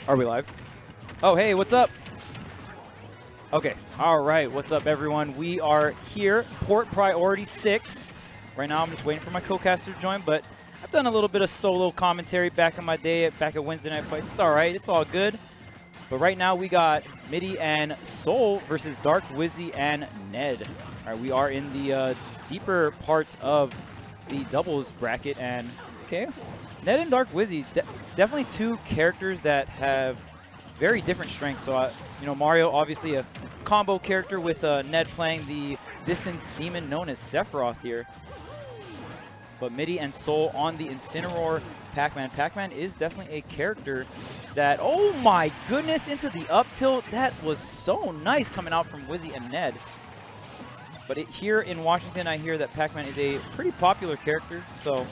Are we live? Oh, hey, what's up? Okay, all right, what's up, everyone? We are here, Port Priority 6. Right now, I'm just waiting for my co-caster to join, but I've done a little bit of solo commentary back in my day, back at Wednesday Night Fights. It's all right, it's all good. But right now, we got Middy and Soul versus Dark, Wizzy, and Ned. All right, we are in the deeper parts of the doubles bracket, and okay, Ned and Dark Wizzy, definitely two characters that have very different strengths. So, you know, Mario, obviously a combo character with Ned playing the distance demon known as Sephiroth here. But Middy and Soul on the Incineroar Pac-Man. Pac-Man is definitely a character that, oh my goodness, into the up tilt. That was so nice coming out from Wizzy and Ned. But here in Washington, I hear that Pac-Man is a pretty popular character, so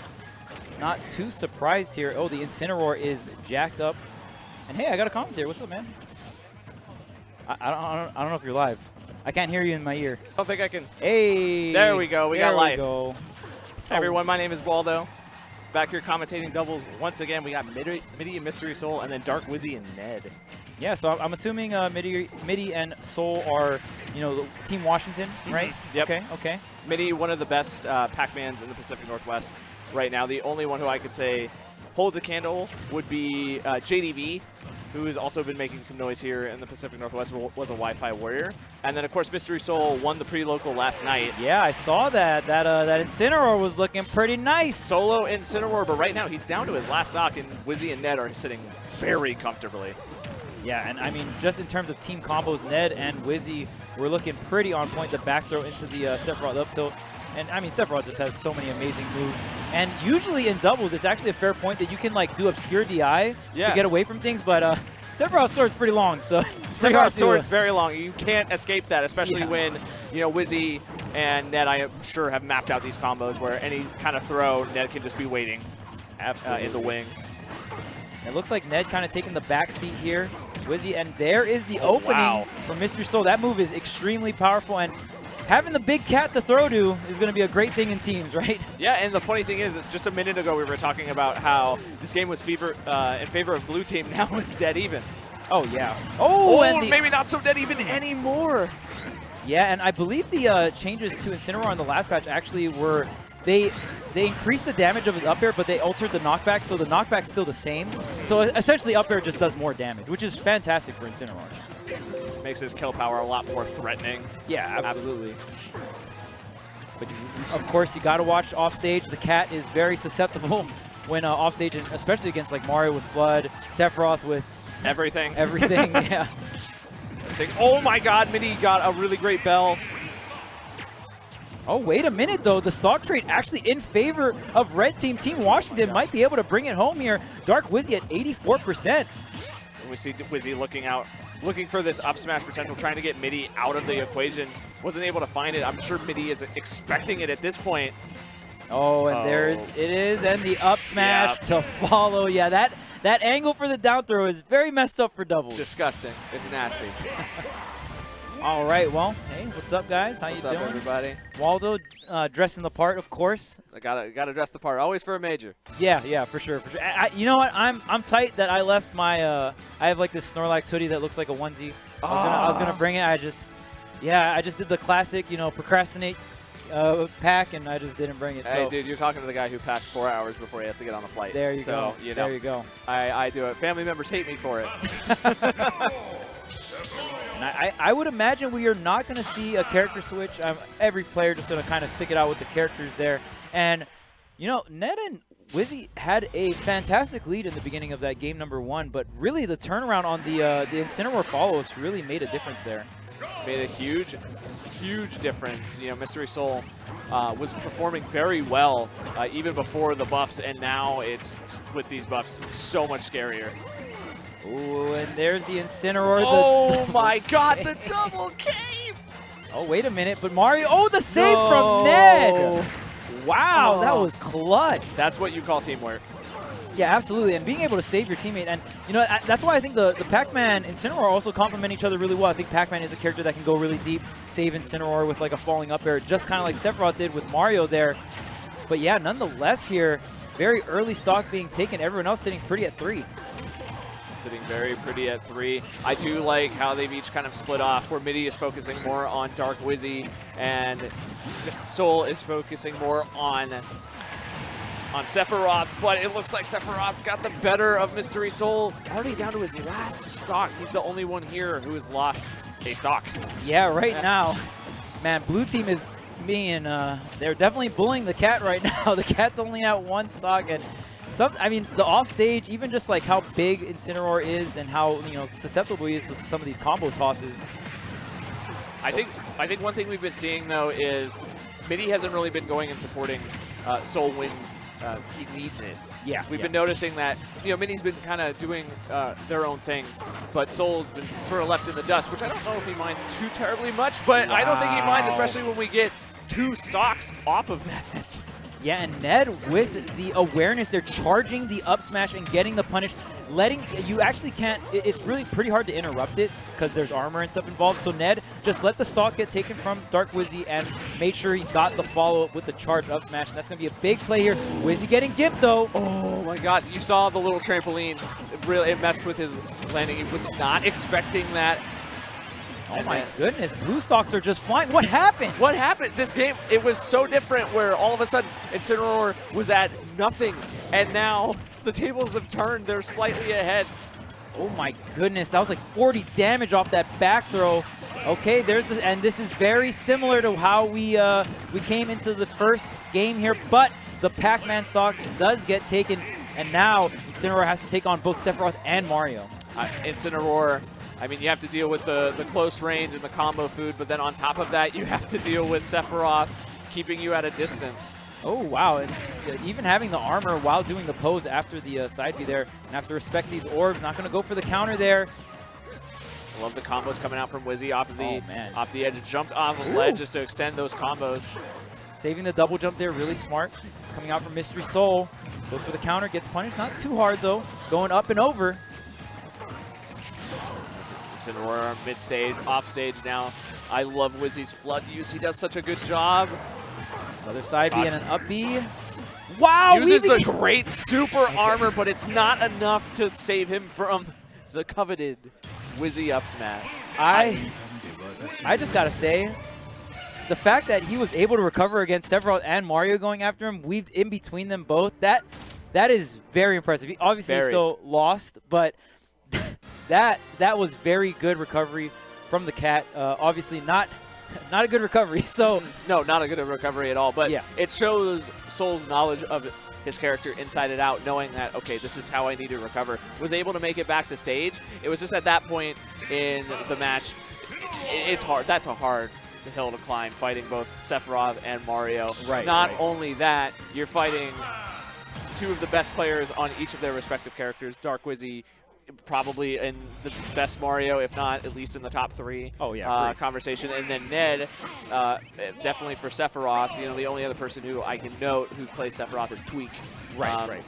not too surprised here. Oh, the Incineroar is jacked up. And hey, I got a commentator. What's up, man? I don't know if you're live. I can't hear you in my ear. I don't think I can. Hey. There we go. We got live. Go. Hey, everyone, my name is Waldo. Back here commentating doubles. Once again, we got Middy and Mystery Soul, and then Dark, Wizzy, and Ned. Yeah, so I'm assuming Middy and Soul are, you know, Team Washington, right? Yep. Okay. Middy, one of the best Pac-Mans in the Pacific Northwest right now. The only one who I could say holds a candle would be JDV, who has also been making some noise here in the Pacific Northwest, was a Wi-Fi warrior. And then, of course, Mystery Soul won the pre-local last night. Yeah, I saw that. That Incineroar was looking pretty nice. Solo Incineroar, but right now he's down to his last stock, and Wizzy and Ned are sitting very comfortably. Yeah, and I mean, just in terms of team combos, Ned and Wizzy were looking pretty on point. The back throw into the Sephiroth up tilt. And I mean, Sephiroth just has so many amazing moves. And usually in doubles, it's actually a fair point that you can like do obscure DI to get away from things. But Sephiroth's sword's pretty long, so Sephiroth's sword's very long. You can't escape that, especially when, you know, Wizzy and Ned, I am sure, have mapped out these combos where any kind of throw, Ned can just be waiting in the wings. It looks like Ned kind of taking the back seat here. Wizzy, and there is the opening for Mr. Soul. That move is extremely powerful, and having the big cat to throw to is going to be a great thing in teams, right? Yeah, and the funny thing is, just a minute ago we were talking about how this game was in favor of blue team. Now it's dead even. Oh, yeah. Oh, and maybe not so dead even anymore. Yeah, and I believe the changes to Incineroar on the last patch actually were they increased the damage of his up air, but they altered the knockback, so the knockback's still the same. So essentially up air just does more damage, which is fantastic for Incineroar. Makes his kill power a lot more threatening. Yeah, absolutely. But of course, you got to watch offstage. The cat is very susceptible when offstage, especially against like Mario with Flood, Sephiroth with everything. Everything, yeah. Oh my God, Middy got a really great bell. Oh, wait a minute, though. The stock trade actually in favor of red team. Team Washington might be able to bring it home here. Dark Wizzy at 84%. We see Wizzy looking for this up smash potential, trying to get Middy out of the equation. Wasn't able to find it. I'm sure Middy is expecting it at this point. Oh, and there it is, and the up smash to follow. Yeah, that angle for the down throw is very messed up for doubles. Disgusting. It's nasty. All right, well, hey, what's up, guys? How you doing? What's up, everybody? Waldo, dressing the part, of course. I gotta dress the part, always for a major. Yeah, for sure. You know what? I'm tight that I left my. I have like this Snorlax hoodie that looks like a onesie. I was gonna bring it. I just did the classic, you know, procrastinate pack, and I just didn't bring it. Hey, dude, you're talking to the guy who packs 4 hours before he has to get on a flight. There you go. You know, there you go. I do it. Family members hate me for it. And I would imagine we are not going to see a character switch. Every player just going to kind of stick it out with the characters there. And, you know, Ned and Wizzy had a fantastic lead in the beginning of that game number 1, but really the turnaround on the Incineroar follow-ups really made a difference there. Made a huge difference. You know, Mystery Soul was performing very well even before the buffs, and now it's, with these buffs, so much scarier. Ooh, and there's the Incineroar. Oh my God, the double cave! Oh, wait a minute, but Mario, the save from Ned! Wow, that was clutch. That's what you call teamwork. Yeah, absolutely, and being able to save your teammate, and you know that's why I think the Pac-Man and Incineroar also complement each other really well. I think Pac-Man is a character that can go really deep, save Incineroar with like a falling up air, just kind of like Sephiroth did with Mario there. But yeah, nonetheless here, very early stock being taken, everyone else sitting pretty at 3. sitting very pretty at 3. I do like how they've each kind of split off, where Middy is focusing more on Dark Wizzy and Soul is focusing more on Sephiroth, but it looks like Sephiroth got the better of Mystery Soul. Already down to his last stock. He's the only one here who has lost a stock. Yeah, right now, man, blue team is being, they're definitely bullying the cat right now. The cat's only at 1 stock, and I mean, the offstage, even just like how big Incineroar is and how, you know, susceptible he is to some of these combo tosses. I think one thing we've been seeing, though, is Middy hasn't really been going and supporting Soul when he needs it. Yeah, we've been noticing that, you know, Middy's been kind of doing their own thing, but Soul's been sort of left in the dust, which I don't know if he minds too terribly much, but I don't think he minds, especially when we get 2 stocks off of that. Yeah, and Ned with the awareness, they're charging the up smash and getting the punish. You actually can't, it's really pretty hard to interrupt it because there's armor and stuff involved. So Ned just let the stock get taken from Dark Wizzy and made sure he got the follow-up with the charged up smash. And that's going to be a big play here. Wizzy getting gimped though. Oh my god, you saw the little trampoline. It messed with his landing. He was not expecting that. Oh my goodness, blue stocks are just flying. What happened? What happened? This game, it was so different where all of a sudden Incineroar was at nothing, and now the tables have turned. They're slightly ahead. Oh my goodness, that was like 40 damage off that back throw. Okay, there's this, and this is very similar to how we came into the first game here, but the Pac-Man stock does get taken, and now Incineroar has to take on both Sephiroth and Mario. Incineroar, I mean, you have to deal with the close range and the combo food, but then on top of that, you have to deal with Sephiroth keeping you at a distance. Oh, wow. And even having the armor while doing the pose after the side B there, and have to respect these orbs. Not going to go for the counter there. I love the combos coming out from Wizzy off the edge. Jumped on the ledge just to extend those combos. Saving the double jump there, really smart. Coming out from Mystery Soul. Goes for the counter, gets punished. Not too hard, though. Going up and over. Incineroar mid-stage, off-stage now. I love Wizzy's flood use. He does such a good job. Another side B and an up B. Wow! Uses the great super armor, but it's not enough to save him from the coveted Wizzy up smash. I just gotta say, the fact that he was able to recover against Sephiroth and Mario going after him, weaved in between them both, that is very impressive. He obviously still lost, but that was very good recovery from the cat. Obviously not a good recovery. So no, not a good recovery at all. But yeah, it shows Soul's knowledge of his character inside and out, knowing that, okay, this is how I need to recover. Was able to make it back to stage. It was just at that point in the match, it's hard. That's a hard hill to climb, fighting both Sephiroth and Mario. Right. Not only that, you're fighting two of the best players on each of their respective characters. Dark Wizzy, probably in the best Mario, if not at least in the top 3. Oh yeah, conversation. And then Ned, definitely for Sephiroth. You know, the only other person who I can note who plays Sephiroth is Tweak. Right.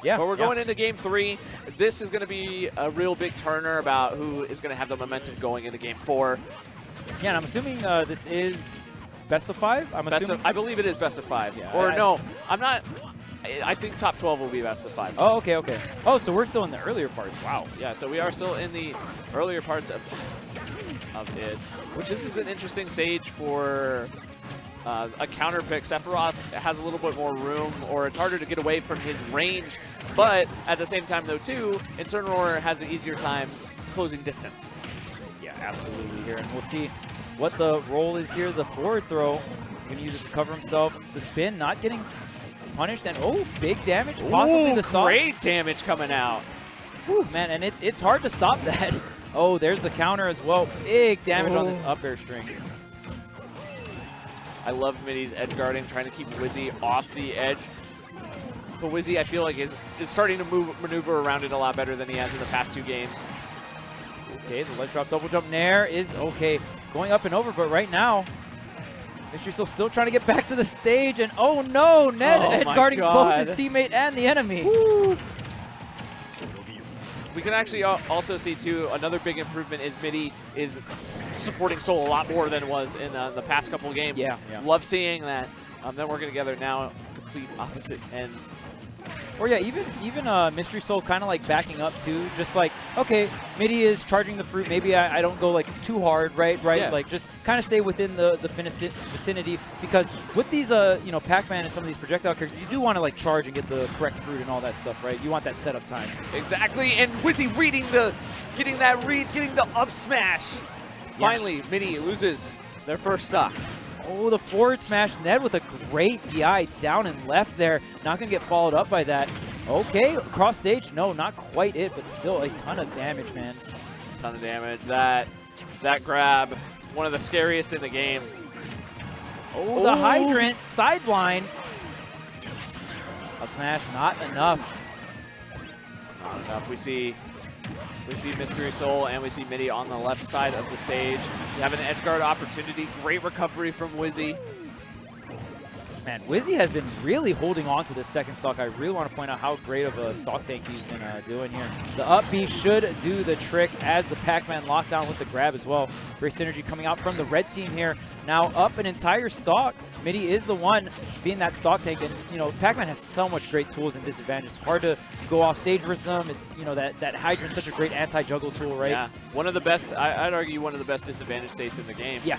Yeah. But we're going into Game 3. This is going to be a real big turner about who is going to have the momentum going into Game 4. Yeah, and I'm assuming this is best of 5. I believe it is best of 5. Yeah, or no, I'm not. I think top 12 will be best of 5. Oh, okay. Oh, so we're still in the earlier parts. Wow. Yeah, so we are still in the earlier parts of it, which this is an interesting stage for a counter pick. Sephiroth has a little bit more room, or it's harder to get away from his range, but at the same time, though, too, Incineroar has an easier time closing distance. Yeah, absolutely here, and we'll see what the roll is here. The forward throw, going to use it to cover himself. The spin, not getting punished, and oh, big damage, possibly the stop. Great damage coming out. Whew, man, and it's hard to stop that. Oh, there's the counter as well. Big damage on this up air string. I love Middy's edge guarding, trying to keep Wizzy off the edge. But Wizzy, I feel like, is starting to maneuver around it a lot better than he has in the past 2 games. Okay, the ledge drop double jump nair is okay. Going up and over, but right now, Mystery Soul still trying to get back to the stage, and oh no, Ned edge guarding both his teammate and the enemy. Woo. We can actually also see, too, another big improvement is Middy is supporting Soul a lot more than it was in the past couple games. Yeah. Love seeing that. Them working together now complete opposite ends. Or yeah, even Mystery Soul kind of like backing up too. Just like, okay, Middy is charging the fruit. Maybe I don't go like too hard, right? Yeah. Like just kind of stay within the vicinity, because with these you know, Pac-Man and some of these projectile characters, you do want to like charge and get the correct fruit and all that stuff, right? You want that setup time. Exactly, and Wizzy getting that read, getting the up smash. Yeah. Finally, Middy loses their first stock. Oh, the forward smash. Ned with a great DI down and left there. Not going to get followed up by that. Okay, cross stage. No, not quite it, but still a ton of damage, man. Ton of damage. That grab, one of the scariest in the game. Oh, the hydrant sideline. Up smash, not enough. Not enough. We see Mystery Soul and we see Middy on the left side of the stage. We have an edge guard opportunity. Great recovery from Wizzy. Man, Wizzy has been really holding on to this second stock. I really want to point out how great of a stock tank he's been doing here. The up B should do the trick as the Pac-Man lockdown with the grab as well. Great synergy coming out from the red team here. Now up an entire stock. Middy is the one being that stock tank, and you know, Pac-Man has so much great tools and disadvantages. It's hard to go off stage versus him. It's, you know, that hydrant's such a great anti-juggle tool, right? Yeah, one of the best. I'd argue one of the best disadvantage states in the game. Yeah,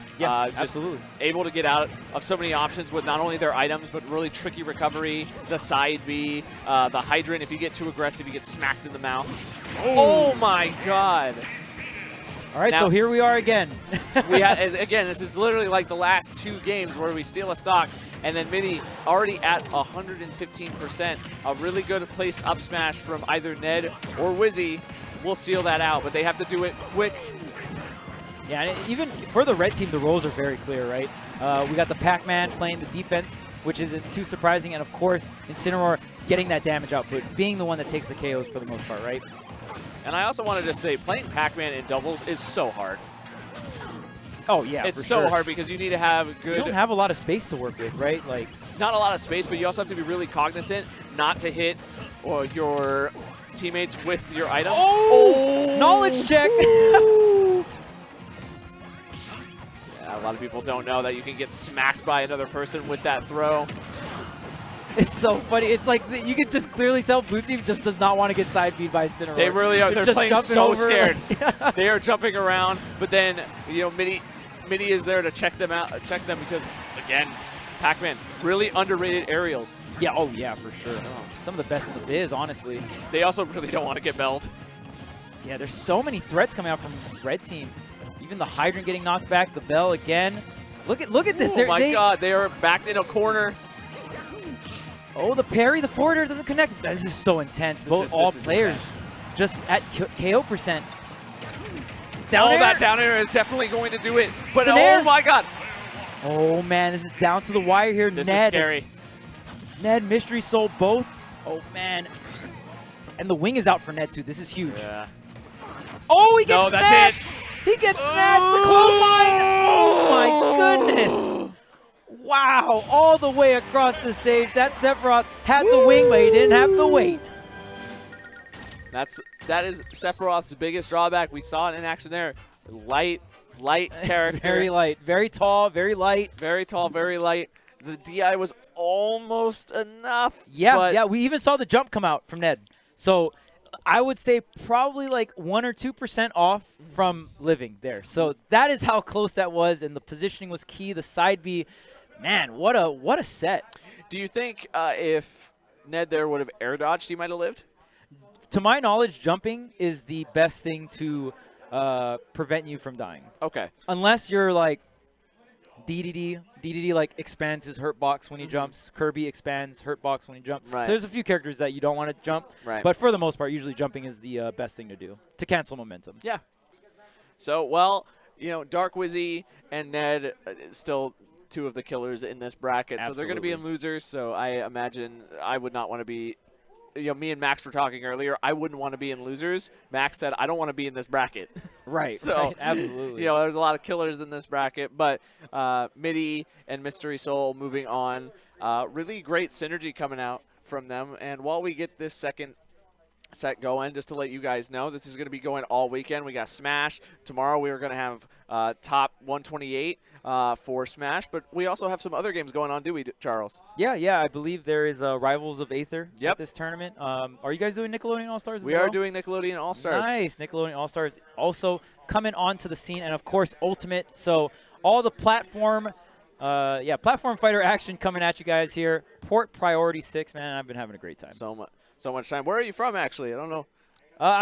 absolutely. Able to get out of so many options with not only their items but really tricky recovery. The side B, the hydrant. If you get too aggressive, you get smacked in the mouth. Oh my God! All right, now, so here we are again. Again, this is literally like the last 2 games where we steal a stock, and then Middy already at 115%. A really good placed up smash from either Ned or Wizzy will seal that out, but they have to do it quick. Yeah, and even for the red team, the roles are very clear, right? We got the Pac-Man playing the defense, which isn't too surprising, and of course, Incineroar getting that damage output, being the one that takes the KOs for the most part, right? And I also wanted to say, playing Pac-Man in doubles is so hard. Oh, yeah, it's so hard because you need to have good... You don't have a lot of space to work with, right? Like, not a lot of space, but you also have to be really cognizant not to hit your teammates with your items. Oh! Knowledge check! Yeah, a lot of people don't know that you can get smacked by another person with that throw. It's so funny. It's like you can just clearly tell blue team just does not want to get side beat by Incineroar. They really are. They're just playing so scared. Like, they are jumping around, but then, you know, Middy is there to check them out, because, again, Pac-Man, really underrated aerials. Yeah, oh yeah, for sure. Some of the best in the biz, honestly. They also really don't want to get belled. Yeah, there's so many threats coming out from red team. Even the hydrant getting knocked back, the bell again. Look at this. Oh my God, they are backed in a corner. Oh, the parry, the forward air doesn't connect. This is so intense. All players intense. Just at KO percent. Down air. That down air is definitely going to do it. But my God. Oh man, this is down to the wire here. This is scary. Ned, Mystery Soul, both. Oh man. And the wing is out for Ned too. This is huge. Yeah. Oh, he gets snatched. That's it. He gets snatched. The clothesline. Oh my goodness. Wow, all the way across the stage. That Sephiroth had the wing, but he didn't have the weight. That is Sephiroth's biggest drawback. We saw it in action there. Light character. Very light. Very tall, very light. Very tall, very light. The DI was almost enough. Yeah, yeah. We even saw the jump come out from Ned. So I would say probably like 1 or 2% off from living there. So that is how close that was, and the positioning was key. The side B. Man, what a set. Do you think if Ned there would have air dodged, he might have lived? To my knowledge, jumping is the best thing to prevent you from dying. Okay. Unless you're like DDD. DDD like expands his hurt box when he jumps. Kirby expands hurt box when he jumps. Right. So there's a few characters that you don't want to jump. Right. But for the most part, usually jumping is the best thing to do to cancel momentum. Yeah. So, well, you know, Dark Wizzy and Ned still two of the killers in this bracket. Absolutely. So they're going to be in losers. So I imagine I would not want to be, you know, me and Max were talking earlier. I wouldn't want to be in losers. Max said, I don't want to be in this bracket. Right. So, right, absolutely. You know, there's a lot of killers in this bracket. But Middy and Mystery Soul moving on. Really great synergy coming out from them. And while we get this second set going. Just to let you guys know, this is going to be going all weekend. We got Smash. Tomorrow we are going to have top 128 for Smash, but we also have some other games going on, do we, Charles? Yeah. I believe there is Rivals of Aether Yep. at this tournament. Are you guys doing Nickelodeon All-Stars as We well? are doing Nickelodeon All-Stars. Nice. Nickelodeon All-Stars also coming onto the scene, and of course Ultimate. So all the platform fighter action coming at you guys here. Port Priority 6, man. I've been having a great time. So much time. Where are you from, actually? I don't know.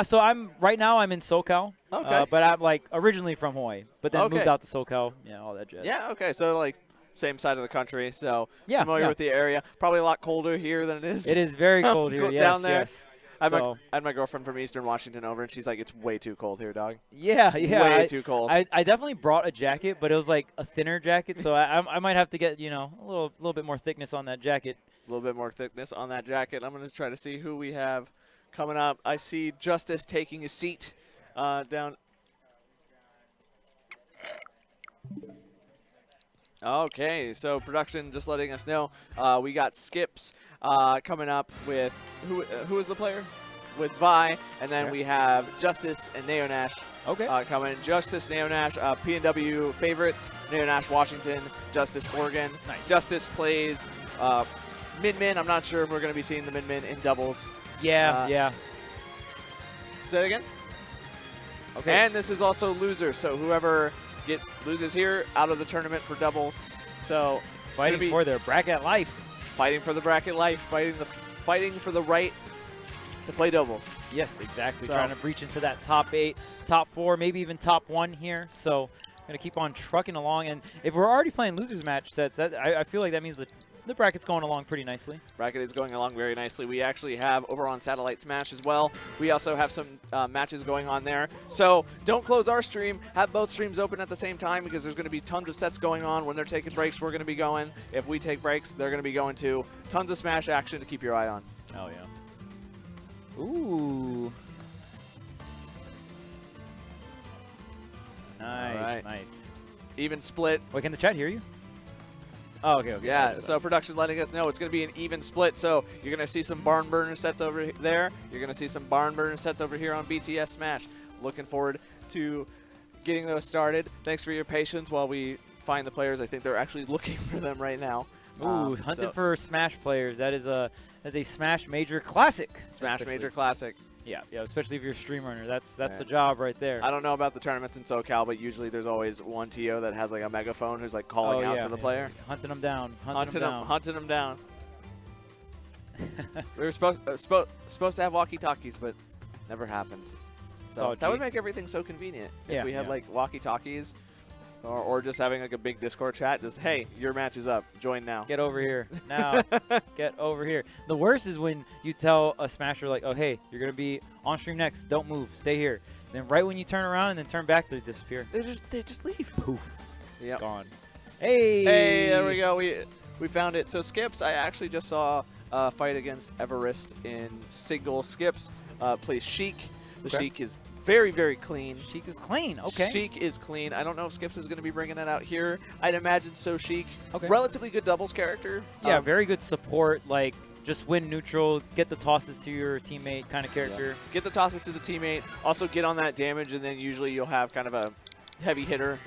So right now I'm in SoCal. Okay. But I'm like originally from Hawaii, but then moved out to SoCal. Yeah, all that jazz. Yeah. Okay. So like same side of the country. So Yeah, familiar with the area. Probably a lot colder here than it is. It is very cold here. Yes, down there. yes. I had my girlfriend from Eastern Washington over, and she's like, "It's way too cold here, dog." Yeah. Way too cold. I definitely brought a jacket, but it was like a thinner jacket, so I might have to get a little bit more thickness on that jacket. A little bit more thickness on that jacket. I'm going to try to see who we have coming up. I see Justice taking a seat down. Okay, so production just letting us know we got Skips coming up with who is the player? With Vi, and then we have Justice and Nanash coming. Justice, Nanash, P&W favorites. Nanash, Washington. Justice, Oregon. Nice. Justice plays Min. I'm not sure if we're going to be seeing the Min in doubles. Yeah. Say that again? Okay. And this is also loser, so whoever loses here out of the tournament for doubles. So Fighting for their bracket life. Fighting for the bracket life. Fighting for the right to play doubles. Yes, exactly. So Trying to breach into that top 8, top 4, maybe even top 1 here. So going to keep on trucking along. And if we're already playing losers match sets, I feel like that means the bracket's going along pretty nicely. Bracket is going along very nicely. We actually have over on Satellite Smash as well. We also have some matches going on there. So don't close our stream. Have both streams open at the same time because there's going to be tons of sets going on. When they're taking breaks, we're going to be going. If we take breaks, they're going to be going too. Tons of Smash action to keep your eye on. Oh, yeah. Ooh. Nice, nice. Even split. Wait, can the chat hear you? Oh, okay. Yeah, so production letting us know it's going to be an even split. So you're going to see some barn burner sets over there. You're going to see some barn burner sets over here on BTS Smash. Looking forward to getting those started. Thanks for your patience while we find the players. I think they're actually looking for them right now. Ooh, hunting for Smash players. That is a Smash Major Classic. Smash Major Classic. Yeah, especially if you're a stream runner. That's the job right there. I don't know about the tournaments in SoCal, but usually there's always one TO that has like a megaphone who's like calling out to the player. Hunting them down. Hunting them down. We were supposed to have walkie-talkies, but never happened. So that would make everything so convenient if we had like walkie-talkies. Or just having like a big Discord chat, just, hey, your match is up. Join now. Get over here. Now. Get over here. The worst is when you tell a Smasher, like, oh, hey, you're going to be on stream next. Don't move. Stay here. Then right when you turn around and then turn back, they disappear. They just leave. Poof. Yep. Gone. Hey. Hey, there we go. We found it. So Skips, I actually just saw a fight against Everest in single. Skips plays Sheik. The Sheik is very, very clean. Sheik is clean. Okay. Sheik is clean. I don't know if Skips is going to be bringing it out here. I'd imagine so. Sheik, okay. Relatively good doubles character. Yeah, very good support. Like, just win neutral, get the tosses to your teammate kind of character. Yeah. Get the tosses to the teammate. Also get on that damage, and then usually you'll have kind of a heavy hitter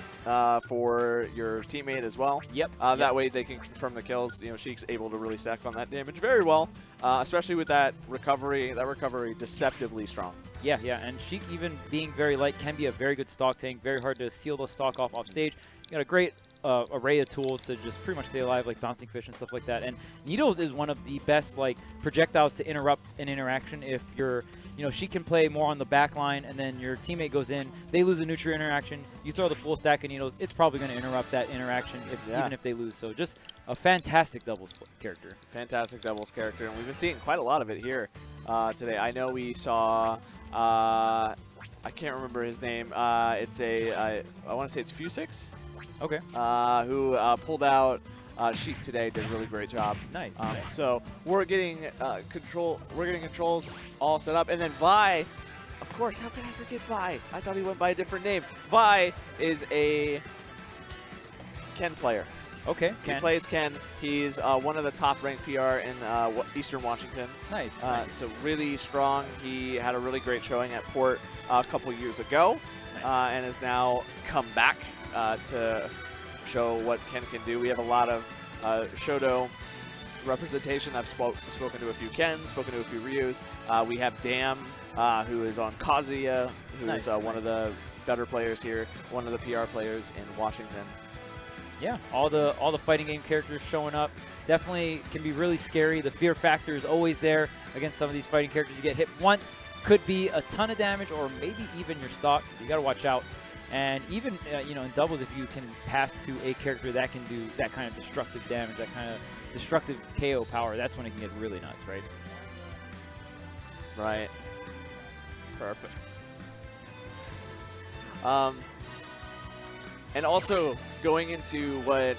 for your teammate as well. Yep. That way they can confirm the kills. You know, Sheik's able to really stack on that damage very well, especially with that recovery. That recovery deceptively strong. Yeah, and Sheik, even being very light, can be a very good stock tank. Very hard to seal the stock off stage. You got a great array of tools to just pretty much stay alive, like bouncing fish and stuff like that. And Needles is one of the best like projectiles to interrupt an interaction. If you're, she can play more on the back line, and then your teammate goes in, they lose a neutral interaction, you throw the full stack of Needles, it's probably going to interrupt that interaction even if they lose. So just a fantastic doubles character. Fantastic doubles character, and we've been seeing quite a lot of it here today. I know we saw, I can't remember his name. It's I want to say it's Fusix. Okay. Who pulled out Sheik today, did a really great job. Nice. So we're getting controls all set up, and then Vi, of course. How can I forget Vi? I thought he went by a different name. Vi is a Ken player. Okay, He plays Ken. He's one of the top-ranked PR in Eastern Washington. Nice. So really strong. He had a really great showing at Port a couple years ago, and has now come back to show what Ken can do. We have a lot of Shoto representation. I've spoken to a few Kens, spoken to a few Ryus. We have Dam, who is on Kazuya, who is one of the better players here, one of the PR players in Washington. Yeah, all the fighting game characters showing up. Definitely can be really scary. The fear factor is always there against some of these fighting characters. You get hit once, could be a ton of damage, or maybe even your stock. So you got to watch out. And even you know, in doubles, if you can pass to a character that can do that kind of destructive damage, that kind of destructive KO power, that's when it can get really nuts, right? Right. Perfect. And also going into what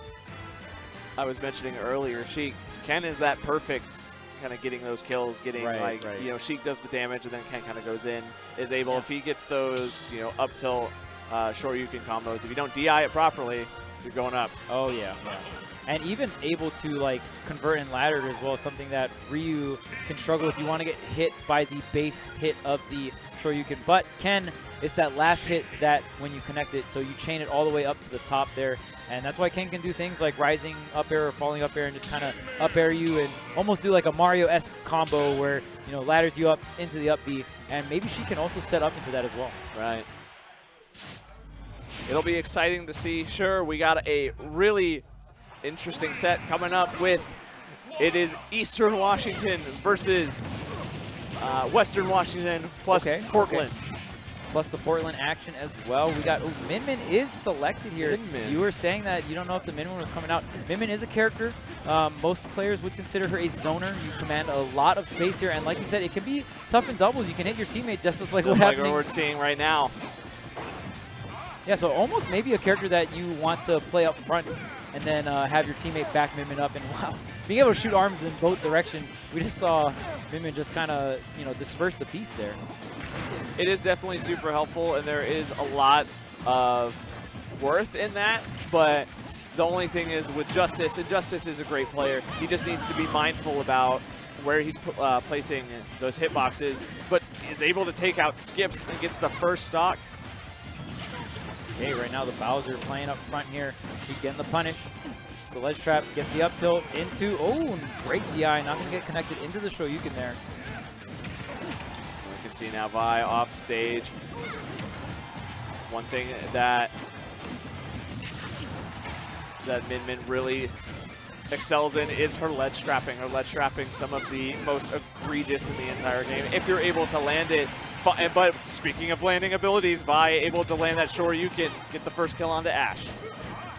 I was mentioning earlier, Sheik, Ken is that perfect kind of getting those kills, getting you know, Sheik does the damage and then Ken kind of goes in, is able, if he gets those, you know, up tilt Shoryuken combos, if you don't DI it properly, you're going up. Oh yeah, yeah. And even able to like convert in laddered as well, something that Ryu can struggle if you want to get hit by the base hit of the Shoryuken. But Ken, it's that last hit that when you connect it, so you chain it all the way up to the top there. And that's why Ken can do things like rising up air or falling up air and just kind of up air you and almost do like a Mario-esque combo where, you know, ladders you up into the up B. And maybe she can also set up into that as well. Right. It'll be exciting to see. Sure, we got a really interesting set coming up with, it is Eastern Washington versus Western Washington plus Portland. Okay. Plus the Portland action as well. We got, Min Min is selected here. You were saying that you don't know if the Min Min was coming out. Min Min is a character. Most players would consider her a zoner. You command a lot of space here, and like you said, it can be tough in doubles. You can hit your teammate just as like what's happening. We're seeing right now. Yeah, so almost maybe a character that you want to play up front and then have your teammate back Min Min up. And wow, being able to shoot arms in both directions, we just saw Min Min just kind of, you know, disperse the piece there. It is definitely super helpful, and there is a lot of worth in that, but the only thing is with Justice, and Justice is a great player, he just needs to be mindful about where he's placing those hitboxes, but is able to take out skips and gets the first stock. Okay, right now the Bowser playing up front here. She's getting the punish. It's the ledge trap, gets the up tilt into, great DI, not going to get connected into the Shoryuken there. We can see now Vi off stage. One thing that Min Min really excels in is her ledge trapping. Her ledge trapping, some of the most egregious in the entire game. If you're able to land it, but speaking of landing abilities, Vi able to land that Shoryuken, get the first kill onto Ash.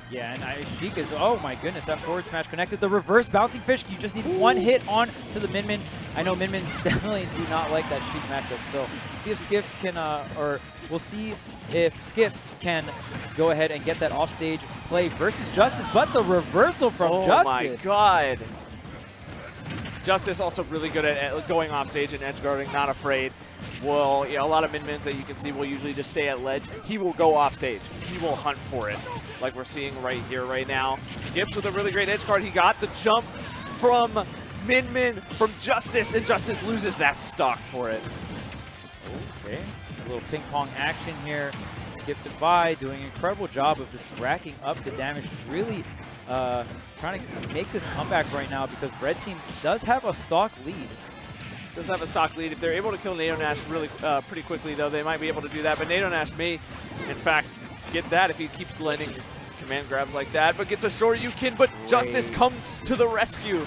Yeah, and Sheik is, oh my goodness, that forward smash connected. The reverse bouncing fish, you just need one hit on to the Min Min. I know Min Min definitely do not like that Sheik matchup, so see if Skips can, or we'll see if Skips can go ahead and get that offstage play versus Justice, but the reversal from Justice. Oh my god. Justice also really good at going offstage and edge guarding, not afraid. Well, you know, a lot of Min-Mins that you can see will usually just stay at ledge. He will go off stage. He will hunt for it, like we're seeing right here, right now. Skips with a really great edge guard. He got the jump from Min Min from Justice, and Justice loses that stock for it. Okay, a little ping pong action here. Skips it by, doing an incredible job of just racking up the damage. Really trying to make this comeback right now because Red Team does have a stock lead. Does have a stock lead. If they're able to kill Nanash really pretty quickly, though, they might be able to do that. But Nanash may, in fact, get that if he keeps landing command grabs like that. But gets a Shoryuken, but great. Justice comes to the rescue.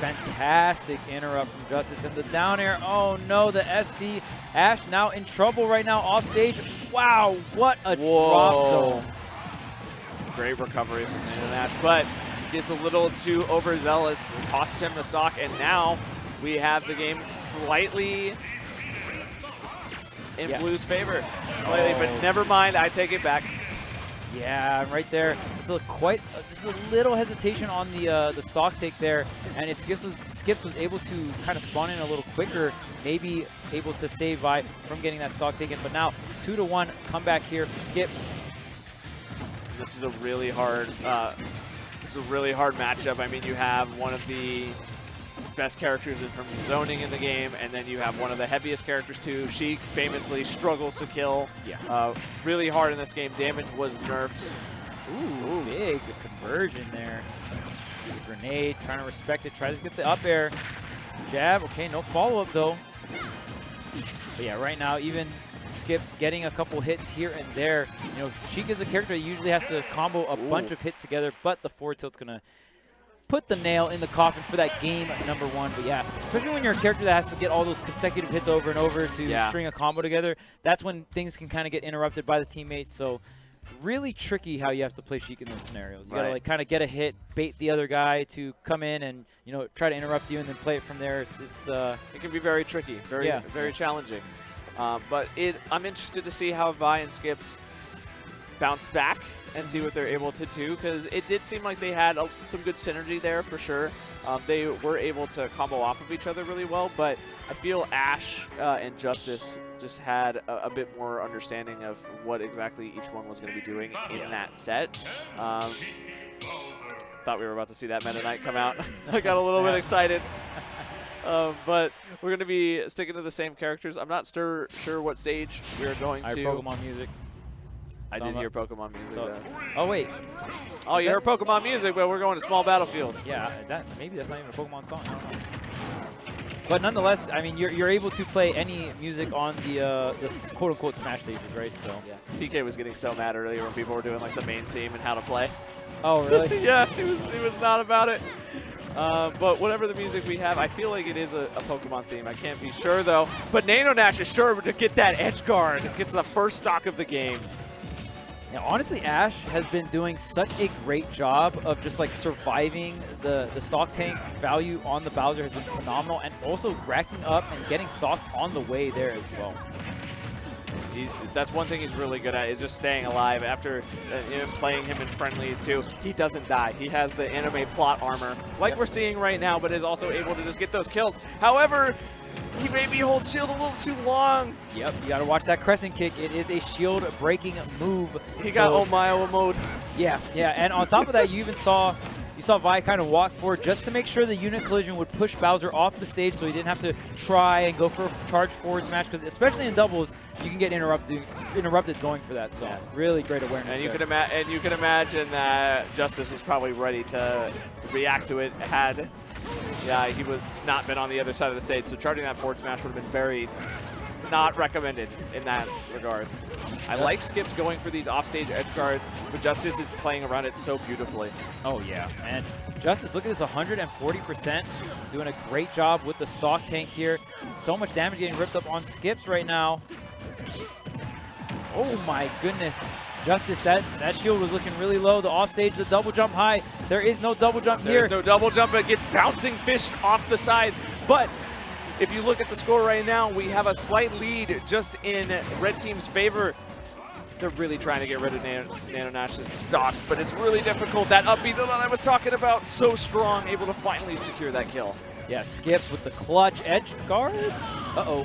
Fantastic interrupt from Justice. And the down air, oh no, the SD. Ash now in trouble right now off stage. Wow, what a drop zone. Great recovery from Nanash, but gets a little too overzealous. It costs him the stock, and now we have the game slightly in Blue's favor. Slightly, but never mind, I take it back. Yeah, right there. Just a little hesitation on the stock take there, and if Skips was able to kind of spawn in a little quicker, maybe able to save Vi from getting that stock taken. But now 2-1 comeback here for Skips. This is a really hard This is a really hard matchup. I mean, you have one of the best characters in terms of zoning in the game, and then you have one of the heaviest characters too. Sheik famously struggles to kill. Yeah. Really hard in this game. Damage was nerfed. Ooh, big conversion there. Grenade, trying to respect it, tries to get the up air. Jab, okay, no follow-up though. But yeah, right now, even Skips getting a couple hits here and there. You know, Sheik is a character that usually has to combo a bunch of hits together, but the forward tilt's going to put the nail in the coffin for that game number 1. But yeah, especially when you're a character that has to get all those consecutive hits over and over to string a combo together, that's when things can kind of get interrupted by the teammates. So really tricky how you have to play Sheik in those scenarios. You gotta like kind of get a hit, bait the other guy to come in and, you know, try to interrupt you and then play it from there. It can be very tricky, very challenging. But I'm interested to see how Vi and Skips bounce back and see what they're able to do, because it did seem like they had some good synergy there for sure. They were able to combo off of each other really well, but I feel Ash and Justice just had a bit more understanding of what exactly each one was going to be doing in that set. Thought we were about to see that Meta Knight come out. I got a little bit excited. But we're going to be sticking to the same characters. I'm not sure what stage we're going to. Pokemon music. I did hear Pokemon music. Oh, wait. Oh, you heard Pokemon music, but we're going to Small Battlefield. Yeah, maybe that's not even a Pokemon song. I don't know. But nonetheless, I mean, you're able to play any music on the quote-unquote Smash stages, right? So yeah. TK was getting so mad earlier when people were doing like the main theme and how to play. Oh, really? Yeah, he was not about it. But whatever the music we have, I feel like it is a Pokemon theme. I can't be sure, though. But Nanash is sure to get that edge guard. Gets the first stock of the game. Yeah, honestly, Ash has been doing such a great job of just like surviving the stock tank value on the Bowser has been phenomenal, and also racking up and getting stocks on the way there as well. That's one thing he's really good at, is just staying alive after playing him in friendlies too. He doesn't die. He has the anime plot armor like we're seeing right now, but is also able to just get those kills. However, he maybe holds shield a little too long. Yep, you got to watch that crescent kick. It is a shield-breaking move. He got Omaiowa mode. Yeah, and on top of that, you saw Vi kind of walk forward just to make sure the unit collision would push Bowser off the stage, so he didn't have to try and go for a charge forward smash, because especially in doubles, you can get interrupted going for that. So really great awareness. And you can imagine that Justice was probably ready to react to it had he would not been on the other side of the stage. So charging that forward smash would have been very not recommended in that regard. I like Skips going for these offstage edge guards, but Justice is playing around it so beautifully. Oh yeah, and Justice, look at this, 140%, doing a great job with the stock tank here. So much damage getting ripped up on Skips right now. Oh my goodness. Justice, that shield was looking really low. The offstage, the double jump high. There is no double jump here. There's no double jump. It gets bouncing fished off the side. But if you look at the score right now, we have a slight lead just in red team's favor. They're really trying to get rid of Nanash's stock, but it's really difficult. That up B that I was talking about, so strong, able to finally secure that kill. Yeah, Skips with the clutch edge guard. Uh-oh.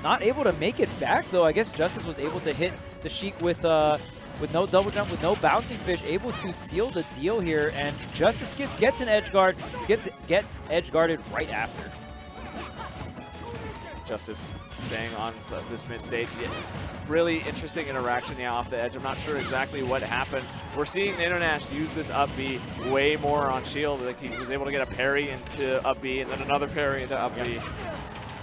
Not able to make it back, though. I guess Justice was able to hit the Sheik with no double jump, with no bouncing fish, able to seal the deal here, and Justice Skips gets an edge guard. Skips gets edge guarded right after. Justice staying on this mid stage. Yeah, really interesting interaction off the edge. I'm not sure exactly what happened. We're seeing Nanash use this up B way more on shield. Like he was able to get a parry into up B and then another parry into up B.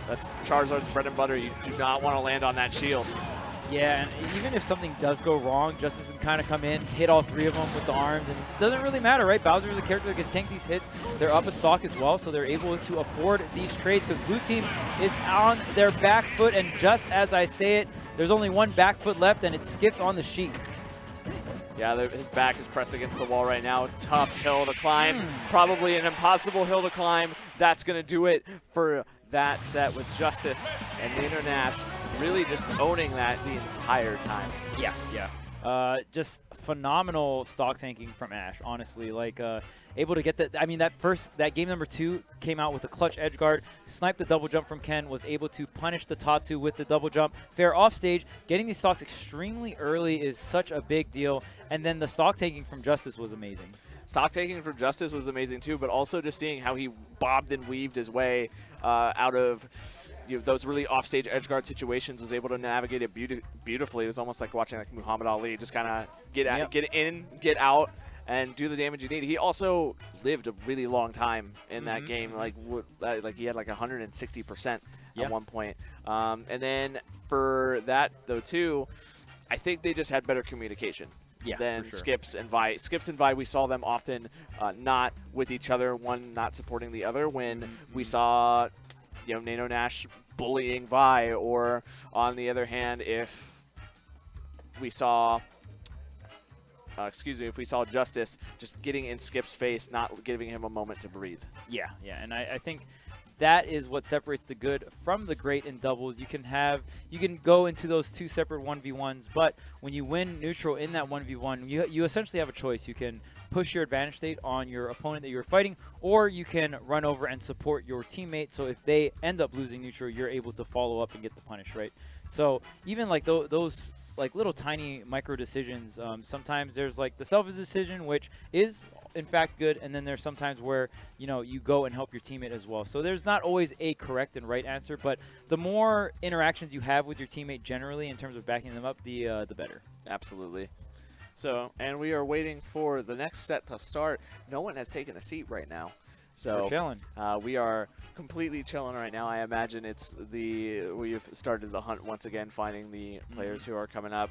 That's Charizard's bread and butter. You do not want to land on that shield. Yeah, and even if something does go wrong, Justice can kind of come in, hit all three of them with the arms, and it doesn't really matter, right? Bowser is a character that can tank these hits. They're up a stock as well, so they're able to afford these trades, because blue team is on their back foot, and just as I say it, there's only one back foot left, and it Skips on the Sheik. Yeah, his back is pressed against the wall right now. Tough hill to climb. Probably an impossible hill to climb. That's going to do it for that set with Justice and Nanash really just owning that the entire time. Yeah. Just phenomenal stock tanking from Ash, honestly. Like, able to get that. I mean, that game number 2 came out with a clutch edge guard, sniped the double jump from Ken, was able to punish the Tatsu with the double jump. Fair off stage, getting these stocks extremely early is such a big deal. And then the stock taking from Justice was amazing. stock taking from Justice was amazing too, but also just seeing how he bobbed and weaved his way out of those really offstage edgeguard situations, was able to navigate it beautifully. It was almost like watching like Muhammad Ali just kind of get in, get out, and do the damage you need. He also lived a really long time in that game. Like he had like 160% at one point. And then for that though too, I think they just had better communication than Skips and Vi. Skips and Vi, we saw them often not with each other, one not supporting the other. When we saw Nanash bullying Vi, or on the other hand, if we saw if we saw Justice just getting in Skip's face, not giving him a moment to breathe. Yeah, and I think that is what separates the good from the great in doubles. You can go into those two separate 1v1s, but when you win neutral in that 1v1, you essentially have a choice. You can push your advantage state on your opponent that you're fighting, or you can run over and support your teammate, so if they end up losing neutral, you're able to follow up and get the punish, right? So even like those like little tiny micro decisions, sometimes there's like the selfish decision, which is in fact good, and then there's sometimes where you go and help your teammate as well. So there's not always a correct and right answer, but the more interactions you have with your teammate generally in terms of backing them up, the better. Absolutely. So, and we are waiting for the next set to start. No one has taken a seat right now. So we're chilling. We are completely chilling right now. I imagine we've started the hunt once again, finding the players who are coming up.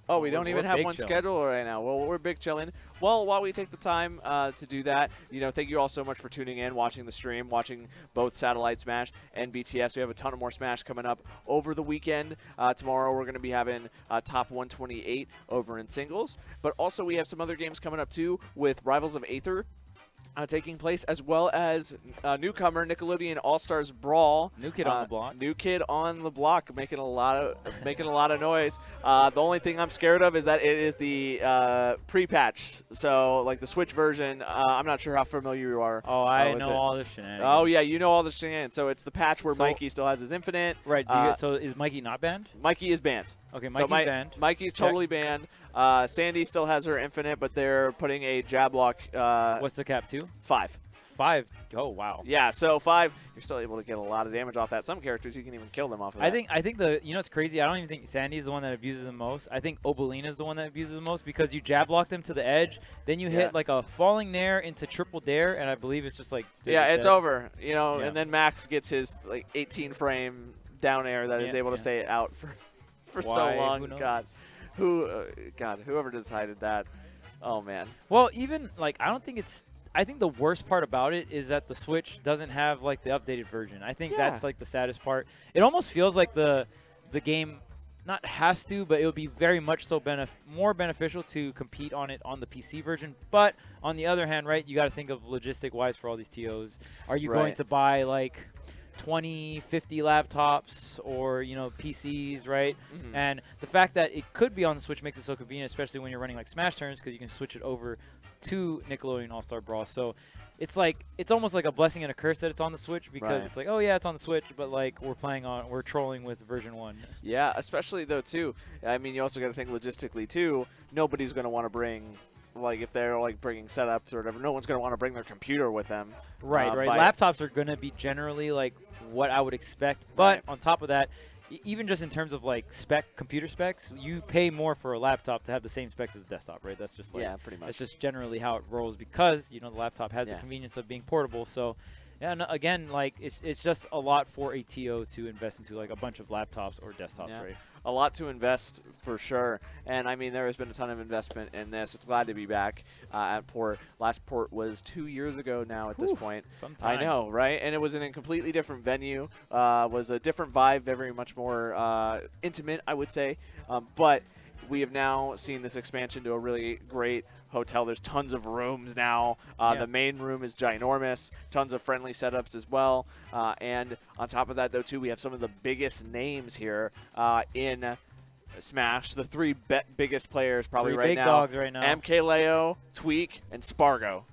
Oh, we don't even have one scheduled right now. Well, we're big chilling. Well, while we take the time to do that, thank you all so much for tuning in, watching the stream, watching both Satellite Smash and BTS. We have a ton of more Smash coming up over the weekend. Tomorrow we're going to be having Top 128 over in singles. But also we have some other games coming up too with Rivals of Aether taking place, as well as newcomer Nickelodeon All-Stars Brawl. New kid on the block. New kid on the block, making a lot of noise. The only thing I'm scared of is that it is the pre-patch. So like the Switch version, I'm not sure how familiar you are. Oh, I know all the shenanigans. Oh yeah, you know all the shenanigans. So it's the patch where Mikey still has his infinite. Right. So is Mikey not banned? Mikey is banned. Okay, Mikey's banned. Mikey's totally banned. Sandy still has her infinite, but they're putting a jab block. What's the cap, 2? 5. 5. Oh, wow. Yeah, so 5, you're still able to get a lot of damage off that. Some characters, you can even kill them off of that. I think it's crazy. I don't even think Sandy is the one that abuses the most. I think Obelina is the one that abuses the most, because you jab block them to the edge, then you hit like a falling nair into triple dare, and I believe it's just like it's over. And then Max gets his like 18 frame down air that is able to stay out for so long. God, whoever decided that. Oh man. Well, even like I think the worst part about it is that the Switch doesn't have like the updated version. I think that's like the saddest part. It almost feels like the game not has to, but it would be very much so more beneficial to compete on it on the PC version. But on the other hand, right, you got to think of logistic wise for all these TOs. Are you going to buy like 20, 50 laptops or, PCs, right? And the fact that it could be on the Switch makes it so convenient, especially when you're running like Smash turns, because you can switch it over to Nickelodeon All-Star Brawl. So it's almost like a blessing and a curse that it's on the Switch, because it's like, oh yeah, it's on the Switch, but like we're trolling with version 1. Yeah, especially though too. I mean, you also got to think logistically too. Nobody's going to want to bring, like, if they're like bringing setups or whatever, no one's going to want to bring their computer with them. Right. Laptops are going to be generally like what I would expect, but on top of that, even just in terms of like computer specs, you pay more for a laptop to have the same specs as a desktop, right? That's just like, pretty much. That's just generally how it rolls, because the laptop has the convenience of being portable. So again, like it's just a lot for a TO to invest into like a bunch of laptops or desktops, right? A lot to invest for sure. And I mean, there has been a ton of investment in this. It's glad to be back at Port. Last Port was 2 years ago now at this point. Sometime. I know, right? And it was in a completely different venue. Was a different vibe, very much more intimate, I would say. But we have now seen this expansion to a really great hotel. There's tons of rooms now. The main room is ginormous. Tons of friendly setups as well. And on top of that, though, too, we have some of the biggest names here in Smash. The 3 biggest players probably big dogs right now. MKLeo, Tweak, and Spargo.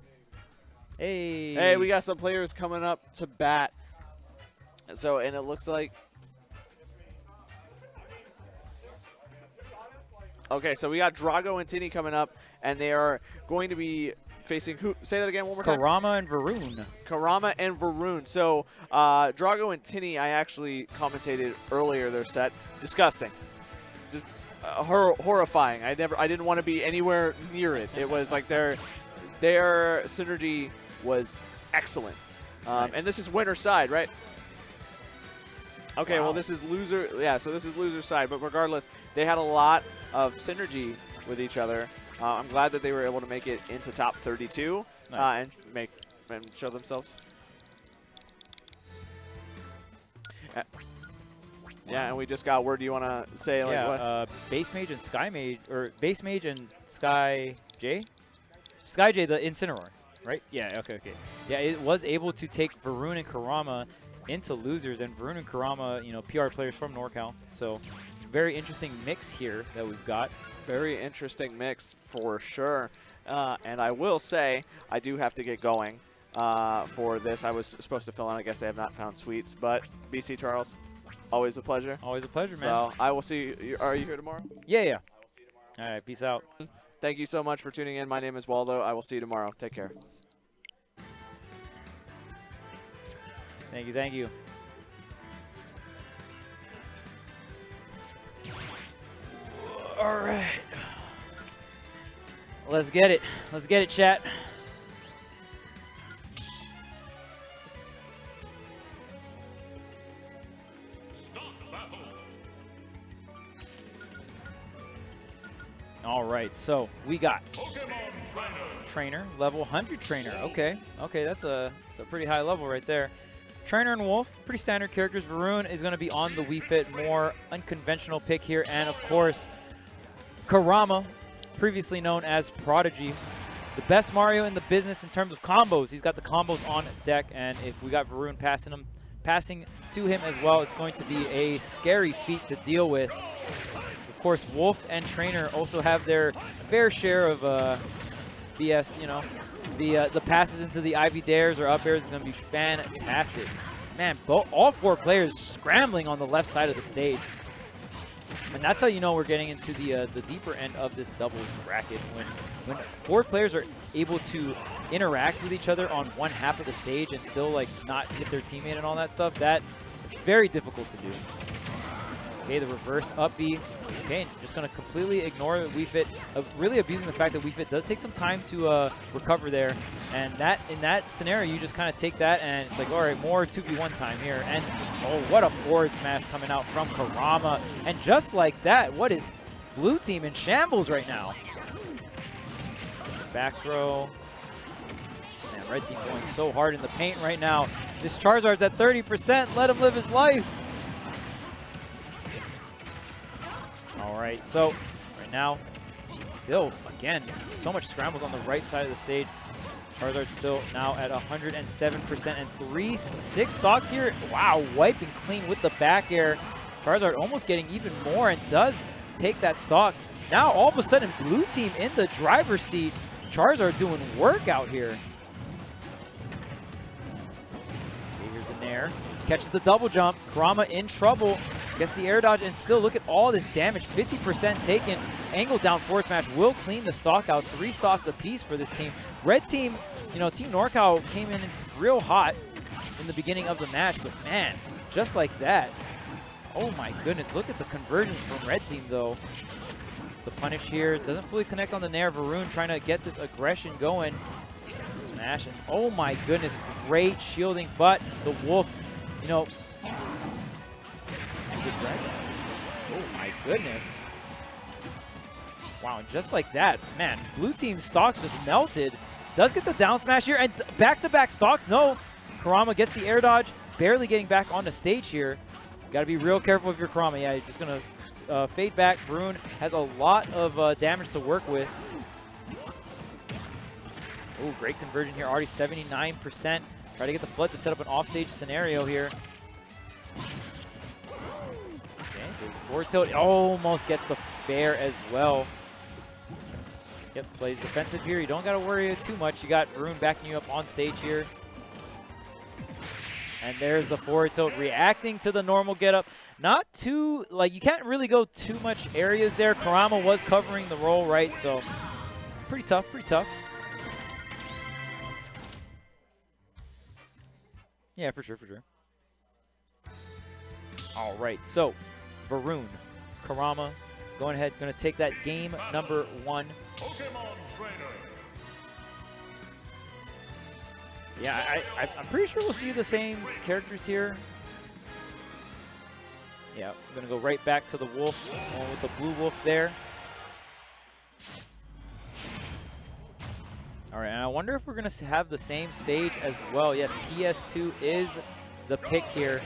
Hey, we got some players coming up to bat. So, and it looks like Okay, so we got Drago and Tenni coming up, and they are going to be facing who? Say that again one more time. Kurama and Varun. Kurama and Varun. So Drago and Tenni, I actually commentated earlier their set. Disgusting. Just horrifying. I didn't want to be anywhere near it. It was like their synergy was excellent. Nice. And this is winner side, right? Okay, wow. well, this is loser. Yeah, so this is loser side. But regardless, they had a lot of synergy with each other. I'm glad that they were able to make it into top 32 nice. and show themselves. Yeah, and we just got word. Do you want to say like what? Base Mage and Sky Mage, or Base Mage and Sky J? Sky J, the Incineroar, right? Yeah, okay. Yeah, it was able to take Varun and Kurama into losers, and Varun and Kurama, you know, PR players from NorCal. So, very interesting mix here that we've got. Very interesting mix for sure. And I will say, I do have to get going for this. I was supposed to fill in. I guess they have not found sweets. But BC Charles, always a pleasure. Always a pleasure, man. So I will see you. Are you here tomorrow? Yeah. I will see you tomorrow. All right, peace out. Thank you so much for tuning in. My name is Waldo. I will see you tomorrow. Take care. Thank you. All right. Let's get it. Let's get it, chat. All right, so we got trainer, level 100 trainer. Okay, that's a pretty high level right there. Trainer and Wolf, pretty standard characters. Varun is going to be on the Wii Fit, more unconventional pick here. And of course, Kurama, previously known as Prodigy. The best Mario in the business in terms of combos. He's got the combos on deck, and if we got Varun passing to him as well, it's going to be a scary feat to deal with. Of course, Wolf and Trainer also have their fair share of BS, you know. The passes into the Ivy Dares or up airs is going to be fantastic. Man, all four players scrambling on the left side of the stage. And that's how you know we're getting into the deeper end of this doubles bracket. When four players are able to interact with each other on one half of the stage and still like not hit their teammate and all that stuff, that's very difficult to do. Okay, the reverse up B. Okay, just going to completely ignore Wii Fit, really abusing the fact that Wii Fit does take some time to recover there. And that in that scenario, you just kind of take that and it's like, all right, more 2v1 time here. And oh, what a forward smash coming out from Kurama. And just like that, what is blue team in shambles right now? Back throw. Man, red team going so hard in the paint right now. This Charizard's at 30%. Let him live his life. All right, so right now, still, again, so much scrambles on the right side of the stage. Charizard still now at 107% and 6 stocks here. Wow, wiping clean with the back air. Charizard almost getting even more and does take that stock. Now, all of a sudden, blue team in the driver's seat. Charizard doing work out here. Okay, here's the Nair. Catches the double jump. Kurama in trouble. Gets the air dodge, and still look at all this damage. 50% taken. Angle down forward smash will clean the stock out. 3 stocks apiece for this team. Red team, you know, Team NorCal came in real hot in the beginning of the match, but man, just like that. Oh my goodness, look at the conversions from red team though. The punish here doesn't fully connect on the Nair. Varun trying to get this aggression going. Smash, and oh my goodness, great shielding, but the Wolf, you know, oh my goodness. Wow, and just like that, man, blue team's stocks just melted. Does get the down smash here, and back-to-back stocks. No, Kurama gets the air dodge, barely getting back on the stage here. Got to be real careful with your Kurama. Yeah, you're just going to fade back. Varun has a lot of damage to work with. Oh, great conversion here, already 79%. Try to get the flood to set up an offstage scenario here. Forward tilt, almost gets the fair as well. Yep, plays defensive here. You don't got to worry too much. You got Varun backing you up on stage here. And there's the forward tilt reacting to the normal getup. Not too, like, you can't really go too much areas there. Kurama was covering the roll, right? So pretty tough, pretty tough. Yeah, for sure, for sure. All right, so Varun, Kurama, going ahead, going to take that game number 1. Yeah, I'm pretty sure we'll see the same characters here. Yeah, I'm going to go right back to the wolf, going with the blue wolf there. All right, and I wonder if we're going to have the same stage as well. Yes, PS2 is the pick here.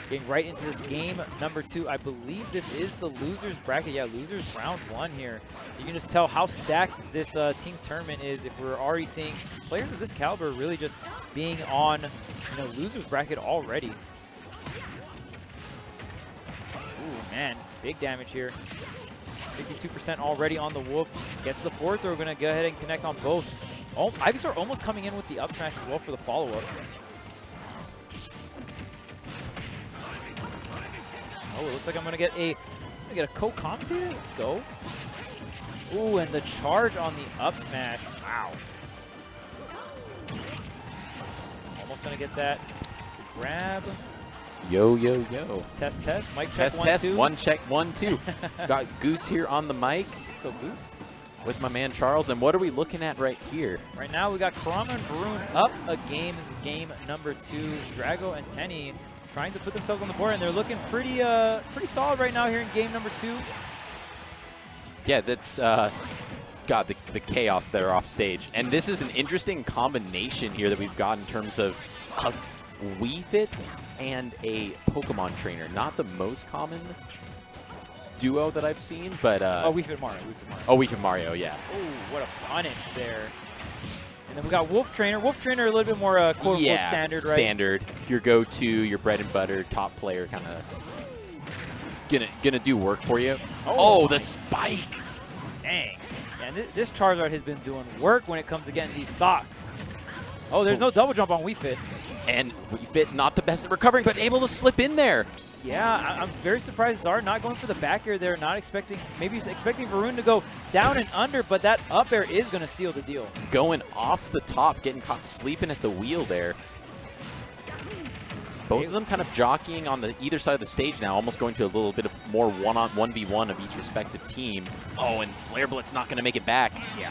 Getting right into this game number 2. I believe this is the losers bracket. Yeah, losers round 1 here. So you can just tell how stacked this team's tournament is if we're already seeing players of this caliber really just being on, you know, losers bracket already. Ooh, man, big damage here. 52% already on the wolf. Gets the forward throw. We're going to go ahead and connect on both. Oh, Ivysaur almost coming in with the up smash as well for the follow-up. Oh, it looks like I'm gonna get a co-commentator. Let's go. Ooh, and the charge on the up smash. Wow. Almost gonna get that. Grab. Yo, yo, yo. Test, test. Mic check, Test, 1, test. 2. 1 check, 1, 2. Got Goose here on the mic. Let's go, Goose. With my man Charles. And what are we looking at right here? Right now we got Kurama and Varun up a game. This is game number 2. Drago and Tenni trying to put themselves on the board, and they're looking pretty solid right now here in game number 2. Yeah, that's God, the chaos there off stage. And this is an interesting combination here that we've got in terms of a Wii Fit and a Pokemon trainer. Not the most common duo that I've seen, but oh, Wii Fit Mario. Oh, Wii Fit Mario, yeah. Oh, what a punish there. And then we got Wolf Trainer. Wolf Trainer a little bit more quote-unquote standard, right? Standard. Your go-to, your bread and butter, top player kind of gonna do work for you. Oh, the spike! Dang. And this Charizard has been doing work when it comes to getting these stocks. Oh, there's no double jump on Wii Fit. And Wii Fit not the best at recovering, but able to slip in there. Yeah, I'm very surprised Zard not going for the back air there, not expecting, maybe expecting Varun to go down and under, but that up air is going to seal the deal. Going off the top, getting caught sleeping at the wheel there. Both of them kind of jockeying on the either side of the stage now, almost going to a little bit of more 1v1 of each respective team. Oh, and Flare Blitz not going to make it back. Yeah.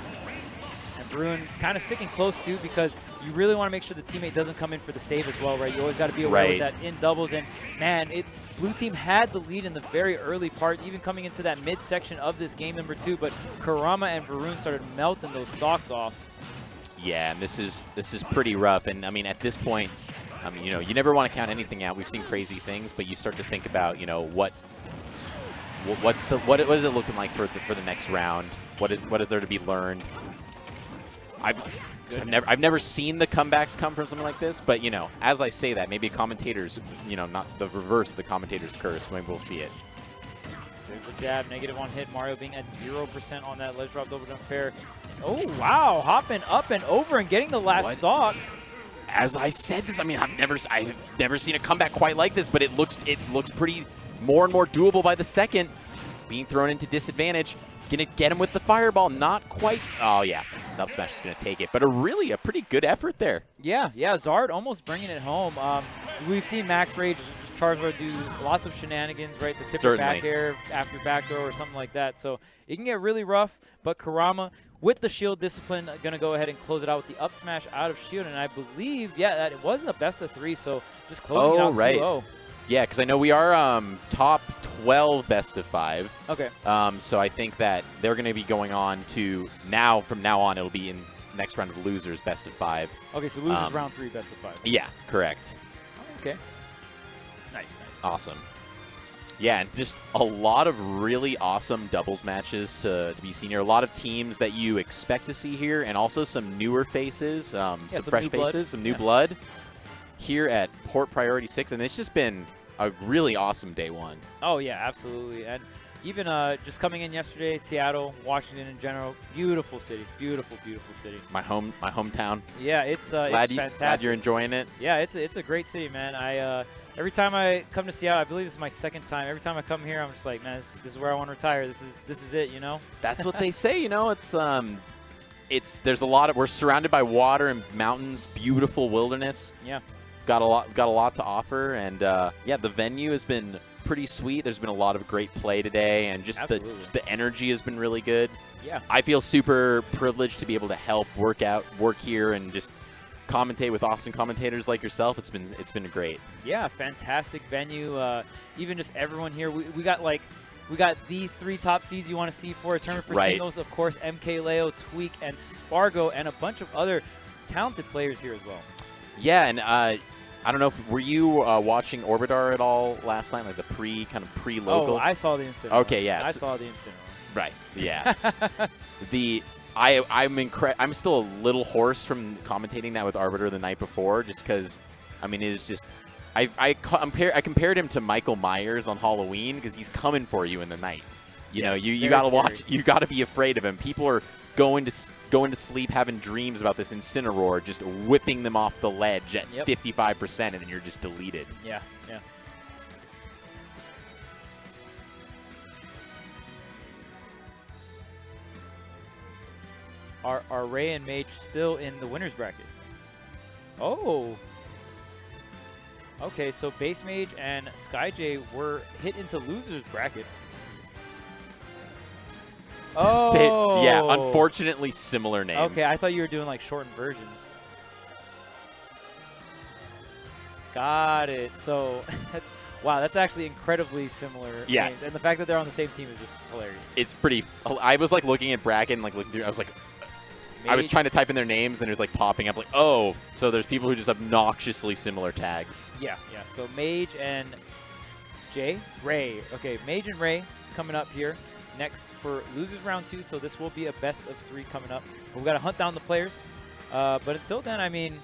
And Varun kind of sticking close too, because you really want to make sure the teammate doesn't come in for the save as well, right? You always got to be aware with that in doubles. And man, blue team had the lead in the very early part, even coming into that mid section of this game number 2. But Kurama and Varun started melting those stocks off. Yeah, and this is pretty rough. And I mean, at this point, I mean, you know, you never want to count anything out. We've seen crazy things, but you start to think about, you know, what is it looking like for the next round? What is there to be learned? I've never seen the comebacks come from something like this, but you know, as I say that, maybe commentators, you know, not the reverse of the commentator's curse. Maybe we'll see it. There's the jab, negative on hit. Mario being at 0% on that ledge drop double jump fair. Oh wow, hopping up and over and getting the last stock. As I said this, I mean, I've never seen a comeback quite like this, but it looks pretty more and more doable by the second. Being thrown into disadvantage. Gonna get him with the fireball, not quite. Oh yeah, up smash is gonna take it, but a pretty good effort there. Yeah, Zard almost bringing it home. We've seen Max Rage Charizard do lots of shenanigans, right? The tip back air after back throw or something like that. So it can get really rough, but Kurama with the shield discipline gonna go ahead and close it out with the up smash out of shield, and I believe, yeah, that it wasn't a best of 3, so just closing it out 2-0. Yeah, because I know we are top 12 best of 5. Okay. So I think that they're going to be going on to now. From now on, it'll be in next round of losers best of 5. Okay, so losers round 3 best of 5. Yeah, correct. Okay. Nice. Awesome. Yeah, and just a lot of really awesome doubles matches to be seen here. A lot of teams that you expect to see here, and also some newer faces, some fresh faces, some new blood here at Port Priority 6, and it's just been a really awesome day 1. Oh yeah, absolutely. And even just coming in yesterday, Seattle, Washington in general, beautiful city, beautiful, beautiful city. My hometown. Yeah, it's fantastic. Glad you're enjoying it. Yeah, it's a great city, man. Every time I come to Seattle, I believe this is my second time. Every time I come here, I'm just like, man, this is where I want to retire. This is it, you know. That's what they say, you know. There's a lot of, we're surrounded by water and mountains, beautiful wilderness. Yeah. Got a lot to offer, and yeah, the venue has been pretty sweet. There's been a lot of great play today, and just the energy has been really good. Yeah. I feel super privileged to be able to help work here, and just commentate with awesome commentators like yourself. It's been great. Yeah, fantastic venue. Even just everyone here. We got the 3 top seeds you want to see for a tournament for singles. Of course, MK Leo, Tweak, and Spargo, and a bunch of other talented players here as well. Yeah, and I don't know were you watching Orbitar at all last night, like the pre-local? Oh, I saw the incident. Okay, yeah. I saw the incident. Right. Yeah. I'm still a little hoarse from commentating that with Arbiter the night before, just because, I mean, it was just, I compared him to Michael Myers on Halloween, because he's coming for you in the night. You know, you gotta watch. You gotta be afraid of him. People are going to sleep having dreams about this Incineroar just whipping them off the ledge at 55%, and then you're just deleted. Yeah. Yeah. Are Ray and Mage still in the winner's bracket? Oh. Okay, so Base Mage and SkyJ were hit into loser's bracket. Oh. Yeah, unfortunately similar names. Okay, I thought you were doing like shortened versions. Got it. So that's actually incredibly similar names. And the fact that they're on the same team is just hilarious. It's pretty. I was like looking at bracket and like looking through. I was like, Mage. I was trying to type in their names, and it was like popping up like, oh, so there's people who just have obnoxiously similar tags. Yeah, yeah. So Mage and Ray. Okay, Mage and Ray coming up here next for losers round 2. So this will be a best of 3 coming up. But we got to hunt down the players. But until then, I mean,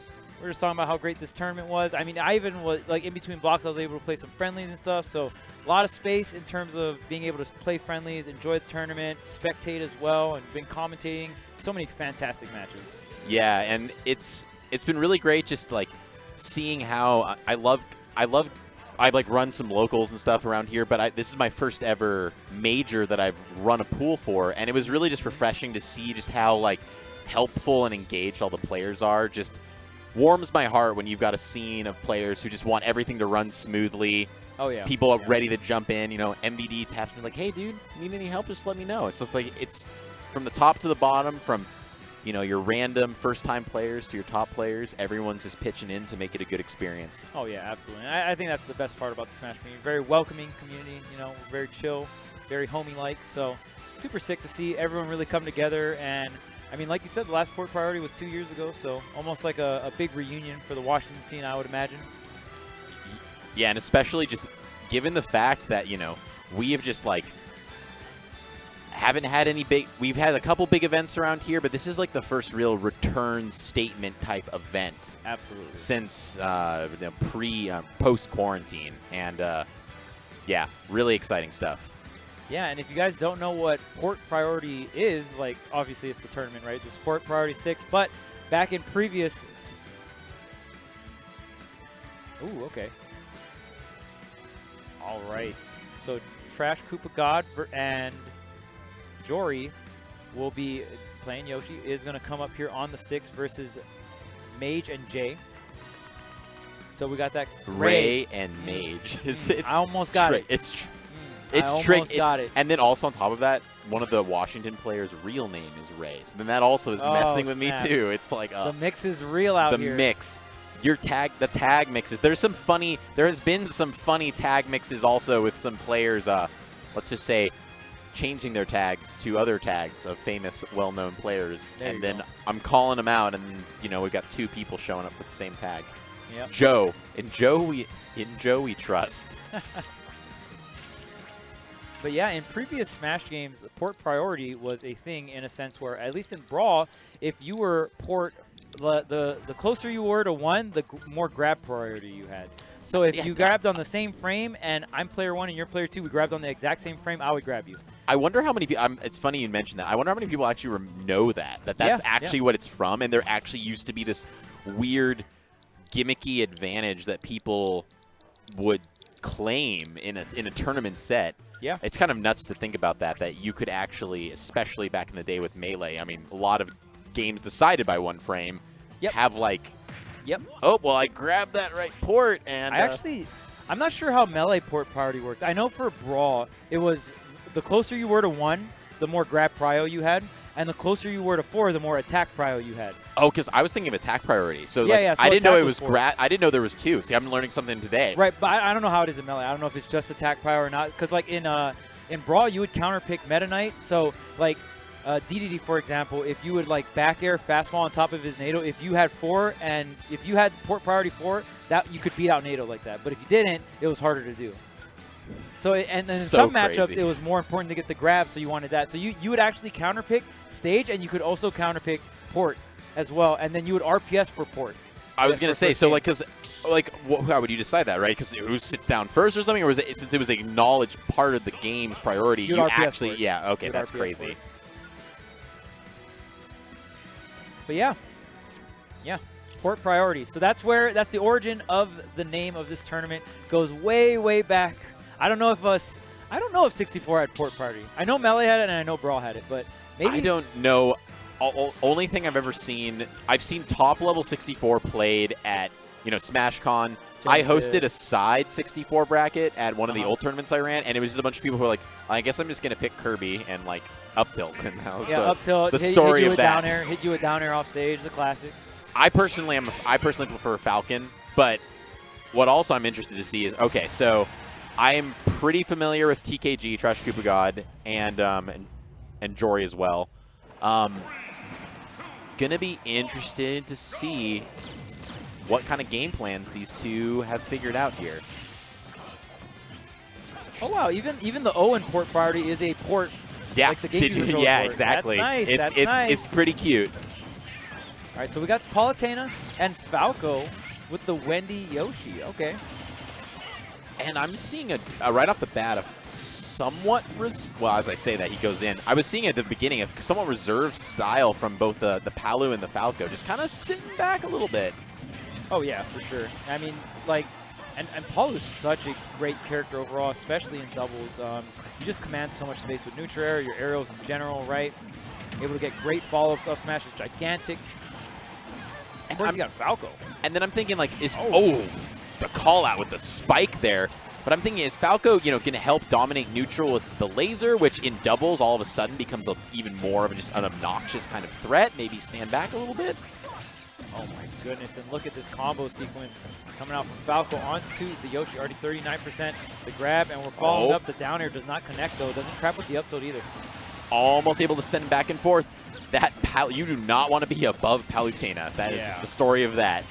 we're just talking about how great this tournament was. I mean, I even was like in between blocks, I was able to play some friendlies and stuff. So a lot of space in terms of being able to play friendlies, enjoy the tournament, spectate as well, and been commentating so many fantastic matches. Yeah, and it's been really great just like seeing how I've like run some locals and stuff around here, but this is my first ever major that I've run a pool for, and it was really just refreshing to see just how like helpful and engaged all the players are. Just warms my heart when you've got a scene of players who just want everything to run smoothly. Oh yeah. People are ready to jump in. You know, MVD taps me like, "Hey, dude, need any help? Just let me know." It's just like it's from the top to the bottom, from your random first-time players to your top players. Everyone's just pitching in to make it a good experience. Oh yeah, absolutely. And I think that's the best part about the Smash community. Very welcoming community. You know, very chill, very homey-like. So super sick to see everyone really come together. And I mean, like you said, the last port priority was 2 years ago, so almost like a big reunion for the Washington scene, I would imagine. Yeah, and especially just given the fact that, we have just like haven't had any big, we've had a couple big events around here, but this is like the first real return statement type event. Absolutely. Since post-quarantine. And yeah, really exciting stuff. Yeah, and if you guys don't know what port priority is, like obviously it's the tournament, right? This port priority 6, but back in previous. Ooh, okay. All right. So Trash Koopa God and Jory will be playing Yoshi. Is going to come up here on the sticks versus Mage and Jay. So we got that Ray and Mage. I almost got it. It's tricky. And then also on top of that, one of the Washington players' real name is Ray. So then that also is messing with me too. It's like the mix is real out here. The mix. The tag mixes. There has been some funny tag mixes also with some players, let's just say, changing their tags to other tags of famous, well-known players. And then I'm calling them out, and we've got 2 people showing up with the same tag. Yep. Joe. In Joe we trust. But yeah, in previous Smash games, port priority was a thing in a sense where, at least in Brawl, if you were port, the closer you were to 1, the more grab priority you had. So if Yeah, you grabbed on the same frame and I'm player 1 and you're player 2, we grabbed on the exact same frame, I would grab you. I wonder how many people. It's funny you mentioned that. I wonder how many people actually know that's Yeah, actually what it's from, and there actually used to be this weird, gimmicky advantage that people would claim in a tournament set. Yeah, it's kind of nuts to think about that you could actually, especially back in the day with Melee. I mean, a lot of games decided by one frame. Have like. Oh well, I grabbed that right port, and I'm not sure how Melee port priority worked. I know for Brawl, it was the closer you were to 1, the more grab prio you had, and the closer you were to 4, the more attack prio you had. Oh, because I was thinking of attack priority. So, so I didn't know it was 4. I didn't know there was 2. See, I'm learning something today. Right, but I don't know how it is in Melee. I don't know if it's just attack prio or not. Because like in Brawl, you would counter pick Meta Knight. So like DDD, for example, if you would like back air fastball on top of his NATO, if you had 4 and if you had port priority 4, that you could beat out NATO like that. But if you didn't, it was harder to do. So and then in some matchups, it was more important to get the grab, so you wanted that. So you would actually counter pick stage, and you could also counter pick port as well, and then you would RPS for port. I was gonna say, so like, how would you decide that, right? Because who sits down first or something, or was it since it was an acknowledged part of the game's priority? You actually, yeah, okay, that's crazy. But yeah, port priority. So that's the origin of the name of this tournament. Goes way, way back. I don't know if 64 had port priority. I know Melee had it and I know Brawl had it, but maybe I don't know. Only thing I've ever seen, I've seen top level 64 played at SmashCon. I hosted a side 64 bracket at one of the old tournaments I ran, and it was just a bunch of people who were like, I guess I'm just gonna pick Kirby and like up tilt, and that was up tilt. The story of that. Hit you with down air off stage, the classic. I personally prefer Falcon, but what also I'm interested to see is, okay, so I am pretty familiar with TKG, Trash Koopa God, and Jory as well. Gonna be interested to see what kind of game plans these two have figured out here. Oh wow, even the Owen port priority is a port. Yeah, like the game yeah, port. exactly. That's nice. It's nice. It's pretty cute. All right, so we got Palutena and Falco with the Wendy Yoshi. Okay. And I'm seeing right off the bat a somewhat well, as I say that, he goes in. I was seeing at the beginning a somewhat reserved style from both the Palu and the Falco, just kind of sitting back a little bit. Oh yeah, for sure. I mean, like, and Palu's such a great character overall, especially in doubles. You just command so much space with neutral air, your aerials in general, right? Able to get great follow-ups. Up smash is gigantic. Of course, you got Falco. And then I'm thinking, like, the call out with the spike there. But I'm thinking, is Falco, going to help dominate neutral with the laser, which in doubles all of a sudden becomes even more of just an obnoxious kind of threat? Maybe stand back a little bit? Oh my goodness, and look at this combo sequence coming out from Falco onto the Yoshi, already 39% the grab, and we're following up. The down air does not connect though, doesn't trap with the up tilt either. Almost able to send back and forth. That you do not want to be above Palutena. That is just the story of that.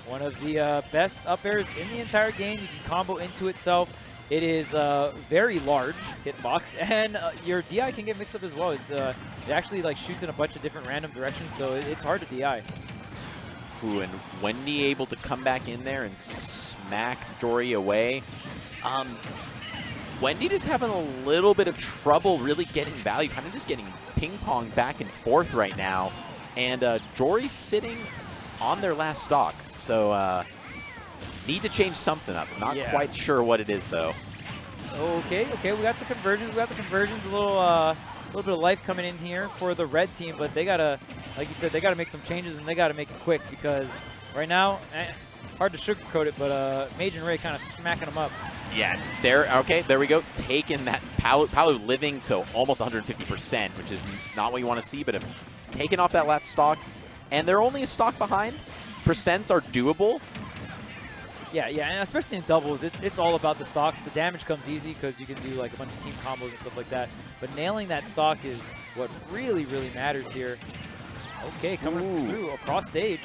One of the best up airs in the entire game. You can combo into itself. It is very large hitbox, and your DI can get mixed up as well. It's it actually like shoots in a bunch of different random directions, so it's hard to DI. Ooh, and Wendy able to come back in there and smack Jory away. Wendy just having a little bit of trouble really getting value, kind of just getting ping-pong back and forth right now. And Jory sitting on their last stock. So need to change something up. Not quite sure what it is, though. Okay, we got the conversions. A little bit of life coming in here for the red team, but they gotta, like you said, they gotta make some changes, and they gotta make it quick, because right now, hard to sugarcoat it, but Mage and Ray kind of smacking them up. Yeah, there we go. Taking that Palu living to almost 150%, which is not what you want to see, but if taking off that last stock, and they're only a stock behind, percents are doable. Yeah, and especially in doubles, it's all about the stocks. The damage comes easy because you can do like a bunch of team combos and stuff like that. But nailing that stock is what really, really matters here. Okay, coming through across stage.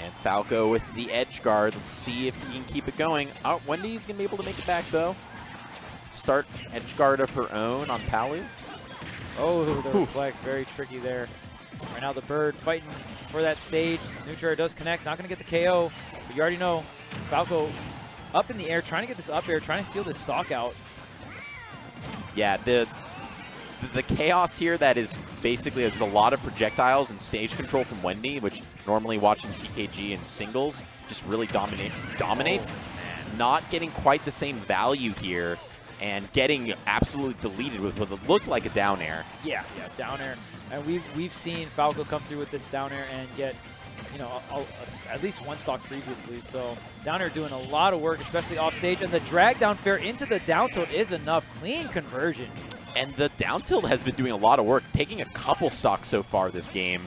And Falco with the edge guard. Let's see if he can keep it going. Oh, Wendy's going to be able to make it back, though. Start edge guard of her own on Palu. Oh, the reflex, very tricky there. Right now the bird fighting for that stage. Neutral does connect, not going to get the KO. But you already know Falco up in the air, trying to get this up air, trying to steal this stock out. Yeah, the chaos here that is basically there's a lot of projectiles and stage control from Wendy, which normally watching TKG in singles just really dominates. Not getting quite the same value here and getting absolutely deleted with what looked like a down air. Yeah, down air. And we've seen Falco come through with this down air and get, you know, at least one stock previously. So down air doing a lot of work, especially off stage. And the drag down fair into the down tilt is enough. Clean conversion. And the down tilt has been doing a lot of work, taking a couple stocks so far this game.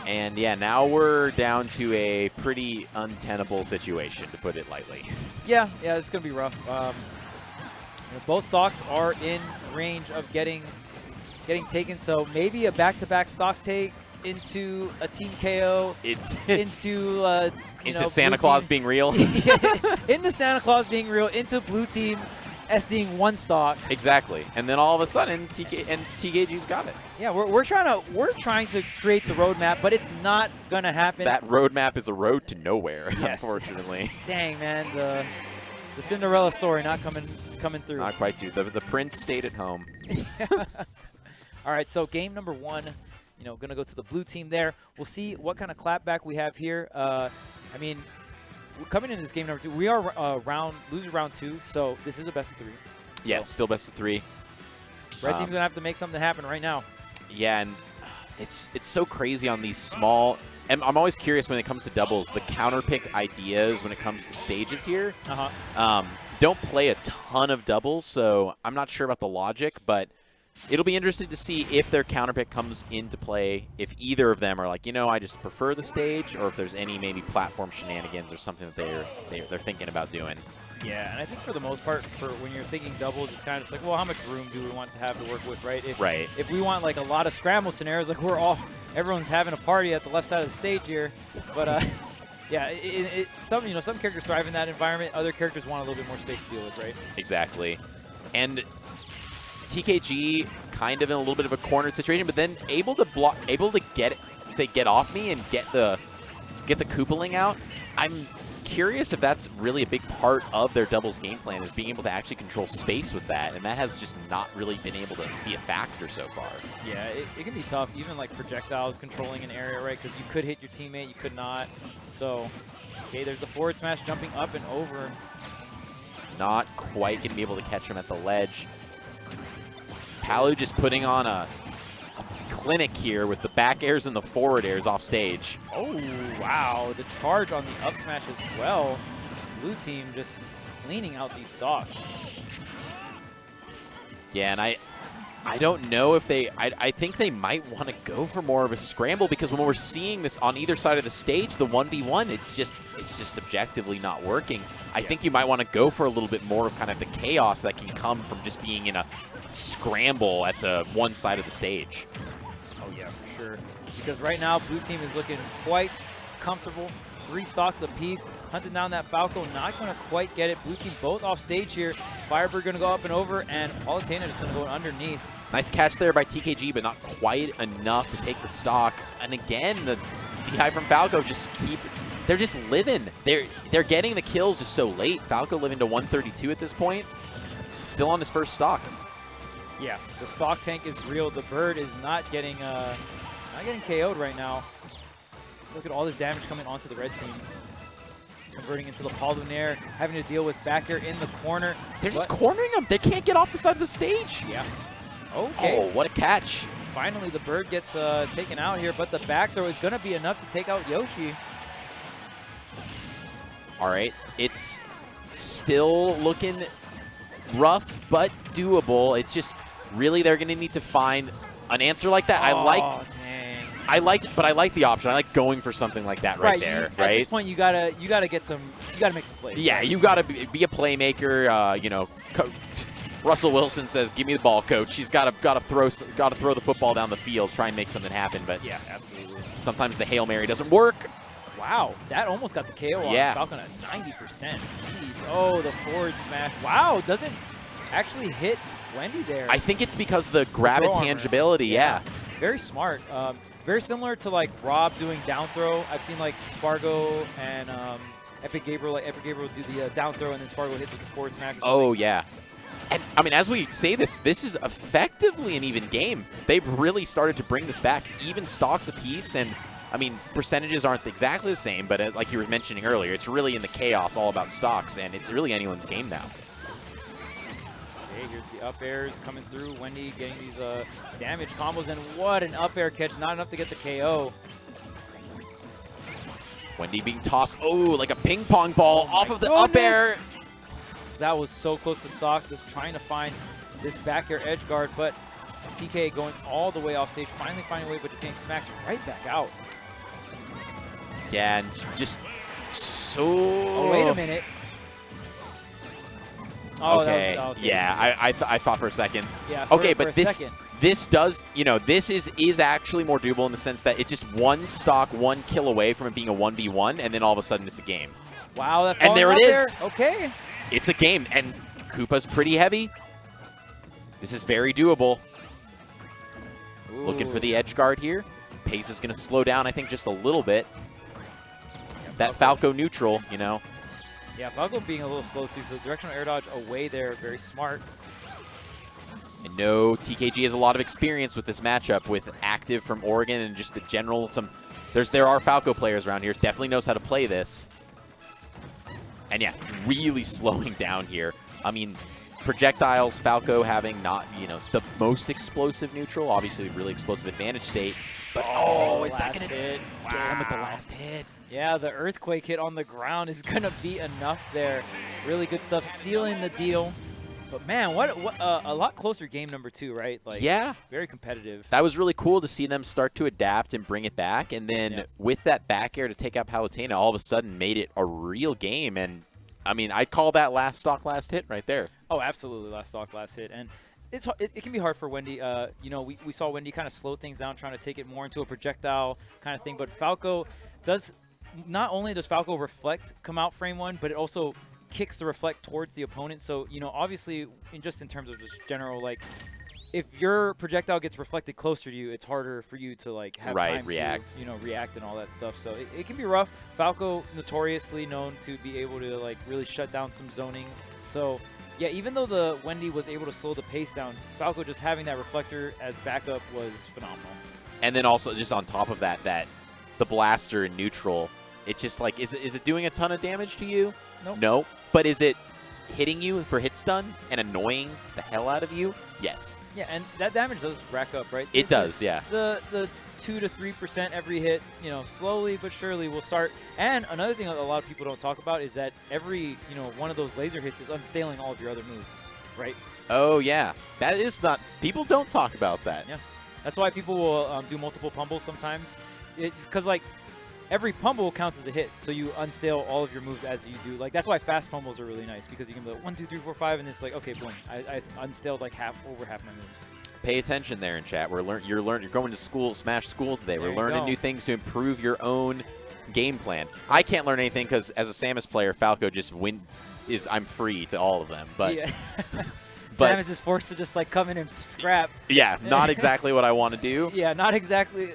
And yeah, now we're down to a pretty untenable situation, to put it lightly. Yeah, it's going to be rough. You know, both stocks are in range of getting taken, so maybe a back-to-back stock take into a team KO, into Santa Claus being real. Into Santa Claus being real, into blue team SDing one stock. Exactly, and then all of a sudden, TKG's got it. Yeah, we're trying to create the roadmap, but it's not gonna happen. That roadmap is a road to nowhere, yes. Unfortunately. Dang, man, the Cinderella story not coming through. Not quite too. The prince stayed at home. All right, so game number 1. You know, going to go to the blue team there. We'll see what kind of clapback we have here. I mean, coming into this game number 2, we are losing round 2, so this is a best of 3. Yeah, still best of 3. Red team's going to have to make something happen right now. Yeah, and it's so crazy on these small. And I'm always curious when it comes to doubles, the counter pick ideas when it comes to stages here. Don't play a ton of doubles, so I'm not sure about the logic, but it'll be interesting to see if their counter pick comes into play, if either of them are like, you know, I just prefer the stage, or if there's any maybe platform shenanigans or something that they're thinking about doing. Yeah, and I think for the most part, for when you're thinking doubles, it's kind of just like, well, how much room do we want to have to work with, right? If we want like a lot of scramble scenarios, like everyone's having a party at the left side of the stage here, but yeah, some characters thrive in that environment. Other characters want a little bit more space to deal with, right? Exactly, and TKG kind of in a little bit of a cornered situation, but then able to get off me and get the Koopaling out. I'm curious if that's really a big part of their doubles game plan, is being able to actually control space with that, and that has just not really been able to be a factor so far. Yeah, it can be tough, even like projectiles controlling an area, right? Because you could hit your teammate, you could not. So, okay, there's the forward smash jumping up and over. Not quite going to be able to catch him at the ledge. Palu just putting on a clinic here with the back airs and the forward airs off stage. Oh, wow. The charge on the up smash as well. Blue team just cleaning out these stocks. Yeah, and I don't know if I think they might want to go for more of a scramble, because when we're seeing this on either side of the stage, the 1v1, it's just objectively not working. I think you might want to go for a little bit more of kind of the chaos that can come from just being in a scramble at the one side of the stage. Oh yeah, for sure. Because right now, blue team is looking quite comfortable. 3 stocks apiece, hunting down that Falco, not going to quite get it. Blue team both off stage here. Firebird going to go up and over, and Palutena just going to go underneath. Nice catch there by TKG, but not quite enough to take the stock. And again, the DI from Falco they're just living. They're getting the kills just so late. Falco living to 132 at this point. Still on his first stock. Yeah, the stock tank is real. The bird is not getting KO'd right now. Look at all this damage coming onto the red team. Converting into the Paul Lunaire, having to deal with back air in the corner. They're just cornering them. They can't get off the side of the stage. Yeah. Okay. Oh, what a catch. Finally, the bird gets taken out here, but the back throw is going to be enough to take out Yoshi. All right. It's still looking rough, but doable. It's just really they're going to need to find an answer like that. Oh, I like the option. I like going for something like that right there. Right. At this point, you gotta make some plays. Yeah, you gotta be a playmaker. You know, Russell Wilson says, "Give me the ball, coach." He's gotta throw the football down the field, try and make something happen. But yeah, absolutely. Sometimes the Hail Mary doesn't work. Wow, that almost got the KO on Falcon at 90%. Jeez. Oh, the forward smash. Wow, doesn't actually hit Wendy there. I think it's because the grab it tangibility. Yeah. Very smart. very similar to like Rob doing down throw. I've seen like Spargo and Epic Gabriel. Like Epic Gabriel do the down throw and then Spargo hits with the forward smash. Oh yeah. And, I mean, as we say this is effectively an even game. They've really started to bring this back. Even stocks apiece, and, I mean, percentages aren't exactly the same, but like you were mentioning earlier, it's really in the chaos all about stocks, and it's really anyone's game now. Okay, here's the up airs coming through. Wendy getting these damage combos, and what an up air catch. Not enough to get the KO. Wendy being tossed, oh, like a ping pong ball off of the goodness. up air. That was so close to stock, just trying to find this back air edge guard, but TK going all the way off stage, finally finding a way, but just getting smacked right back out. Yeah, and just so... Oh, wait a minute. Oh, okay. That was, okay. Yeah, I thought for a second. Yeah, okay, for but a second. this does, you know, this is actually more doable in the sense that it's just one stock, one kill away from it being a 1v1, and then all of a sudden it's a game. Wow, that and there it is. There. Okay. It's a game, and Koopa's pretty heavy. This is very doable. Ooh. Looking for the edge guard here. Pace is going to slow down, I think, just a little bit. Yeah, that Falco neutral, you know. Yeah, Falco being a little slow, too, so directional air dodge away there, very smart. I know TKG has a lot of experience with this matchup with Active from Oregon and just the general, there are Falco players around here. Definitely knows how to play this. And yeah, really slowing down here. I mean, projectiles, Falco having not, you know, the most explosive neutral, obviously really explosive advantage state. But oh, is that going to get him with the last hit? Yeah, the earthquake hit on the ground is going to be enough there. Really good stuff, sealing the deal. But man, what a lot closer game number 2, right? Like, yeah, very competitive. That was really cool to see them start to adapt and bring it back, and then with that back air to take out Palutena, all of a sudden made it a real game. And I mean, I'd call that last stock, last hit right there. Oh, absolutely, last stock, last hit. And it can be hard for Wendy. You know, we saw Wendy kind of slow things down, trying to take it more into a projectile kind of thing. But Falco does, not only does Falco reflect come out frame 1, but it also kicks the reflect towards the opponent. So, you know, obviously, in terms of just general, like, if your projectile gets reflected closer to you, it's harder for you to, like, have time react. to, you know, react and all that stuff. So it can be rough. Falco notoriously known to be able to, like, really shut down some zoning. So, yeah, even though the Wendy was able to slow the pace down, Falco just having that reflector as backup was phenomenal. And then also, just on top of that, the blaster in neutral, it's just like, is it doing a ton of damage to you? Nope. No. But is it hitting you for hit stun and annoying the hell out of you? Yes. Yeah, and that damage does rack up, right? It does, yeah. The 2 to 3% every hit, you know, slowly but surely will start. And another thing a lot of people don't talk about is that every, you know, one of those laser hits is unstaling all of your other moves, right? Oh, yeah. That is not, people don't talk about that. Yeah. That's why people will do multiple pummels sometimes. It's because, like, every pummel counts as a hit, so you unstale all of your moves as you do. Like, that's why fast pummels are really nice, because you can be like 1, 2, 3, 4, 5, and it's like, okay, boom, I unstaled like over half my moves. Pay attention there in chat. You're going to school, Smash School today. There We're learning new things to improve your own game plan. I can't learn anything because as a Samus player, Falco just I'm free to all of them. But yeah. But, Samus is forced to just like come in and scrap. Yeah, not exactly what I want to do. Yeah, not exactly.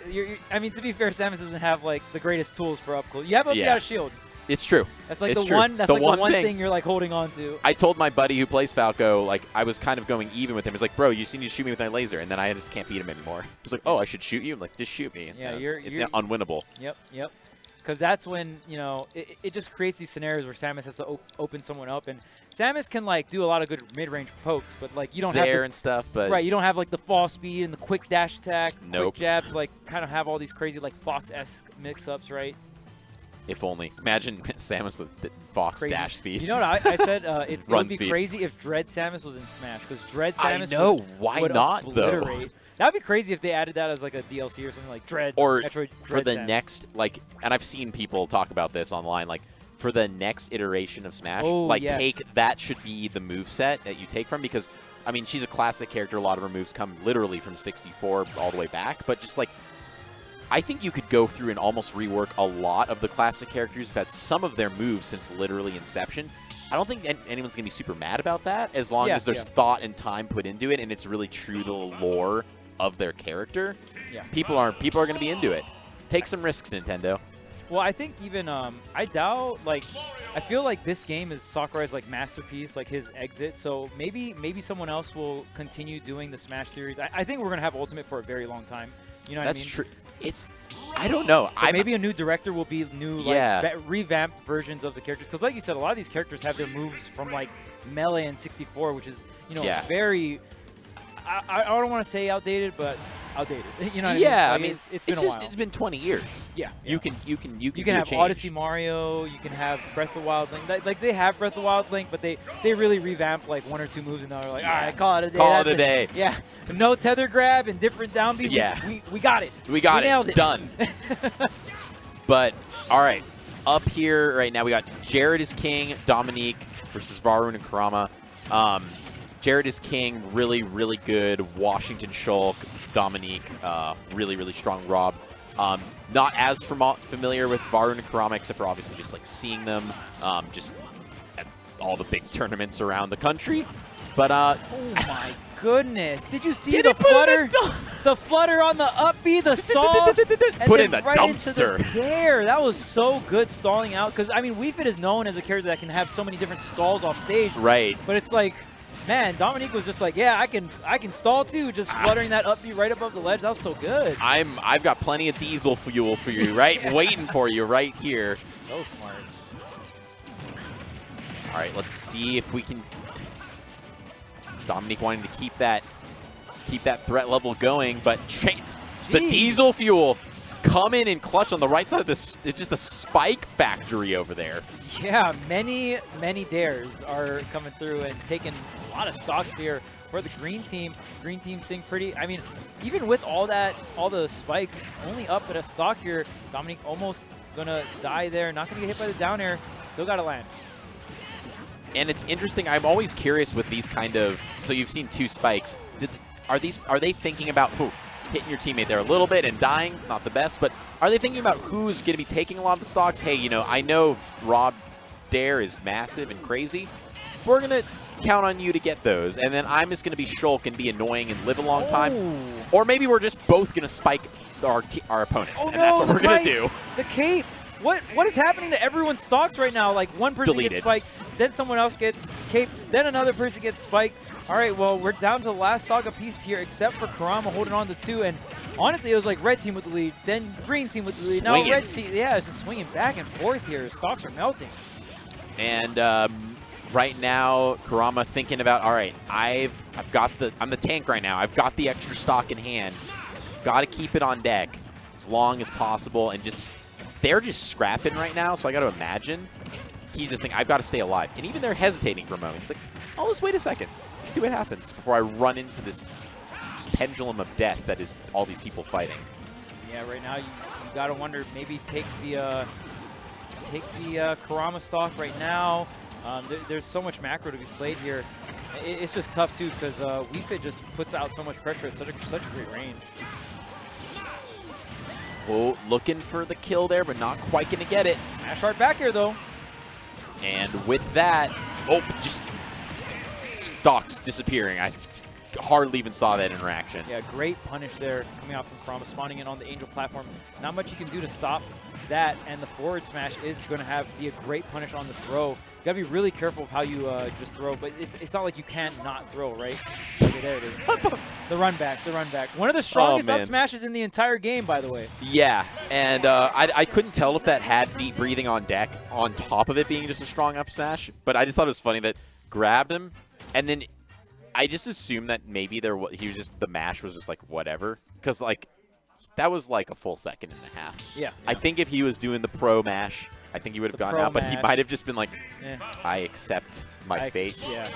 I mean, to be fair, Samus doesn't have like the greatest tools for up close. You have a shield. It's true. That's like it's the true. one. That's like the one thing you're like holding on to. I told my buddy who plays Falco, like I was kind of going even with him. He's like, "Bro, you just need to shoot me with my laser," and then I just can't beat him anymore. He's like, "Oh, I should shoot you." I'm like, "Just shoot me." Yeah, it's unwinnable. Yep. Because that's when, you know, it just creates these scenarios where Samus has to open someone up. And Samus can, like, do a lot of good mid-range pokes, but, like, you don't have and stuff, but... Right, you don't have, like, the fall speed and the quick dash attack, Nope. quick jab to, like, kind of have all these crazy, like, Fox-esque mix-ups, right? If only. Imagine Samus with Fox dash speed. You know what I said? It would be speed. crazy if Dread Samus was in Smash, because Dread Samus Why would not, obliterate. though? That would be crazy if they added that as like a DLC or something like Dread. Or Metroid, for the Samus. next, like, and I've seen people talk about this online, like, for the next iteration of Smash, yes. that should be the moveset that you take from, because, I mean, she's a classic character. A lot of her moves come literally from 64 all the way back, but just, like, I think you could go through and almost rework a lot of the classic characters who've had some of their moves since literally inception. I don't think anyone's going to be super mad about that as long as there's thought and time put into it and it's really true to the lore of their character, Yeah. people are going to be into it. Take some risks, Nintendo. Well, I think even I doubt I feel like this game is Sakurai's masterpiece, his exit. So maybe someone else will continue doing the Smash series. I think we're gonna have Ultimate for a very long time. You know what I mean? That's true. I don't know. Maybe a new director will be new revamped versions of the characters, because like you said, a lot of these characters have their moves from Melee and 64, which is very. I don't want to say outdated, but outdated. You know what I mean? Yeah, I mean, it's been a while. It's been 20 years. Yeah. You can have change. Odyssey Mario. You can have Breath of the Wild Link. They have Breath of the Wild Link, but they really revamped one or two moves, and now they're like, all right, call it a day. Call it a day. Yeah. No tether grab and different down beats. Yeah. We got it. We got it. Nailed it. Done. But all right, up here right now we got Jared is king, Domnique versus Varun and Kurama. Jared is king, really, really good. Washington Shulk, Domnique, really, really strong Rob. Not as familiar with Varun and Kurama, except for obviously just seeing them just at all the big tournaments around the country. But oh my goodness! Did you see the flutter? The flutter on the up B, the stall, put in the right dumpster. Into the dare. That was so good stalling out. Because I mean, Wii Fit is known as a character that can have so many different stalls off stage. Right. But it's man, Domnique was just yeah, I can stall too, just fluttering that up B right above the ledge. That was so good. I've got plenty of diesel fuel for you, right? Waiting for you right here. So smart. All right, let's see if we can. Domnique wanting to keep that threat level going, but the diesel fuel coming in clutch on the right side of this. It's just a spike factory over there. Yeah, many dares are coming through and taking a lot of stocks here for the green team. Green team seeing pretty. I mean, even with all the spikes, only up at a stock here. Domnique almost gonna die there. Not gonna get hit by the down air. Still gotta land. And it's interesting. I'm always curious with these kind of. So you've seen two spikes. Are they thinking about hitting your teammate there a little bit and dying? Not the best, but are they thinking about who's going to be taking a lot of the stocks? Hey, I know Rob Dare is massive and crazy. We're going to count on you to get those, and then I'm just going to be Shulk and be annoying and live a long time. Or maybe we're just both going to spike our opponents, and that's what we're going to do. The cape. What is happening to everyone's stocks right now? One person gets spiked, then someone else gets cape, then another person gets spiked. All right, well, we're down to the last stock apiece here, except for Kurama holding on to 2. And honestly, it was red team with the lead, then green team with the lead. Swinging. Now red team, yeah, it's just swinging back and forth here. Stocks are melting. And right now, Kurama thinking about, all right, I'm the tank right now. I've got the extra stock in hand. Got to keep it on deck as long as possible, and they're just scrapping right now, so I got to imagine he's just thinking, I've got to stay alive. And even they're hesitating for a moment. He's like, oh, let's wait a second. See what happens before I run into this pendulum of death that is all these people fighting. Yeah, right now you got to wonder, maybe take the Kurama stock right now. There's so much macro to be played here. It's just tough, too, because Wii Fit just puts out so much pressure at such a great range. Oh, looking for the kill there, but not quite going to get it. Smash hard back here, though. And with that, just stocks disappearing. I hardly even saw that interaction. Yeah, great punish there coming out from Kurama, spawning in on the Angel platform. Not much you can do to stop that, and the forward smash is going to be a great punish on the throw. You got to be really careful of how you just throw, but it's not like you can't not throw, right? Okay, there it is. The run back. One of the strongest up smashes in the entire game, by the way. Yeah, and I couldn't tell if that had deep breathing on deck on top of it being just a strong up smash, but I just thought it was funny that grabbed him, and then I just assumed that maybe the mash was just whatever, because that was a full second and a half. Yeah. I think if he was doing the pro mash, I think he would have gone out, but he might have just been I accept my fate. Yeah.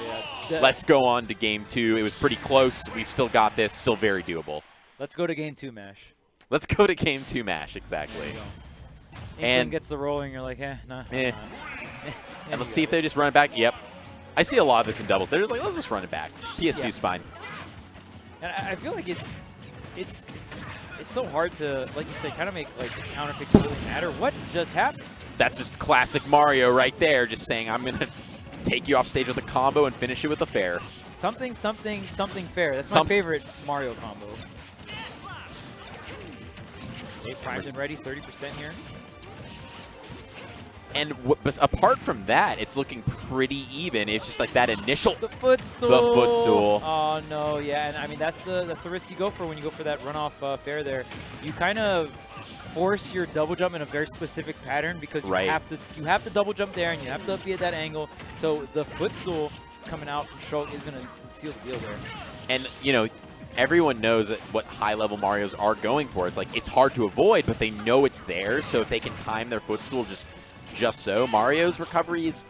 Let's go on to game 2. It was pretty close. We've still got this. Still very doable. Let's go to game 2 mash. Let's go to game 2 mash, exactly. And gets the roll, and you're like, nah. And let's see if they just run it back. Yep. I see a lot of this in doubles. They're just let's just run it back. PS2's fine. And I feel like it's so hard to, like you say, kind of make the counter pick really matter. What just happened? That's just classic Mario right there, just saying I'm going to take you off stage with a combo and finish it with a fair. Something fair. That's my favorite Mario combo. Okay, primed and ready, 30% here. And apart from that, it's looking pretty even. It's just like that initial the footstool. The footstool. Oh no, yeah, and I mean that's the risk you go for when you go for that runoff fair there. You kind of force your double jump in a very specific pattern because you have to double jump there and you have to be at that angle. So the footstool coming out from stroke is going to seal the deal there. And you know, everyone knows that what high-level Marios are going for. It's like it's hard to avoid, but they know it's there. So if they can time their footstool just so, Mario's recovery is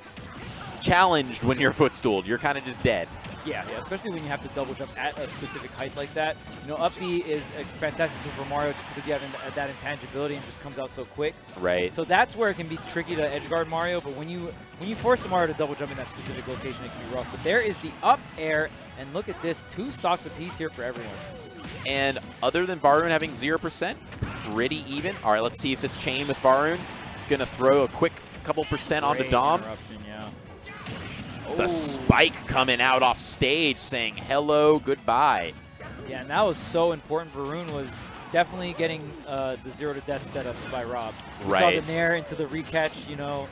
challenged when you're footstooled. You're kind of just dead. Yeah, especially when you have to double jump at a specific height like that. You know, up B is a fantastic tool for Mario just because you have that intangibility and just comes out so quick. Right. So that's where it can be tricky to edgeguard Mario, but when you force Mario to double jump in that specific location, it can be rough. But there is the up air, and look at this, 2 stocks apiece here for everyone. And other than Varun having 0%, pretty even. All right, let's see if this chain with Varun going to throw a quick couple percent onto Dom. Yeah. The spike coming out off stage saying hello, goodbye. Yeah, and that was so important. Varun was definitely getting the 0 to death set up by Rob. We saw the nair into the recatch, you know,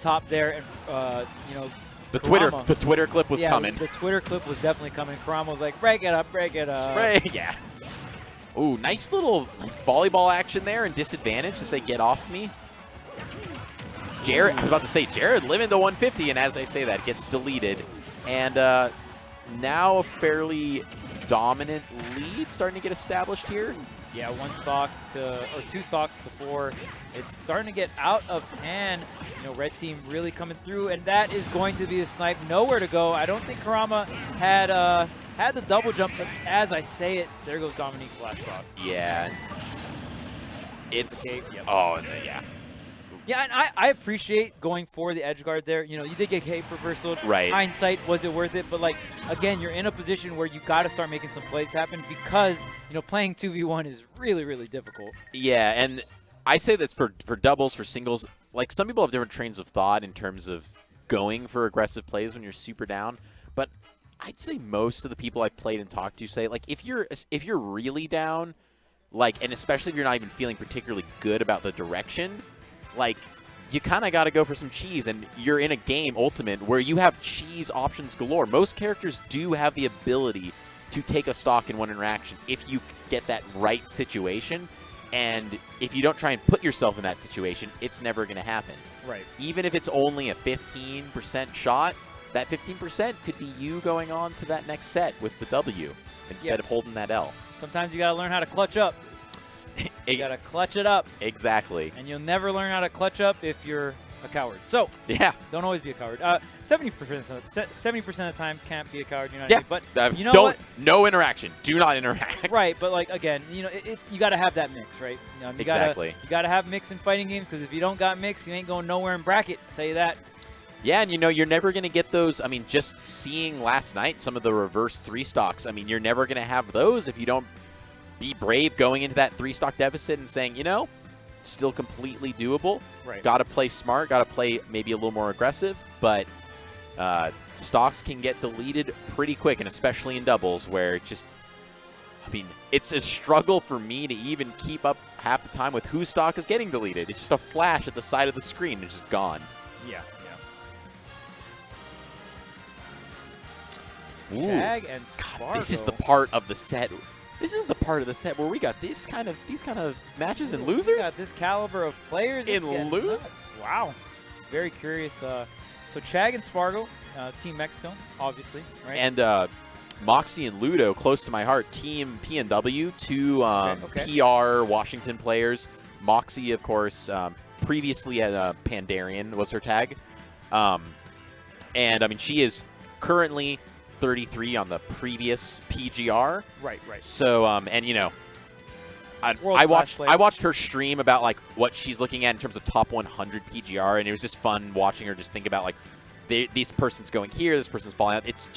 top there, and you know, the Kurama. Twitter clip was coming. The Twitter clip was definitely coming. Kurama was like, break it up, break it up. Yeah. Ooh, nice volleyball action there and disadvantage to say get off me. Jared, I was about to say, Jared living the 150, and as I say that, gets deleted. And now a fairly dominant lead starting to get established here. Yeah, 1 stock or 2 stocks to 4. It's starting to get out of hand. You know, red team really coming through, and that is going to be a snipe. Nowhere to go. I don't think Kurama had the double jump, but as I say it, there goes Domnique's last stock. Yeah. It's yep. Yeah. Yeah, and I appreciate going for the edge guard there. You know, you did get cape reversal. Right. Hindsight, was it worth it? But, like, again, you're in a position where you got to start making some plays happen because, you know, playing 2v1 is really, really difficult. Yeah, and I say that's for doubles, for singles. Like, some people have different trains of thought in terms of going for aggressive plays when you're super down. But I'd say most of the people I've played and talked to say, like, if you're really down, like, and especially if you're not even feeling particularly good about the direction, like, you kind of got to go for some cheese, and you're in a game, Ultimate, where you have cheese options galore. Most characters do have the ability to take a stock in one interaction if you get that right situation, and if you don't try and put yourself in that situation, it's never going to happen. Right. Even if it's only a 15% shot, that 15% could be you going on to that next set with the W instead of holding that L. Sometimes you got to learn how to clutch up. You got to clutch it up. Exactly. And you'll never learn how to clutch up if you're a coward. So, yeah, don't always be a coward. 70% of the time can't be a coward. You know what I mean? But you know don't, what? No interaction. Do not interact. Right, but like again, you know, you got to have that mix, right? You know, Exactly. You got to have mix in fighting games because if you don't got mix, you ain't going nowhere in bracket. I'll tell you that. Yeah, and you know, you're never going to get those. I mean, just seeing last night some of the reverse 3 stocks, I mean, you're never going to have those if you don't be brave going into that 3 stock deficit and saying, you know, still completely doable. Right. Got to play smart, got to play maybe a little more aggressive, but stocks can get deleted pretty quick, and especially in doubles where it just, I mean, it's a struggle for me to even keep up half the time with whose stock is getting deleted. It's just a flash at the side of the screen. It's just gone. Yeah. Ooh. Chag and Spargo. God, this is the part of the set. This is the part of the set where we got these kind of matches and losers. We got this caliber of players in lose. Wow. Very curious. So Chag and Spargo, Team Mexico, obviously, right? And Moxi and Ludo, close to my heart, Team PNW, 2 PR Washington players. Moxi, of course, previously at Pandarian was her tag. And, I mean, she is currently 33 on the previous PGR. Right. So, and, you know, I watched her stream about, like, what she's looking at in terms of top 100 PGR, and it was just fun watching her just think about, like, this person's going here, this person's falling out. It's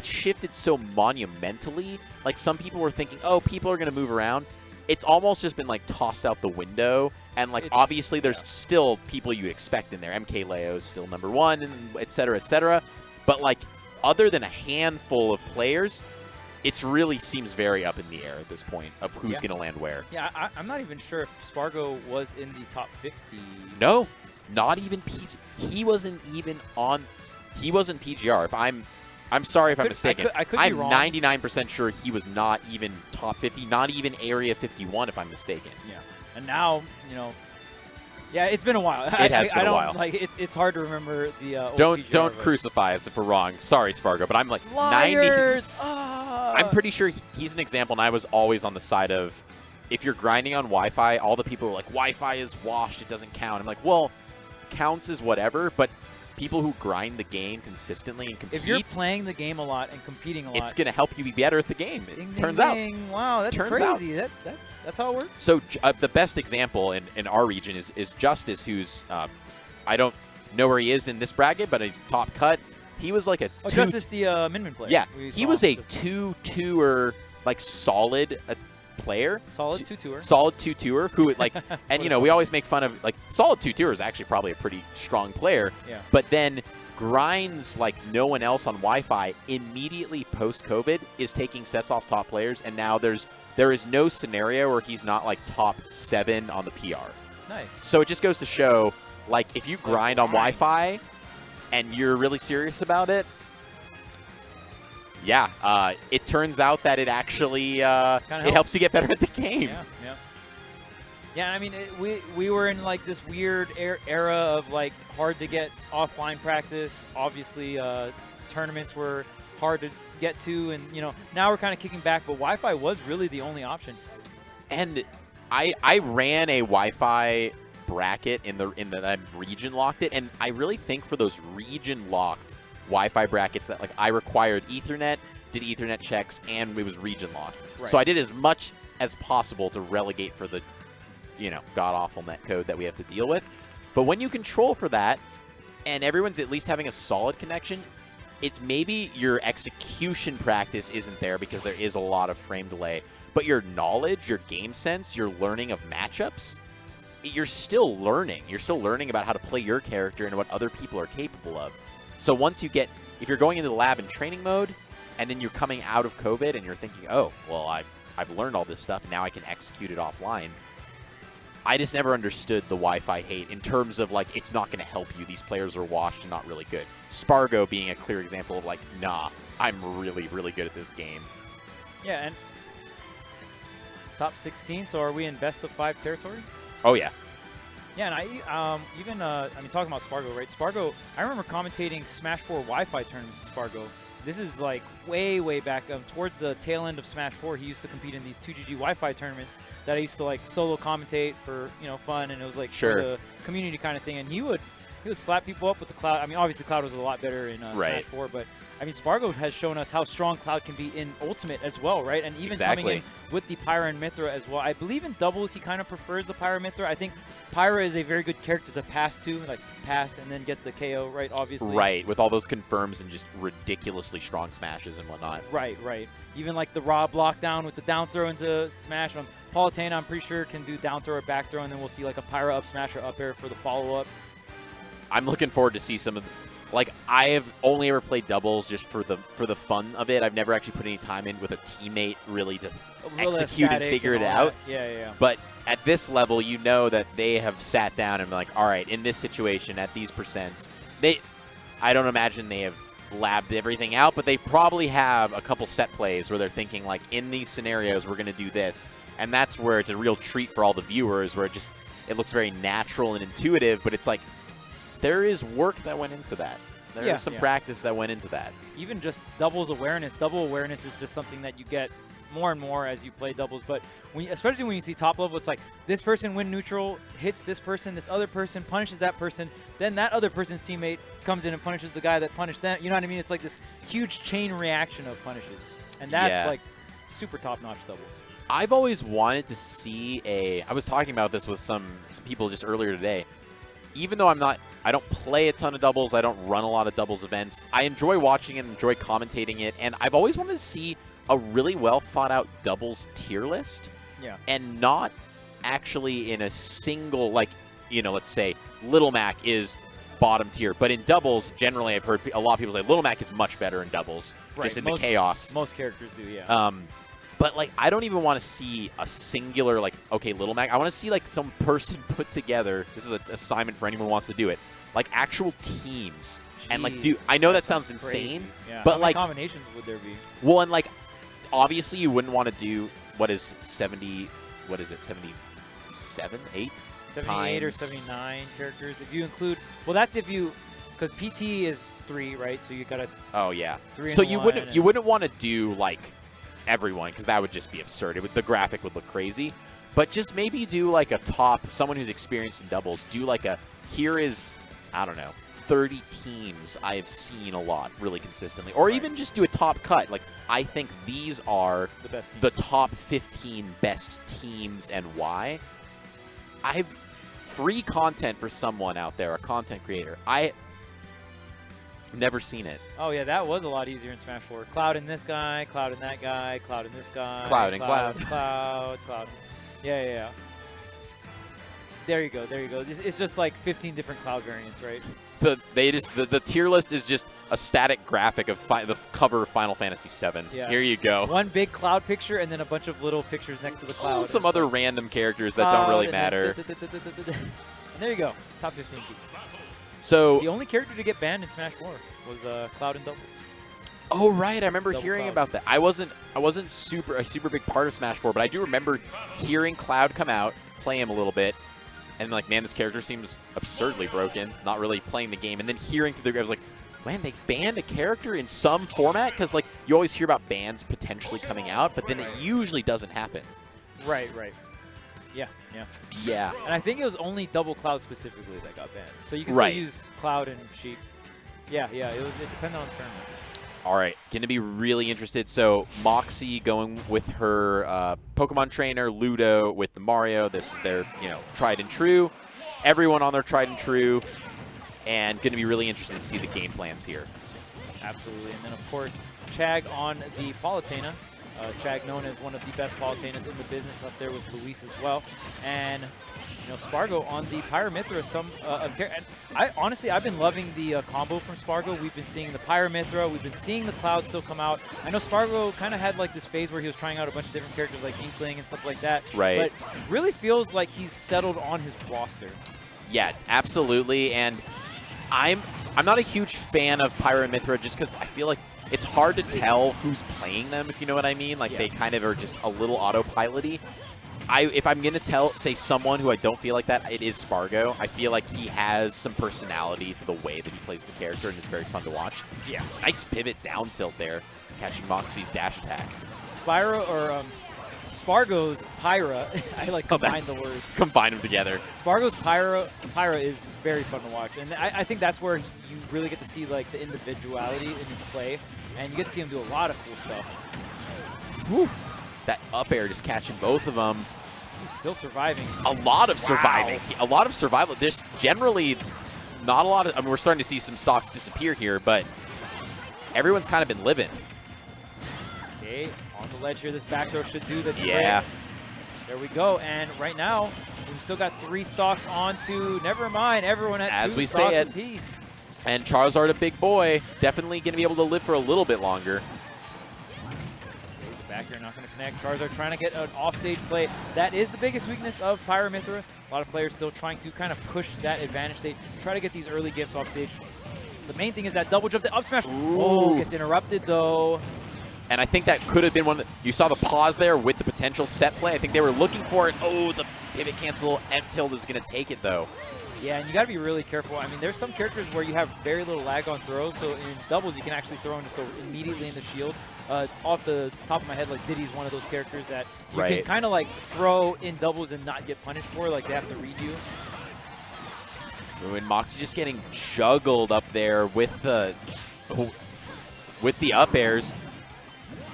shifted so monumentally. Like, some people were thinking, oh, people are going to move around. It's almost just been, like, tossed out the window. And, like, obviously there's still people you expect in there. MK Leo's still #1, and et cetera, et cetera. But, like, other than a handful of players, it really seems very up in the air at this point of who's going to land where. Yeah, I'm not even sure if Spargo was in the top 50. No, not even PG. He wasn't even on. He wasn't PGR. If I'm sorry if I'm mistaken. I could be I'm wrong. 99% sure he was not even top 50, not even Area 51 if I'm mistaken. Yeah, and now, you know, yeah, it's been a while. It has been a while. Like, it's hard to remember the old Don't PGR, but crucify us if we're wrong. Sorry, Spargo, but I'm like liars! 90. I'm pretty sure he's an example, and I was always on the side of, if you're grinding on Wi-Fi, all the people are like, Wi-Fi is washed, it doesn't count. I'm like, well, counts is whatever, but people who grind the game consistently and compete, if you're playing the game a lot and competing a lot, it's going to help you be better at the game. It ding, turns ding, out. ding. Wow, that's crazy. That's how it works. So the best example in our region is Justice, who's I don't know where he is in this bracket, but a top cut. He was like a Justice, the Min player. Yeah, he was a 2-2er, like solid player. Solid 2-2er. Solid 2-2er who like, and you know, we always make fun of like solid 2-2er is actually probably a pretty strong player. Yeah. But then grinds like no one else on Wi-Fi immediately post-COVID is taking sets off top players, and now there is no scenario where he's not like top 7 on the PR. Nice. So it just goes to show, like, if you grind on Wi-Fi and you're really serious about it, yeah, it turns out that it actually it helps you get better at the game. Yeah, yeah. Yeah, I mean, we were in like this weird era of like hard to get offline practice. Obviously, tournaments were hard to get to, and you know, now we're kind of kicking back. But Wi-Fi was really the only option. And I ran a Wi-Fi bracket in the region locked it, and I really think for those region locked Wi-Fi brackets that like I required Ethernet, did Ethernet checks, and it was region locked. Right. So I did as much as possible to relegate for the, you know, god-awful net code that we have to deal with. But when you control for that, and everyone's at least having a solid connection, it's maybe your execution practice isn't there because there is a lot of frame delay, but your knowledge, your game sense, your learning of matchups, you're still learning. You're still learning about how to play your character and what other people are capable of. So once you get, if you're going into the lab in training mode, and then you're coming out of COVID and you're thinking, oh, well, I've learned all this stuff, and now I can execute it offline. I just never understood the Wi-Fi hate in terms of, like, it's not going to help you. These players are washed and not really good. Spargo being a clear example of, like, nah, I'm really, really good at this game. Yeah, and top 16, so are we in best of 5 territory? Oh, yeah. Yeah, and I mean, talking about Spargo, right? Spargo, I remember commentating Smash 4 Wi-Fi tournaments with Spargo. This is like way, way back towards the tail end of Smash 4. He used to compete in these 2GG Wi-Fi tournaments that I used to like solo commentate for, you know, fun, and it was like for the community kind of thing. And he would slap people up with the Cloud. I mean, obviously Cloud was a lot better in Smash 4, but I mean, Spargo has shown us how strong Cloud can be in Ultimate as well, right? And even coming in with the Pyra and Mythra as well. I believe in doubles he kind of prefers the Pyra Mythra. I think Pyra is a very good character to pass to, like pass and then get the KO, right, obviously. Right, with all those confirms and just ridiculously strong smashes and whatnot. Right, right. Even like the raw block down with the down throw into smash. Palutena, I'm pretty sure, can do down throw or back throw, and then we'll see like a Pyra up smash or up air for the follow-up. I'm looking forward to see some of like, I have only ever played doubles just for the fun of it. I've never actually put any time in with a teammate really to execute and figure it out. Yeah, yeah, yeah. But at this level, you know that they have sat down and been like, all right, in this situation, at these percents, I don't imagine they have labbed everything out, but they probably have a couple set plays where they're thinking, like, in these scenarios, we're going to do this. And that's where it's a real treat for all the viewers, where it looks very natural and intuitive, but it's like, there is work that went into that. There is some practice that went into that. Even just doubles awareness. Double awareness is just something that you get more and more as you play doubles. But especially when you see top level, it's like this person win neutral, hits this person, this other person punishes that person, then that other person's teammate comes in and punishes the guy that punished them. You know what I mean? It's like this huge chain reaction of punishes. And that's like super top-notch doubles. I've always wanted to see I was talking about this with some people just earlier today. Even though I don't play a ton of doubles, I don't run a lot of doubles events, I enjoy watching it, enjoy commentating it, and I've always wanted to see a really well thought out doubles tier list. Yeah. And not actually in a single, like, you know, let's say Little Mac is bottom tier. But in doubles, generally, I've heard a lot of people say Little Mac is much better in doubles, just in the chaos. Most characters do, yeah. But like, I don't even want to see a singular like, okay, Little Mac. I want to see like some person put together. This is an assignment for anyone who wants to do it. Like actual teams. Jeez, and like, dude, I know that sounds crazy. insane, Yeah. but How many like, combinations would there be? well, and like, obviously, you wouldn't want to do what is 70. What is it? 77, 8. 78 or 79 characters. If you include, well, that's if you, because PT is 3, right? So you got to. Oh yeah. 3 So and you 1 wouldn't want to do like everyone because that would just be absurd. The graphic would look crazy. But just maybe do like a top, someone who's experienced in doubles. Do like a, here is, I don't know, 30 teams I have seen a lot really consistently. Or even just do a top cut. Like, I think these are the best teams. The top 15 best teams and why. I've free content for someone out there, a content creator. I never seen it. Oh yeah, that was a lot easier in Smash 4. Cloud in this guy, Cloud in that guy, Cloud in this guy. Cloud and Cloud. Cloud. Yeah. There you go. It's just like 15 different Cloud variants, right? The tier list is just a static graphic of the cover of Final Fantasy VII. Yeah. Here you go. One big Cloud picture and then a bunch of little pictures next to the Cloud. Some other random characters that don't really matter. And there you go. Top 15 teams. So the only character to get banned in Smash 4 was Cloud in doubles. Oh right, I remember Double hearing Cloud. about that. I wasn't a super big part of Smash 4, but I do remember hearing Cloud come out, play him a little bit, and like, man, this character seems absurdly broken. Not really playing the game, and then hearing through the, I was like, man, they banned a character in some format because like you always hear about bans potentially coming out, but then it usually doesn't happen. Right. Yeah. Yeah. And I think it was only double Cloud specifically that got banned. So you can Right. still use Cloud and Sheep. Yeah. It depended on the tournament. All right, going to be really interested. So Moxi going with her Pokemon trainer, Ludo with the Mario. This is their, tried and true. Everyone on their tried and true. And going to be really interested to see the game plans here. Absolutely. And then, of course, Chag on the Palutena. Chag known as one of the best Palutenas in the business, up there with Luis as well. And Spargo on the Pyramithra. I've been loving the combo from Spargo. We've been seeing the Pyramithra. We've been seeing the Cloud still come out. I know Spargo kind of had like this phase where he was trying out a bunch of different characters like Inkling and stuff like that. Right. But really feels like he's settled on his roster. Yeah, absolutely. And I'm not a huge fan of Pyramithra just because I feel like it's hard to tell who's playing them, if you know what I mean. Like, they kind of are just a little autopilot-y. If I'm going to say someone who I don't feel like that, it is Spargo. I feel like he has some personality to the way that he plays the character, and it's very fun to watch. Yeah, nice pivot down tilt there, catching Moxie's dash attack. Spargo's Pyra, I like combine the words. Combine them together. Spargo's Pyra is very fun to watch, and I think that's where you really get to see like the individuality in his play, and you get to see him do a lot of cool stuff. Whew. That up air just catching both of them. He's still surviving. A lot of surviving. A lot of survival. There's generally not a lot of, we're starting to see some stocks disappear here, but everyone's kind of been living. Okay, on the ledge here, this back throw should do the trick. Yeah. There we go, and right now, we've still got 3 stocks onto, never mind, everyone at 2 stocks apiece. And Charizard, a big boy, definitely going to be able to live for a little bit longer. Back here, not going to connect. Charizard trying to get an offstage play. That is the biggest weakness of Pyramithra. A lot of players still trying to kind of push that advantage stage, try to get these early gifts off stage. The main thing is that double jump, the up smash. Ooh. Oh, gets interrupted though. And I think that could have been one. You saw the pause there with the potential set play. I think they were looking for it. Oh, the pivot cancel. F-tilt is going to take it though. Yeah, and you got to be really careful. I mean, there's some characters where you have very little lag on throws, so in doubles you can actually throw and just go immediately in the shield. Off the top of my head, like Diddy's one of those characters that you can kind of like throw in doubles and not get punished for, like they have to read you. Ooh, and Moxi just getting juggled up there with the up airs.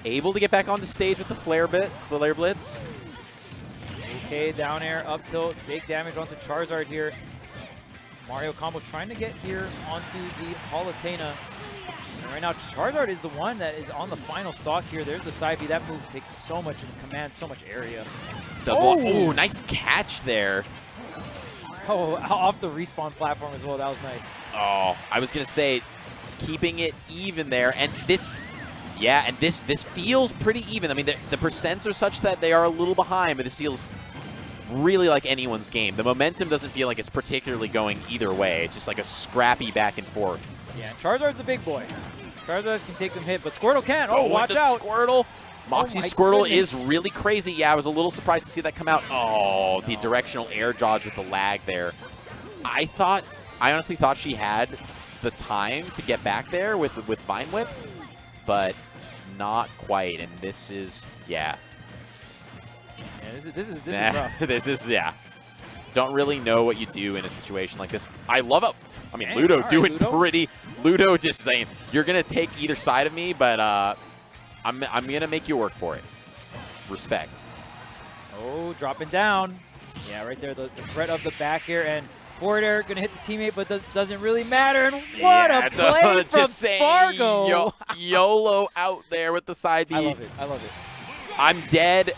Able to get back onto stage with the flare blitz. Okay, down air, up tilt, big damage onto Charizard here. Mario combo trying to get here onto the Palutena. And right now, Charizard is the one that is on the final stock here. There's the side B. That move takes so much and commands so much area. Does a lot. Oh, nice catch there. Oh, off the respawn platform as well. That was nice. Oh, I was going to say, keeping it even there. And this, yeah, and this feels pretty even. I mean, the percents are such that they are a little behind, but this feels really like anyone's game. The momentum doesn't feel like it's particularly going either way. It's just like a scrappy back and forth. Yeah, Charizard's a big boy. Charizard can take them hit, but Squirtle can't. Oh, watch out. Squirtle. Moxie my Squirtle goodness. is really crazy. Yeah, I was a little surprised to see that come out. Oh, the directional air dodge with the lag there. I honestly thought she had the time to get back there with Vine Whip, but not quite. And this is, yeah. Yeah, this is rough. This is, yeah. Don't really know what you do in a situation like this. I love it. I mean, Dang, Ludo all right, doing Ludo. pretty. Ludo just saying, you're going to take either side of me, but I'm going to make you work for it. Respect. Oh, dropping down. Yeah, right there, the threat of the back air, and forward air going to hit the teammate, but doesn't really matter. And what a play from just saying, Spargo. YOLO out there with the side B. I love it. I love it. I'm dead.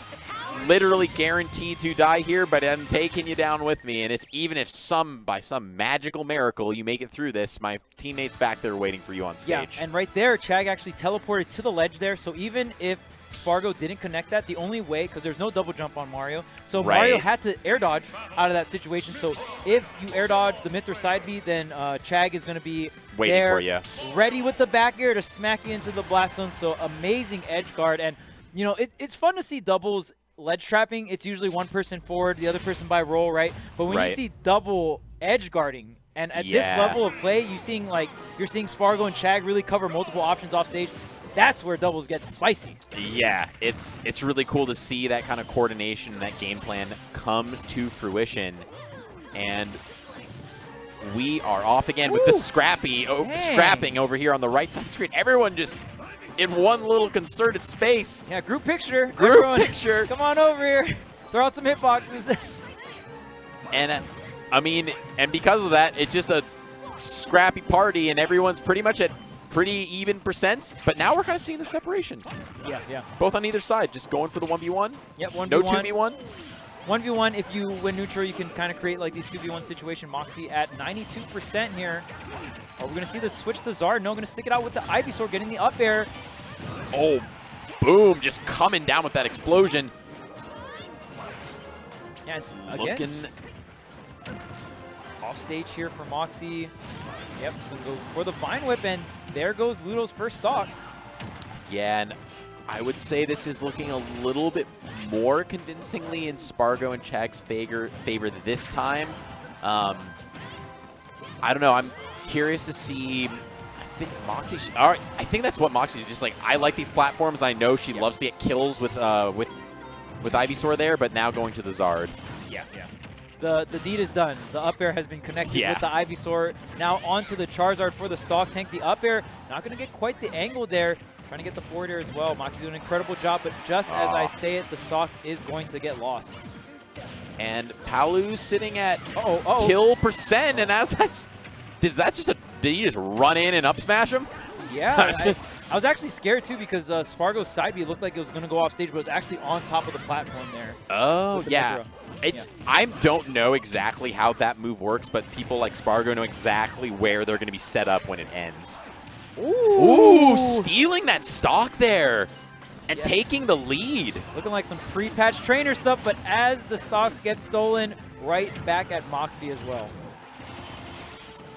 Literally guaranteed to die here, but I'm taking you down with me. And even if by some magical miracle you make it through this, my teammates back there waiting for you on stage. Yeah, and right there, Chag actually teleported to the ledge there. So even if Spargo didn't connect that, the only way, because there's no double jump on Mario, so Right. Mario had to air dodge out of that situation. So if you air dodge the Myth or side B, then Chag is going to be Waiting there, for you. ready with the back air to smack you into the blast zone. So amazing edge guard. And, you know, it's fun to see doubles ledge trapping. It's usually one person forward, the other person by roll, right? But when you see double edge guarding, and at this level of play, you're seeing Spargo and Chag really cover multiple options off stage. That's where doubles get spicy. Yeah, it's really cool to see that kind of coordination and that game plan come to fruition. And we are off again with the scrapping over here on the right side of the screen. Everyone just in one little concerted space. Yeah, group picture. Group Everyone, picture. Come on over here. Throw out some hitboxes. And I mean, and because of that, it's just a scrappy party, and everyone's pretty much at pretty even percents. But now we're kind of seeing the separation. Yeah. Both on either side, just going for the 1v1. Yep, 1v1. No 2v1. 1v1, if you win neutral, you can kind of create like these 2v1 situation. Moxi at 92% here. Are we going to see the switch to Zard? No, going to stick it out with the Ivysaur, getting the up air. Oh, boom, just coming down with that explosion. Yeah, it's again Looking off stage here for Moxi. Yep, going to go for the Vine Whip, and there goes Ludo's first stock. Yeah, and I would say this is looking a little bit more convincingly in Spargo and Chag's favor this time. I don't know. I'm curious to see. I think Moxi. All right, I think that's what Moxi is. Just like, I like these platforms. I know she loves to get kills with Ivysaur there, but now going to the Zard. Yeah. The deed is done. The up air has been connected with the Ivysaur. Now onto the Charizard for the stock tank. The up air not going to get quite the angle there. Trying to get the forward air as well. Moxi doing an incredible job, but just as I say it, the stock is going to get lost. And Palu's sitting at kill percent, and did he just run in and up smash him? Yeah, I was actually scared too because Spargo's side B looked like it was going to go off stage, but it was actually on top of the platform there. Oh, yeah. I don't know exactly how that move works, but people like Spargo know exactly where they're going to be set up when it ends. Ooh, stealing that stock there and taking the lead. Looking like some pre-patch trainer stuff, but as the stock gets stolen, right back at Moxi as well.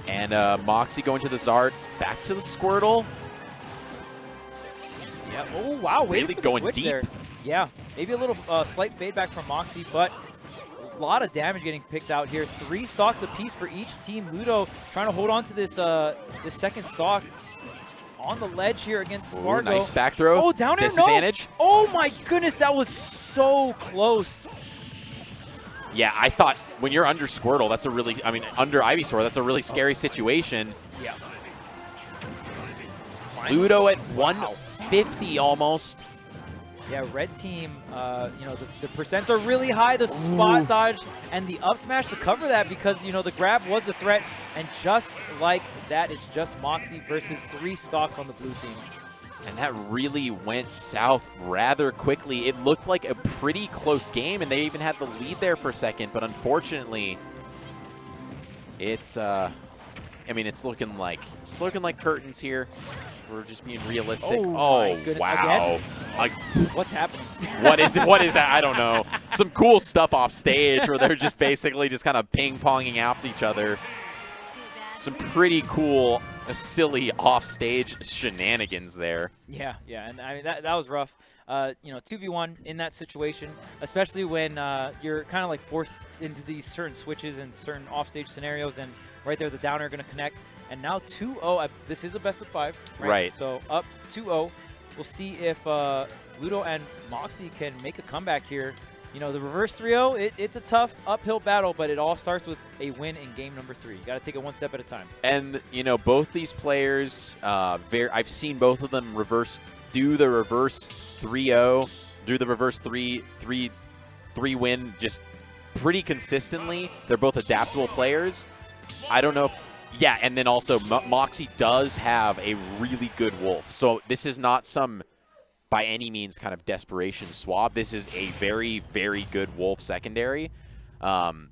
And Moxi going to the Zard, back to the Squirtle. Yeah. Oh, wow. Really going deep. There. Yeah. Maybe a little slight fade back from Moxi, but a lot of damage getting picked out here. 3 stocks apiece for each team. Ludo trying to hold on to this second stock on the ledge here against Spargo. Ooh, nice back throw. Oh, down air, disadvantage. No. Oh my goodness, that was so close. Yeah, I thought when you're under Squirtle, under Ivysaur, that's a really scary situation. Yeah. Ludo at 150 almost. Yeah, red team, the percents are really high. The spot dodge and the up smash to cover that because, the grab was the threat. And just like that, it's just Moxi versus 3 stocks on the blue team. And that really went south rather quickly. It looked like a pretty close game, and they even had the lead there for a second. But unfortunately, It's I mean, it's looking like curtains here. We're just being realistic. Oh, my goodness. Wow. Like, What's happening? what is it? What is that? I don't know. Some cool stuff off stage where they're just basically just kind of ping-ponging after each other. Some pretty cool, silly off-stage shenanigans there. Yeah, and I mean that was rough. You know, 2v1 in that situation, especially when you're kind of like forced into these certain switches and certain offstage scenarios, and right there the downer going to connect. And now 2-0. This is the best of 5, Right. So up 2-0. We'll see if Ludo and Moxi can make a comeback here. You know, the reverse 3-0, it's a tough uphill battle, but it all starts with a win in game number 3. You got to take it one step at a time. And, you know, both these players, I've seen both of them do the reverse 3-0, do the reverse 3 win just pretty consistently. They're both adaptable players. I don't know if, yeah, and then also Moxi does have a really good Wolf. So this is not some, by any means, kind of desperation swap. This is a very, very good Wolf secondary. And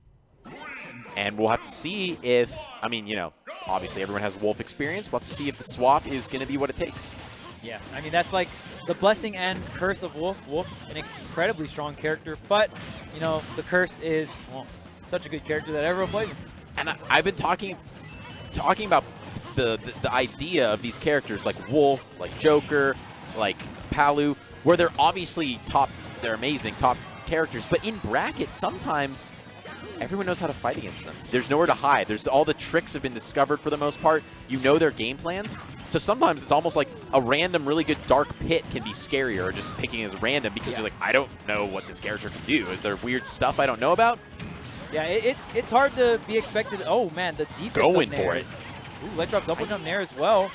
we'll have to see if, I mean, you know, obviously everyone has Wolf experience. We'll have to see if the swap is going to be what it takes. Yeah, I mean, that's like the blessing and curse of Wolf. Wolf, an incredibly strong character, but, you know, the curse is, well, such a good character that everyone plays him. And I've been talking about the idea of these characters like Wolf, like Joker, like Palu, where they're obviously they're amazing, top characters, but in brackets, sometimes everyone knows how to fight against them. There's nowhere to hide. All the tricks have been discovered for the most part. You know their game plans. So sometimes it's almost like a random, really good dark pit can be scarier, or just picking as random because you're like, I don't know what this character can do. Is there weird stuff I don't know about? Yeah, it's hard to be expected. Oh, man, the deepest going for it. Ooh, ledge drop, double jump there as well.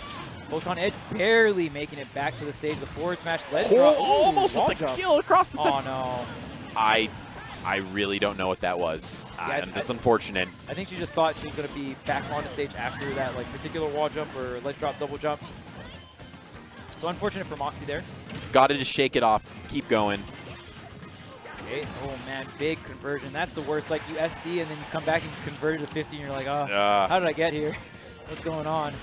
Photon Edge barely making it back to the stage. The forward smash, ledge drop. Ooh, almost with the kill across the Oh, no. I really don't know what that was. Yeah, and that's unfortunate. I think she just thought she was going to be back on the stage after that like particular wall jump or ledge drop, double jump. So unfortunate for Moxi there. Got to just shake it off. Keep going. Okay. Oh, man, big conversion. That's the worst. Like, you SD and then you come back and you convert it to 50 and you're like, oh, how did I get here? What's going on?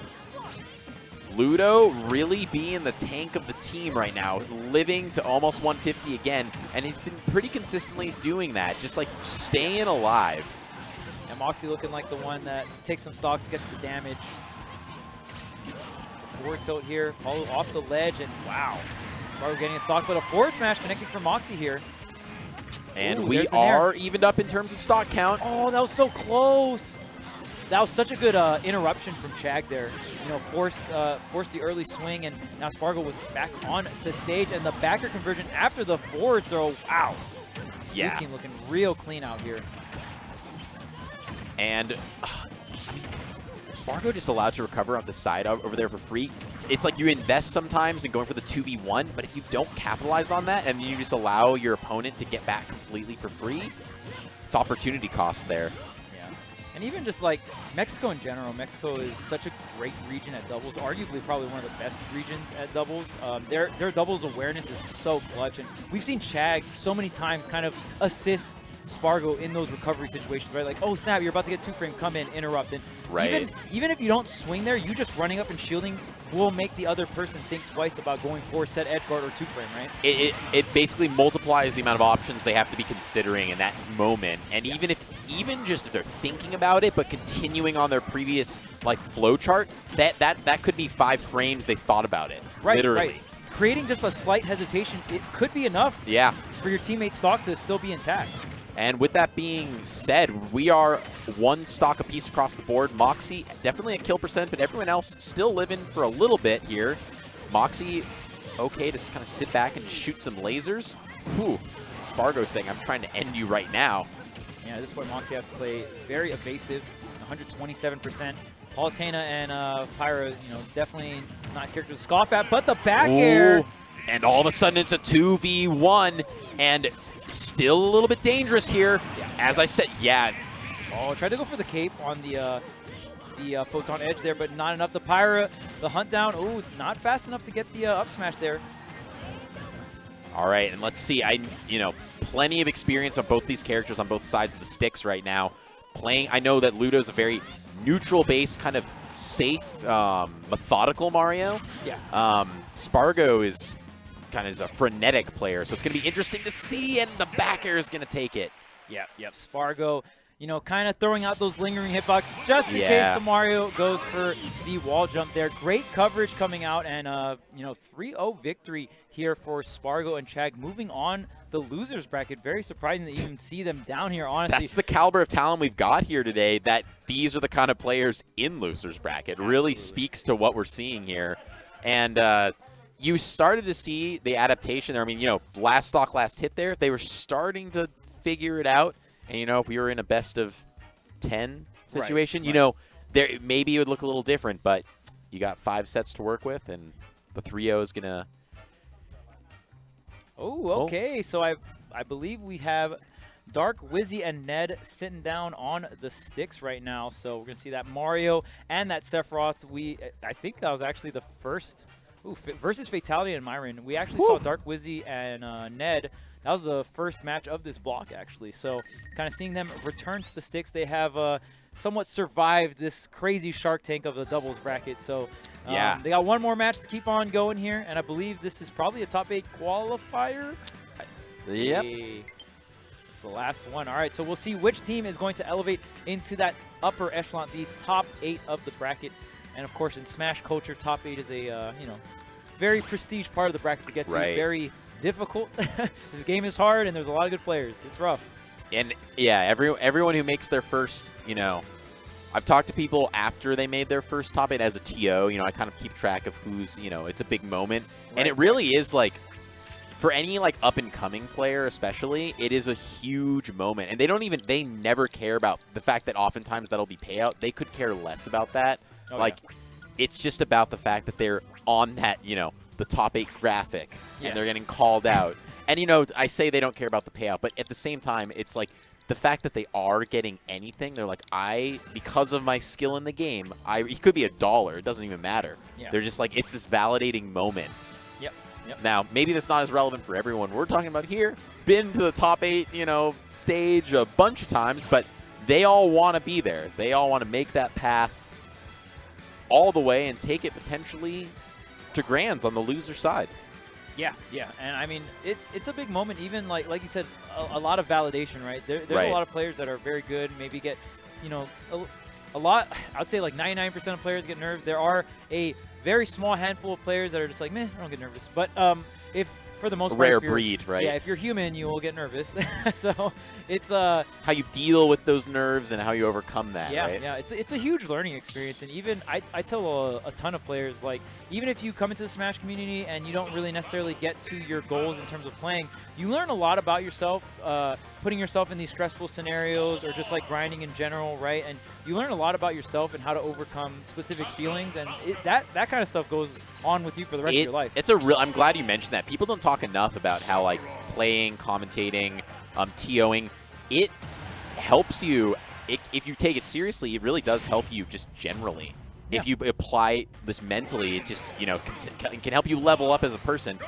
Ludo really being the tank of the team right now, living to almost 150 again, and he's been pretty consistently doing that, just like staying alive. And Moxi looking like the one that takes some stocks, gets the damage. Forward tilt here, follow off the ledge, and wow. Spargo getting a stock, but a forward smash connecting for Moxi here. And Ooh, we are evened up in terms of stock count. Oh, that was so close. That was such a good interruption from Chag there. You know, forced the early swing, and now Spargo was back on to stage, and the backer conversion after the forward throw. Wow. Yeah. Blue team looking real clean out here. And I mean, Spargo just allowed to recover off the side over there for free. It's like you invest sometimes in going for the 2v1, but if you don't capitalize on that and you just allow your opponent to get back completely for free, it's opportunity cost there. And even just like Mexico in general, Mexico is such a great region at doubles, arguably probably one of the best regions at doubles. Their doubles awareness is so clutch, and we've seen Chag so many times kind of assist Spargo in those recovery situations, right? Like, oh snap, you're about to get 2-frame, come in, interrupt. And right. Even if you don't swing there, you just running up and shielding will make the other person think twice about going for set edge guard or 2-frame, right? It basically multiplies the amount of options they have to be considering in that moment. And even just if they're thinking about it but continuing on their previous like flow chart, that could be 5 frames they thought about it. Right, literally. right. Creating just a slight hesitation, it could be enough for your teammate's stock to still be intact. And with that being said, we are 1 stock apiece across the board. Moxi, definitely a kill percent, but everyone else still living for a little bit here. Moxi, okay to kind of sit back and shoot some lasers. Whew. Spargo saying, I'm trying to end you right now. Yeah, this is where Moxi has to play very evasive, 127%. Palutena and Pyra, you know, definitely not characters to scoff at, but the back air. And all of a sudden it's a 2v1, and still a little bit dangerous here. As I said, Oh, tried to go for the cape on the Photon Edge there, but not enough. The Pyra, the hunt down. Ooh, not fast enough to get the up smash there. All right, and let's see. Plenty of experience on both these characters on both sides of the sticks right now. playing. I know that Ludo's a very neutral-based, kind of safe, methodical Mario. Yeah. Spargo is kind of a frenetic player, so it's going to be interesting to see, and the backer is going to take it. Yep. Spargo, you know, kind of throwing out those lingering hitbox just in case the Mario goes for the wall jump there. Great coverage coming out, and, you know, 3-0 victory here for Spargo and Chag. Moving on the losers bracket. Very surprising to even see them down here, honestly. That's the caliber of talent we've got here today, that these are the kind of players in losers bracket. Really speaks to what we're seeing here. And you started to see the adaptation there. I mean, you know, last stock, last hit there, they were starting to figure it out. And, you know, if we were in a best of 10 situation, you know, there maybe it would look a little different, but you got 5 sets to work with, and the 3-0 is going to... Oh, okay. So I believe we have Dark, Wizzy, and Ned sitting down on the sticks right now. So we're going to see that Mario and that Sephiroth. I think that was actually the first versus Fatality and Myran. We actually saw Dark, Wizzy, and Ned. That was the first match of this block, actually. So kind of seeing them return to the sticks. They have somewhat survived this crazy Shark Tank of the doubles bracket. So they got one more match to keep on going here, and I believe this is probably a top 8 qualifier. Yep. It's the last one. All right, so we'll see which team is going to elevate into that upper echelon, the top 8 of the bracket. And of course, in Smash culture, top 8 is a you know, very prestige part of the bracket to get to. Very difficult. This game is hard, and there's a lot of good players. It's rough. And yeah, everyone who makes their first, you know, I've talked to people after they made their first top 8 as a TO. You know, I kind of keep track of who's, you know, it's a big moment. And it really is like, for any like up and coming player especially, it is a huge moment. And they never care about the fact that oftentimes that'll be payout. They could care less about that. It's just about the fact that they're on that, you know, the top 8 graphic, and they're getting called out. And, you know, I say they don't care about the payout, but at the same time, it's like the fact that they are getting anything, they're like, because of my skill in the game, it could be $1. It doesn't even matter. They're just like, it's this validating moment. Now, maybe that's not as relevant for everyone we're talking about here. Been to the top 8, you know, stage a bunch of times, but they all want to be there. They all want to make that path all the way and take it potentially to grands on the loser side. Yeah, and I mean, it's a big moment. Even like you said, a lot of validation, right? There's a lot of players that are very good, maybe get, you know, a lot. I'd say like 99% of players get nerves. There are a very small handful of players that are just like, meh, I don't get nervous. But if for the most part, rare breed, right? Yeah, if you're human, you will get nervous. So it's how you deal with those nerves and how you overcome that. Yeah, it's a huge learning experience. And even I tell a ton of players, like, even if you come into the Smash community and you don't really necessarily get to your goals in terms of playing, you learn a lot about yourself, putting yourself in these stressful scenarios or just like grinding in general, right? And you learn a lot about yourself and how to overcome specific feelings, and that kind of stuff goes on with you for the rest of your life. I'm glad you mentioned that. People don't talk enough about how, like, playing, commentating, TOing, it helps you. If you take it seriously, it really does help you just generally. Yeah. If you apply this mentally, it just, you know, can help you level up as a person.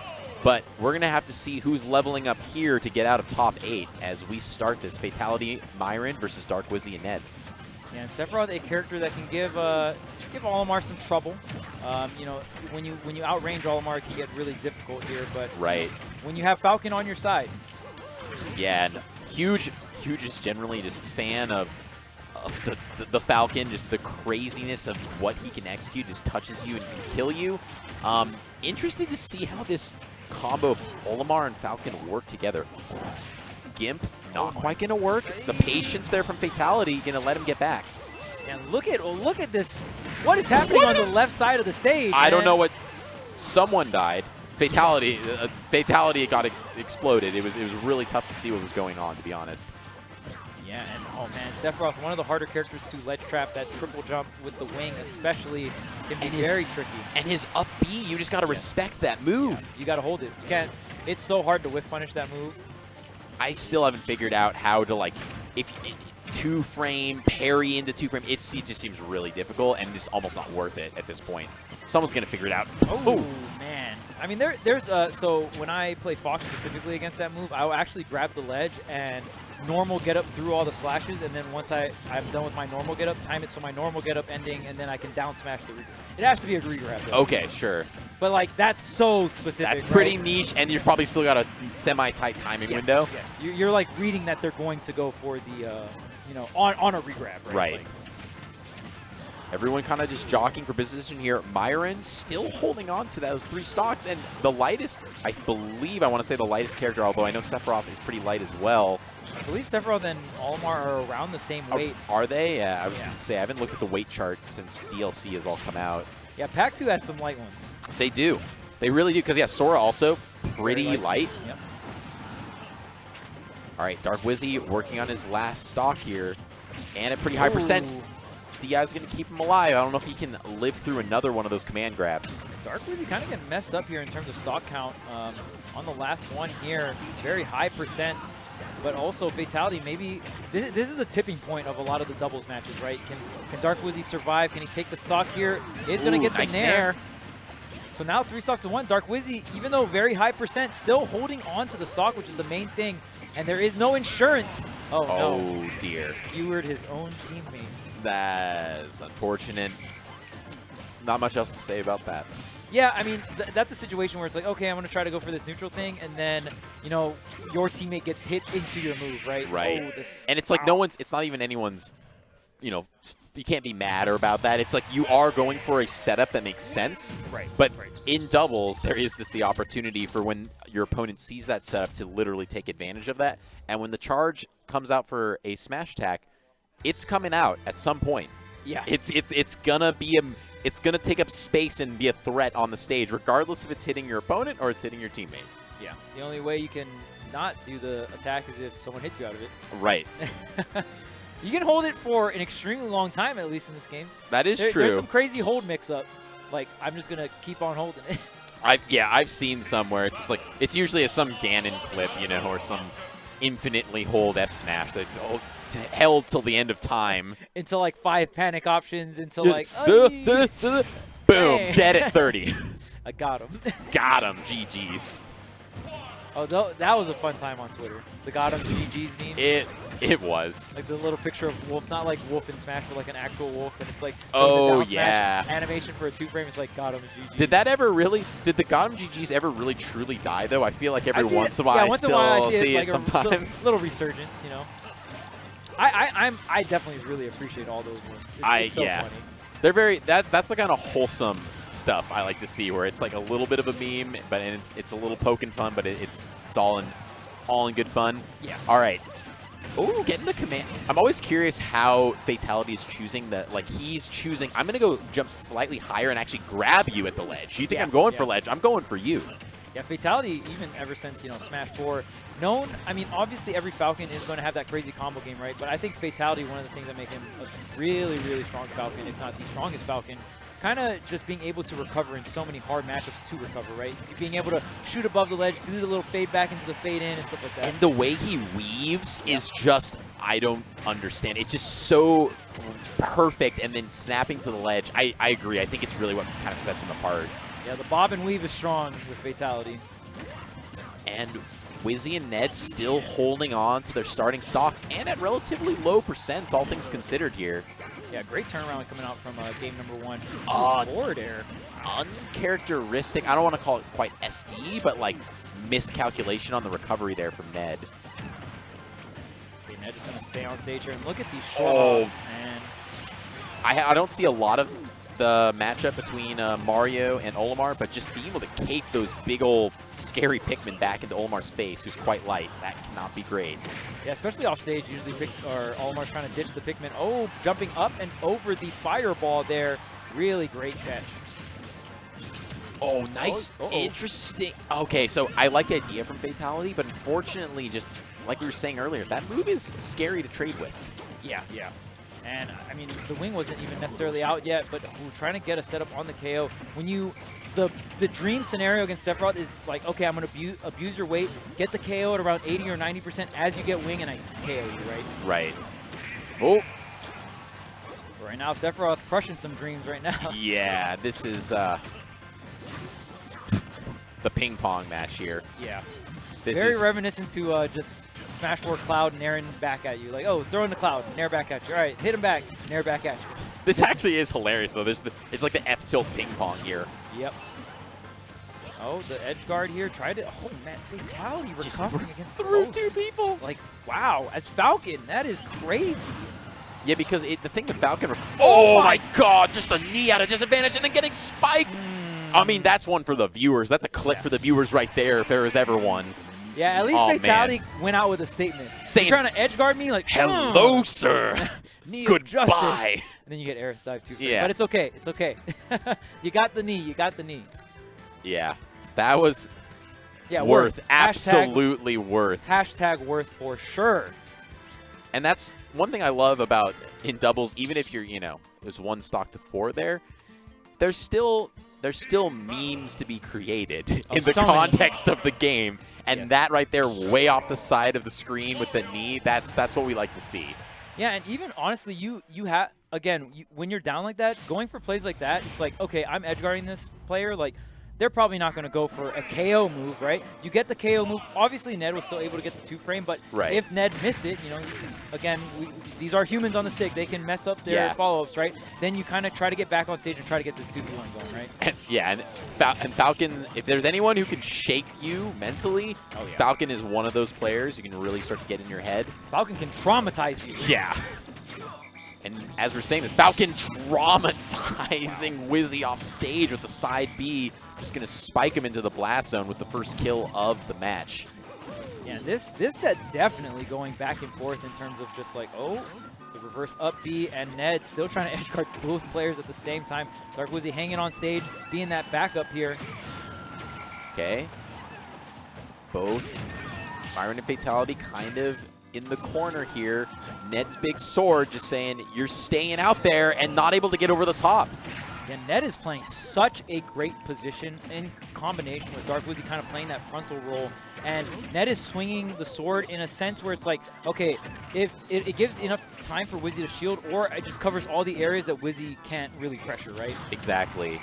But we're going to have to see who's leveling up here to get out of top 8 as we start this Fatality Myran versus Dark, Wizzy, and Ned. Yeah, and Sephiroth, a character that can give Olimar some trouble. You know, when you outrange Olimar, it can get really difficult here. But when you have Falcon on your side. Yeah, and huge is generally just fan of the Falcon, just the craziness of what he can execute, just touches you and can kill you. Interesting to see how this combo of Olimar and Falcon work together. Gimp, not quite going to work. The patience there from Fatality going to let him get back. And look at this. What is happening on the left side of the stage? I don't know what. Someone died. Fatality got exploded. It was really tough to see what was going on, to be honest. Yeah, and oh man, Sephiroth, one of the harder characters to ledge trap. That triple jump with the wing especially can be very tricky. And his up B, you just got to respect that move. Yeah, you got to hold it. You can't. It's so hard to whiff punish that move. I still haven't figured out how to, like, if 2-frame, parry into 2-frame. It just seems really difficult, and it's almost not worth it at this point. Someone's going to figure it out. Oh, man. I mean, there's so when I play Fox specifically against that move, I'll actually grab the ledge and normal get up through all the slashes, and then once I'm done with my normal get up, time it so my normal get up ending, and then I can down smash the re-grab. It has to be a re-grab though. Okay, sure. But like that's so specific. That's pretty right? niche, and you've probably still got a semi-tight timing window. Yes, you're like reading that they're going to go for the, you know, on a re-grab, right? Right. Like, everyone kind of just jockeying for position here. Myran still holding on to those 3 stocks, and the lightest, I believe, I want to say the lightest character, although I know Sephiroth is pretty light as well. I believe Sephiroth and Olimar are around the same weight. Are they? Yeah, I was going to say, I haven't looked at the weight chart since DLC has all come out. Yeah, Pack 2 has some light ones. They do. They really do, because, yeah, Sora also pretty light. Yep. All right, Dark Wizzy working on his last stock here, and a pretty high percent. DI is going to keep him alive. I don't know if he can live through another one of those command grabs. Dark Wizzy kind of getting messed up here in terms of stock count. On the last one here, very high percent, but also Fatality. Maybe this is the tipping point of a lot of the doubles matches, right? Can Dark Wizzy survive? Can he take the stock here? Is going to get the nice nair. So now 3 stocks to 1. Dark Wizzy, even though very high percent, still holding on to the stock, which is the main thing. And there is no insurance. Oh no. Dear. Skewered his own teammate. That's unfortunate. Not much else to say about that. Yeah, I mean, that's a situation where it's like, okay, I'm going to try to go for this neutral thing, and then, you know, your teammate gets hit into your move, right? Right. Oh, and it's like it's not even anyone's, you know, you can't be mad about that. It's like you are going for a setup that makes sense. Right. But in doubles, there is the opportunity for when your opponent sees that setup to literally take advantage of that. And when the charge comes out for a smash attack, it's coming out at some point. Yeah. It's gonna be it's gonna take up space and be a threat on the stage, regardless if it's hitting your opponent or it's hitting your teammate. Yeah. The only way you can not do the attack is if someone hits you out of it. Right. You can hold it for an extremely long time, at least in this game. That is true. There's some crazy hold mix-up. Like, I'm just gonna keep on holding it. I've seen some where it's just like it's usually some Ganon clip, you know, or some infinitely hold F smash that held till the end of time. Until like 5 panic options, until like boom, Hey. dead at 30. I got him. Got him, GG's. Oh, that was a fun time on Twitter. The got him GG's meme. It was. Like the little picture of Wolf, not like Wolf in Smash, but like an actual wolf, and it's like oh the yeah, animation for a 2-frame. It's like got him GG's. Did the got him GG's ever really truly die though? I feel like every once in a while I still see it sometimes. Little resurgence, you know. I definitely really appreciate all those ones. It's so funny. They're very that's the kind of wholesome stuff I like to see, where it's like a little bit of a meme, but it's a little poking fun, but it's all in good fun. Yeah. All right. Oh, getting the command. I'm always curious how Fatality is choosing that. Like he's choosing, I'm gonna go jump slightly higher and actually grab you at the ledge. You think I'm going for ledge? I'm going for you. Yeah, Fatality, even ever since, you know, Smash 4, known, I mean, obviously every Falcon is going to have that crazy combo game, right? But I think Fatality, one of the things that make him a really, really strong Falcon, if not the strongest Falcon, kind of just being able to recover in so many hard matchups to recover, right? Being able to shoot above the ledge, do the little fade back into the fade in and stuff like that. And the way he weaves is just, I don't understand. It's just so perfect, and then snapping to the ledge. I agree. I think it's really what kind of sets him apart. Yeah, the bob and weave is strong with Fatality. And Wizzy and Ned still holding on to their starting stocks and at relatively low percents, all things considered here. Yeah, great turnaround coming out from game number 1. Forward air. Uncharacteristic. I don't want to call it quite SD, but like miscalculation on the recovery there from Ned. Okay, Ned just going to stay on stage here and look at these short hops, man. I don't see a lot of the matchup between Mario and Olimar, but just being able to cape those big old scary Pikmin back into Olimar's face, who's quite light, that cannot be great. Yeah, especially off stage, usually Olimar's trying to ditch the Pikmin. Oh, jumping up and over the fireball there. Really great catch. Oh, nice. Interesting. Okay, so I like the idea from Fatality, but unfortunately, just like we were saying earlier, that move is scary to trade with. Yeah. And, I mean, the wing wasn't even necessarily out yet, but we're trying to get a setup on the KO. When you, the dream scenario against Sephiroth is like, okay, I'm going to abuse your weight, get the KO at around 80 or 90% as you get wing, and I KO you, right? Right. Oh. Right now, Sephiroth crushing some dreams right now. Yeah, this is the ping pong match here. Yeah. This Very is reminiscent to just smash forward cloud, nairing back at you. Like, oh, throw in the cloud, nair back at you. All right, hit him back, nair back at you. This actually is hilarious, though. It's like the F-tilt ping pong here. Yep. Oh, the edge guard here tried to. Oh man, Fatality recovering against through both. 2 people. Like, wow, as Falcon, that is crazy. Yeah, because the thing with Falcon. Oh my God! Just a knee at a disadvantage and then getting spiked. I mean, that's one for the viewers. That's a clip for the viewers right there, if there was ever one. Yeah, at least Fatality went out with a statement. Saying, you're trying to edge guard me, like, hello, sir. Knee of justice. Goodbye. And then you get air dive too. Yeah. But it's okay. It's okay. You got the knee. You got the knee. Yeah, that was worth. Absolutely worth. Hashtag worth for sure. And that's one thing I love about in doubles, even if you're, there's 1 stock to 4 there, there's still memes to be created in the context of the game. And that right there, way off the side of the screen with the knee, that's what we like to see. Yeah, and even honestly, you have, again, when you're down like that, going for plays like that, it's like, okay, I'm edge guarding this player, like, they're probably not going to go for a KO move, right? You get the KO move. Obviously, Ned was still able to get the 2-frame, but if Ned missed it, again, these are humans on the stick. They can mess up their follow-ups, right? Then you kind of try to get back on stage and try to get this 2v1 going, right? And Falcon, if there's anyone who can shake you mentally, Falcon is one of those players who can really start to get in your head. Falcon can traumatize you. Yeah. And as we're saying this, Falcon traumatizing Wizzy off stage with the side B. Just going to spike him into the blast zone with the first kill of the match. Yeah, this set definitely going back and forth in terms of just like, oh, it's a reverse up B, and Ned still trying to edge guard both players at the same time. Dark Wizzy hanging on stage, being that backup here. Okay. Both Myran and Fatality kind of in the corner here. Ned's big sword just saying, you're staying out there and not able to get over the top. Yeah, Ned is playing such a great position in combination with Dark Wizzy kind of playing that frontal role. And Ned is swinging the sword in a sense where it's like, okay, if it gives enough time for Wizzy to shield, or it just covers all the areas that Wizzy can't really pressure, right? Exactly.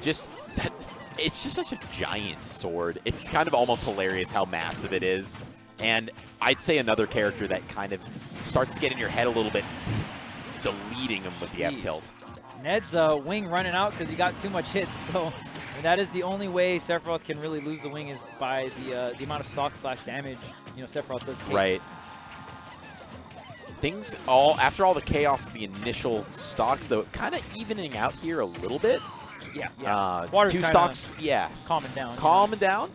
It's just such a giant sword. It's kind of almost hilarious how massive it is. And I'd say another character that kind of starts to get in your head a little bit, deleting him with the F-tilt. Ned's wing running out because he got too much hits, so that is the only way Sephiroth can really lose the wing is by the amount of stock / damage Sephiroth does take. Right. Things after all the chaos of the initial stocks, though, kind of evening out here a little bit. Yeah. Water's 2 stocks, calming down. Calming down.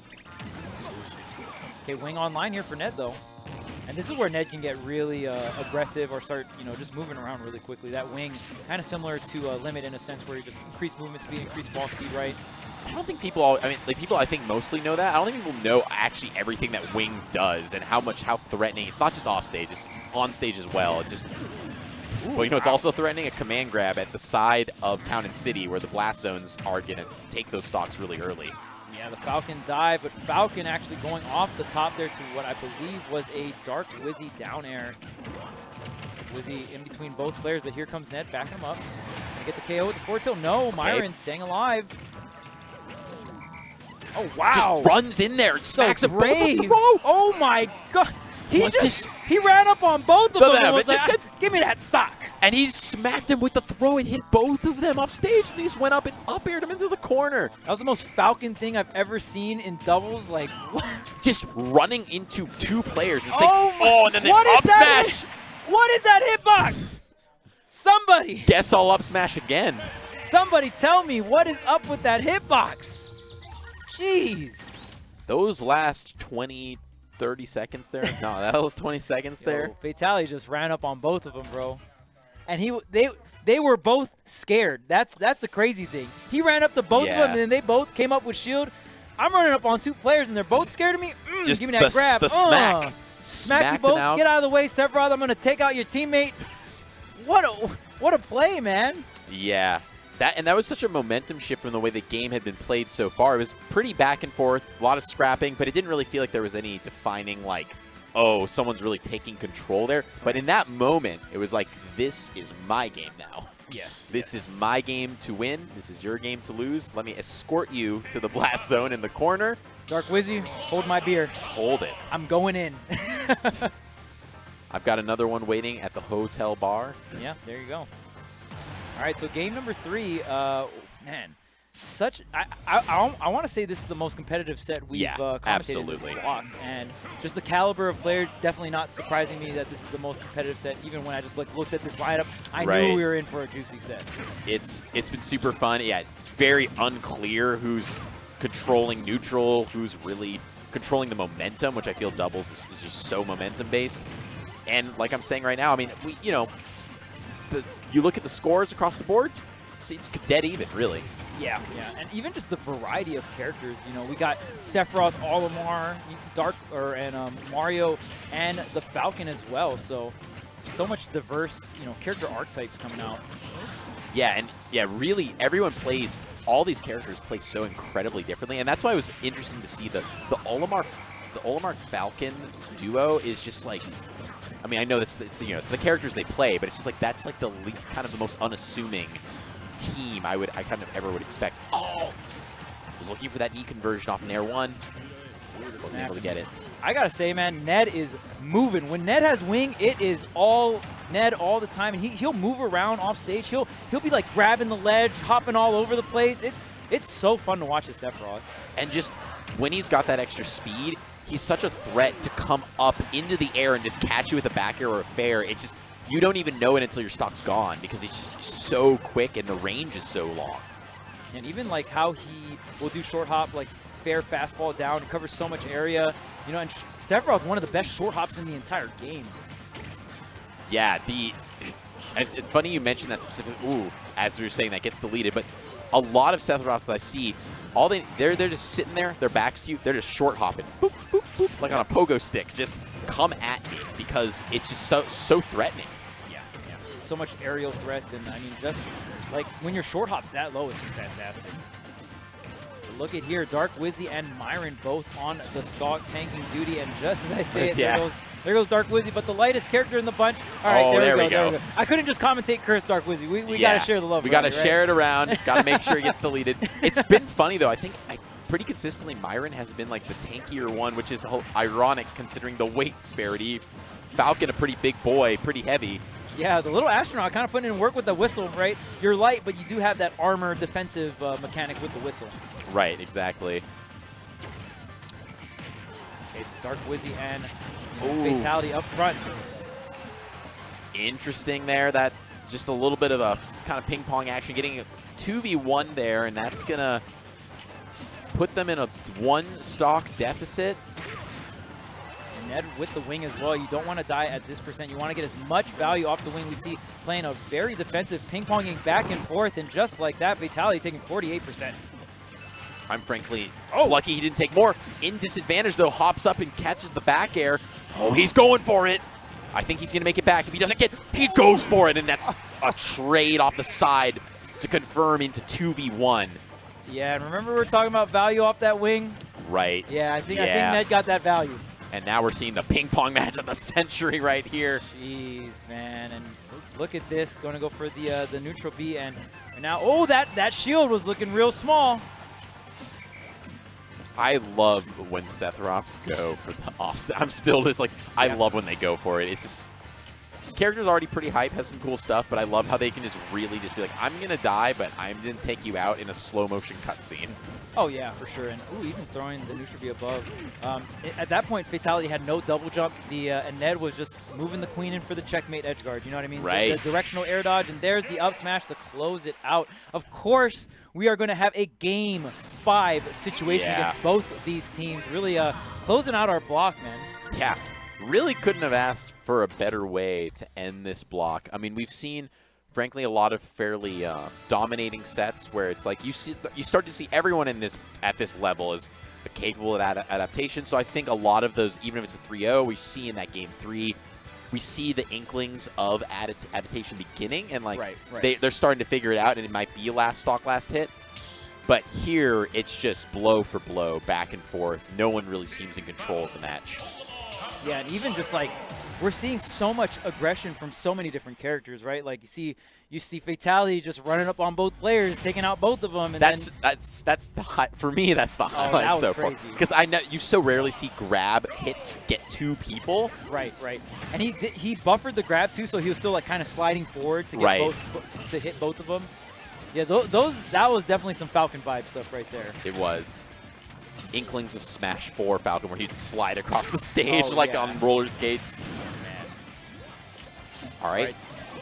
Okay, wing online here for Ned though. And this is where Ned can get really aggressive or start, just moving around really quickly. That wing, kind of similar to Limit in a sense where you just increase movement speed, increase ball speed, right? I don't think people, people I think mostly know that. I don't think people know actually everything that wing does and how threatening. It's not just off stage, it's on stage as well. It just, it's also threatening a command grab at the side of Town and City where the blast zones are going to take those stocks really early. Yeah, the Falcon dive, but Falcon actually going off the top there to what I believe was a Dark Wizzy down air. Wizzy in between both players, but here comes Ned, backing him up. Gonna get the KO with the forward tilt. No, Myran staying alive. Oh, wow. Just runs in there and smacks him both with the throw. Oh, my God. He ran up on both of them and was like, give me that stock. And he smacked him with the throw and hit both of them off stage. And he just went up and up-aired him into the corner. That was the most Falcon thing I've ever seen in doubles. Like, what? Just running into 2 players and saying, and then what up smash. What is that hitbox? Somebody. Guess I'll up smash again. Somebody tell me what is up with that hitbox. Jeez. Those last 20, 30 seconds there. No, that was 20 seconds there. Fatality just ran up on both of them, bro. And they were both scared. That's the crazy thing. He ran up to both of them, and then they both came up with shield. I'm running up on 2 players, and they're both scared of me. Just give me that grab. The smack. Smack you both. Get out of the way, Sephiroth. I'm going to take out your teammate. What a play, man. Yeah. That was such a momentum shift from the way the game had been played so far. It was pretty back and forth, a lot of scrapping, but it didn't really feel like there was any defining, like, oh, someone's really taking control there. But in that moment, it was like, this is my game now. Yes. This is my game to win. This is your game to lose. Let me escort you to the blast zone in the corner. Dark Wizzy, hold my beer. Hold it. I'm going in. I've got another one waiting at the hotel bar. Yeah, there you go. All right, so game number 3, man, I want to say this is the most competitive set we've commentated absolutely. in this block, and just the caliber of players definitely not surprising me that this is the most competitive set. Even when I just looked at this lineup, I knew we were in for a juicy set. It's been super fun. Yeah, it's very unclear who's controlling neutral, who's really controlling the momentum, which I feel doubles is just so momentum based. And like I'm saying right now, I mean, you look at the scores across the board, it's dead even, really. Yeah, and even just the variety of characters. You know, we got Sephiroth, Olimar, and Mario, and the Falcon as well. So much diverse, character archetypes coming out. Yeah, and really, everyone plays. All these characters play so incredibly differently, and that's why it was interesting to see the Olimar Falcon duo is just like. I mean, I know it's the characters they play, but it's just like that's like the kind of the most unassuming team I kind of ever would expect. Oh, was looking for that E conversion off Nair 1. Wasn't able to get it. I gotta say, man, Ned is moving. When Ned has wing, it is all Ned all the time, and he'll move around off stage. He'll be like grabbing the ledge, hopping all over the place. It's so fun to watch this Sephiroth. And just when he's got that extra speed, he's such a threat to come up into the air and just catch you with a back air or a fair. It's just, you don't even know it until your stock's gone because he's just so quick and the range is so long. And even like how he will do short hop, like fair fastball down, covers so much area. And Sephiroth, one of the best short hops in the entire game. Yeah, it's funny you mentioned that specific, as we were saying, that gets deleted, but a lot of Sephiroths I see, they're just sitting there, their backs to you, they're just short hopping, boop, boop, boop, like on a pogo stick, just come at me because it's just so threatening. Yeah. So much aerial threats, and I mean, just like when your short hop's that low, it's just fantastic. Look at here, Dark Wizzy and Myran both on the stock tanking duty, and just as I say it, there goes Dark Wizzy, but the lightest character in the bunch. All right, there we go. I couldn't just commentate curse Dark Wizzy. We got to share the love. We got to share it around. Got to make sure it gets deleted. It's been funny, though. I think pretty consistently Myran has been like the tankier one, which is ironic considering the weight disparity. Falcon, a pretty big boy, pretty heavy. Yeah, the little astronaut kind of putting in work with the whistle, right? You're light, but you do have that armor defensive mechanic with the whistle. Right, exactly. Okay, so Dark Wizzy and Fatality up front. Interesting there. That just a little bit of a kind of ping pong action, getting a 2v1 there, and that's going to put them in a 1 stock deficit. Ned with the wing as well. You don't want to die at this percent. You want to get as much value off the wing. We see playing a very defensive ping-ponging back and forth, and just like that, Fatality taking 48%. I'm frankly lucky he didn't take more. In disadvantage, though, hops up and catches the back air. Oh, he's going for it. I think he's going to make it back. If he doesn't get, he goes for it, and that's a trade off the side to confirm into 2v1. Yeah, and remember we were talking about value off that wing? Right. Yeah, I think Ned got that value. And now we're seeing the ping pong match of the century right here. Jeez, man. And look at this. Going to go for the neutral B. And now, that shield was looking real small. I love when Sephiroths go for the off. I'm still just like, I love when they go for it. It's just, the character's already pretty hype, has some cool stuff, but I love how they can just really just be like, I'm going to die, but I'm going to take you out in a slow motion cutscene. Oh, yeah, for sure. And even throwing the neutral B above. At that point, Fatality had no double jump. And Ned was just moving the queen in for the checkmate edge guard. You know what I mean? Right. The directional air dodge, and there's the up smash to close it out. Of course, we are going to have a Game 5 situation against both of these teams. Really closing out our block, man. Yeah. Really couldn't have asked for a better way to end this block. I mean, we've seen, frankly, a lot of fairly dominating sets where it's like you start to see everyone at this level is capable of adaptation. So I think a lot of those, even if it's a 3-0, we see in that Game 3, we see the inklings of adaptation beginning, and like they're starting to figure it out, and it might be last stock, last hit. But here, it's just blow for blow, back and forth. No one really seems in control of the match. Yeah, and even just like we're seeing so much aggression from so many different characters, right? Like you see Fatality just running up on both players, taking out both of them, and that's the high, for me. That's the highlight so far, because I know you so rarely see grab hits get 2 people. Right. And he buffered the grab too, so he was still like kind of sliding forward to get both to hit both of them. Yeah, that was definitely some Falcon vibe stuff right there. It was. Inklings of Smash 4 Falcon, where he'd slide across the stage on roller skates. All right.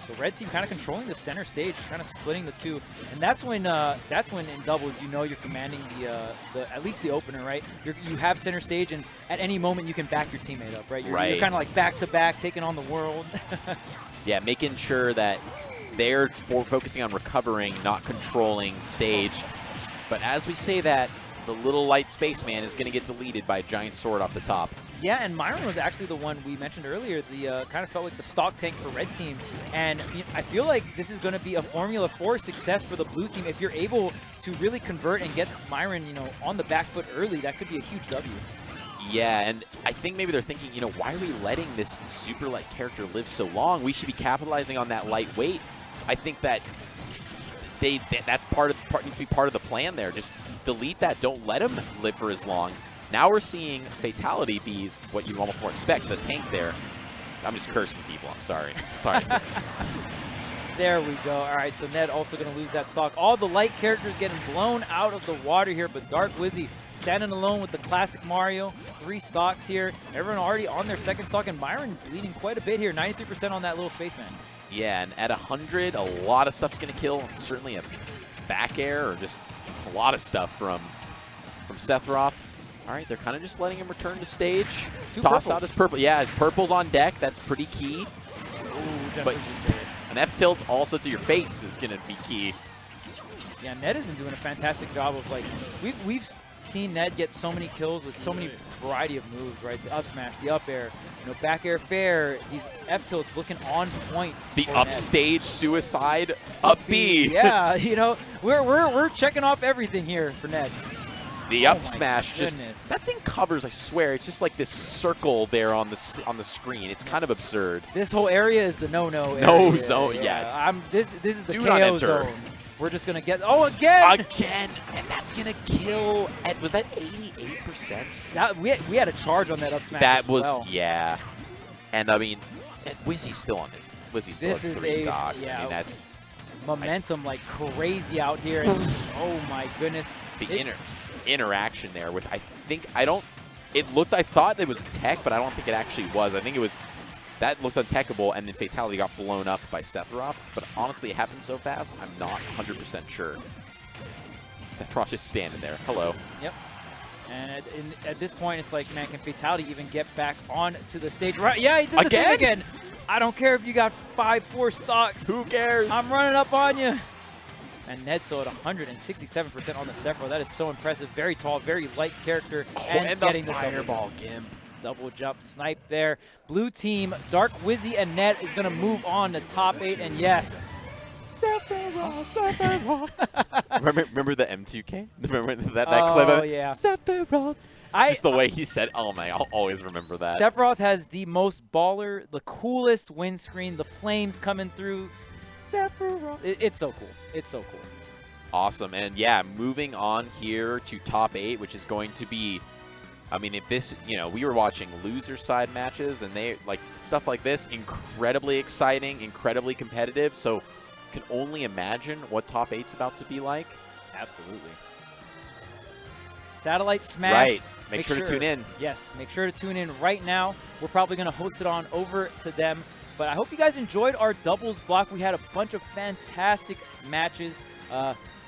The red team kind of controlling the center stage, kind of splitting the two, and that's when in doubles you're commanding the at least the opener, right? You have center stage, and at any moment you can back your teammate up, right? You're kind of like back to back, taking on the world. Yeah, making sure that they're focusing on recovering, not controlling stage. But as we say that, the little light spaceman is going to get deleted by a giant sword off the top. Yeah, and Myran was actually the one we mentioned earlier. The kind of felt like the stock tank for red team, and I feel like this is going to be a Formula 4 success for the blue team. If you're able to really convert and get Myran, on the back foot early, that could be a huge W. Yeah, and I think maybe they're thinking, why are we letting this super light character live so long? We should be capitalizing on that lightweight. I think that that's needs to be part of the plan there. Just delete that. Don't let him live for as long. Now we're seeing Fatality be what you almost more expect, the tank there. I'm just cursing people. I'm sorry. There we go. All right, so Ned also going to lose that stock. All the light characters getting blown out of the water here, but Dark Wizzy standing alone with the classic Mario. 3 stocks here. Everyone already on their second stock, and Myran leading quite a bit here. 93% on that little spaceman. Yeah, and at 100, a lot of stuff's going to kill. Certainly a back air or just a lot of stuff from Sephiroth. All right, they're kind of just letting him return to stage. Toss out his purple. Yeah, his purple's on deck. That's pretty key. Ooh, but an F-tilt also to your face is going to be key. Yeah, Ned has been doing a fantastic job of, like, we've seen Ned get so many kills with so many variety of moves, right? The up smash, the up air, back air fair. These F-tilts looking on point. The upstage suicide up B. Yeah, we're checking off everything here for Ned. The up smash that thing covers, I swear. It's just like this circle there on the screen. It's kind of absurd. This whole area is the no-no area. No zone, yeah. This is the KO zone. We're just going to get, again! And that's going to kill, was that 88%? We had a charge on that up smash That was, well. Yeah. And I mean, Wizzy's still on this. Wizzy still has 3 stocks. Yeah, I mean, that's momentum like crazy out here. And, oh my goodness. The interaction there with, I thought it was tech, but I don't think it actually was. I think it was, that looked untechable, and then Fatality got blown up by Sephiroth. But honestly, it happened so fast, I'm not 100% sure. Sephiroth just standing there. Hello. Yep. And at this point, it's like, man, can Fatality even get back onto the stage? Right? Yeah, he did the thing again. I don't care if you got 5-4 stocks. Who cares? I'm running up on you. And Ned's still at 167% on the Sephiroth. That is so impressive. Very tall, very light character. And getting the fireball gimp. Double jump snipe there. Blue team, Dark Wizzy and Ned is going to move on to top 8. And yes, Sephiroth. remember the M2K? Remember that clip? Oh, yeah. Sephiroth. Just the way he said, oh my, I'll always remember that. Sephiroth has the most baller, the coolest windscreen, the flames coming through. Sephiroth. It's so cool. It's so cool. Awesome. And yeah, moving on here to top 8, which is going to be, I mean, if this, we were watching loser side matches, and they, like, stuff like this, incredibly exciting, incredibly competitive. So can only imagine what top 8's about to be like. Absolutely. Satellite Smash. Right. Make sure to tune in. Yes, make sure to tune in right now. We're probably going to host it on over to them. But I hope you guys enjoyed our doubles block. We had a bunch of fantastic matches.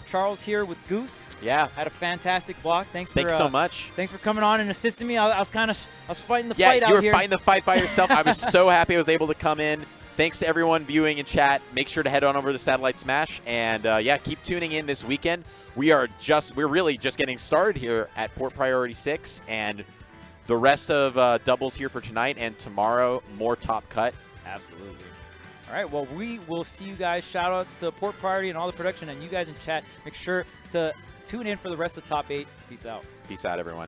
Charles here with Goose. Yeah. Had a fantastic block. Thanks so much. Thanks for coming on and assisting me. I was fighting the fight out here. Yeah, you were fighting the fight by yourself. I was so happy I was able to come in. Thanks to everyone viewing in chat. Make sure to head on over to Satellite Smash. And yeah, keep tuning in this weekend. We're really just getting started here at Port Priority 6. And the rest of doubles here for tonight, and tomorrow, more Top Cut. Absolutely. All right, well, we will see you guys. Shout-outs to Port Priority and all the production, and you guys in chat. Make sure to tune in for the rest of Top 8. Peace out. Peace out, everyone.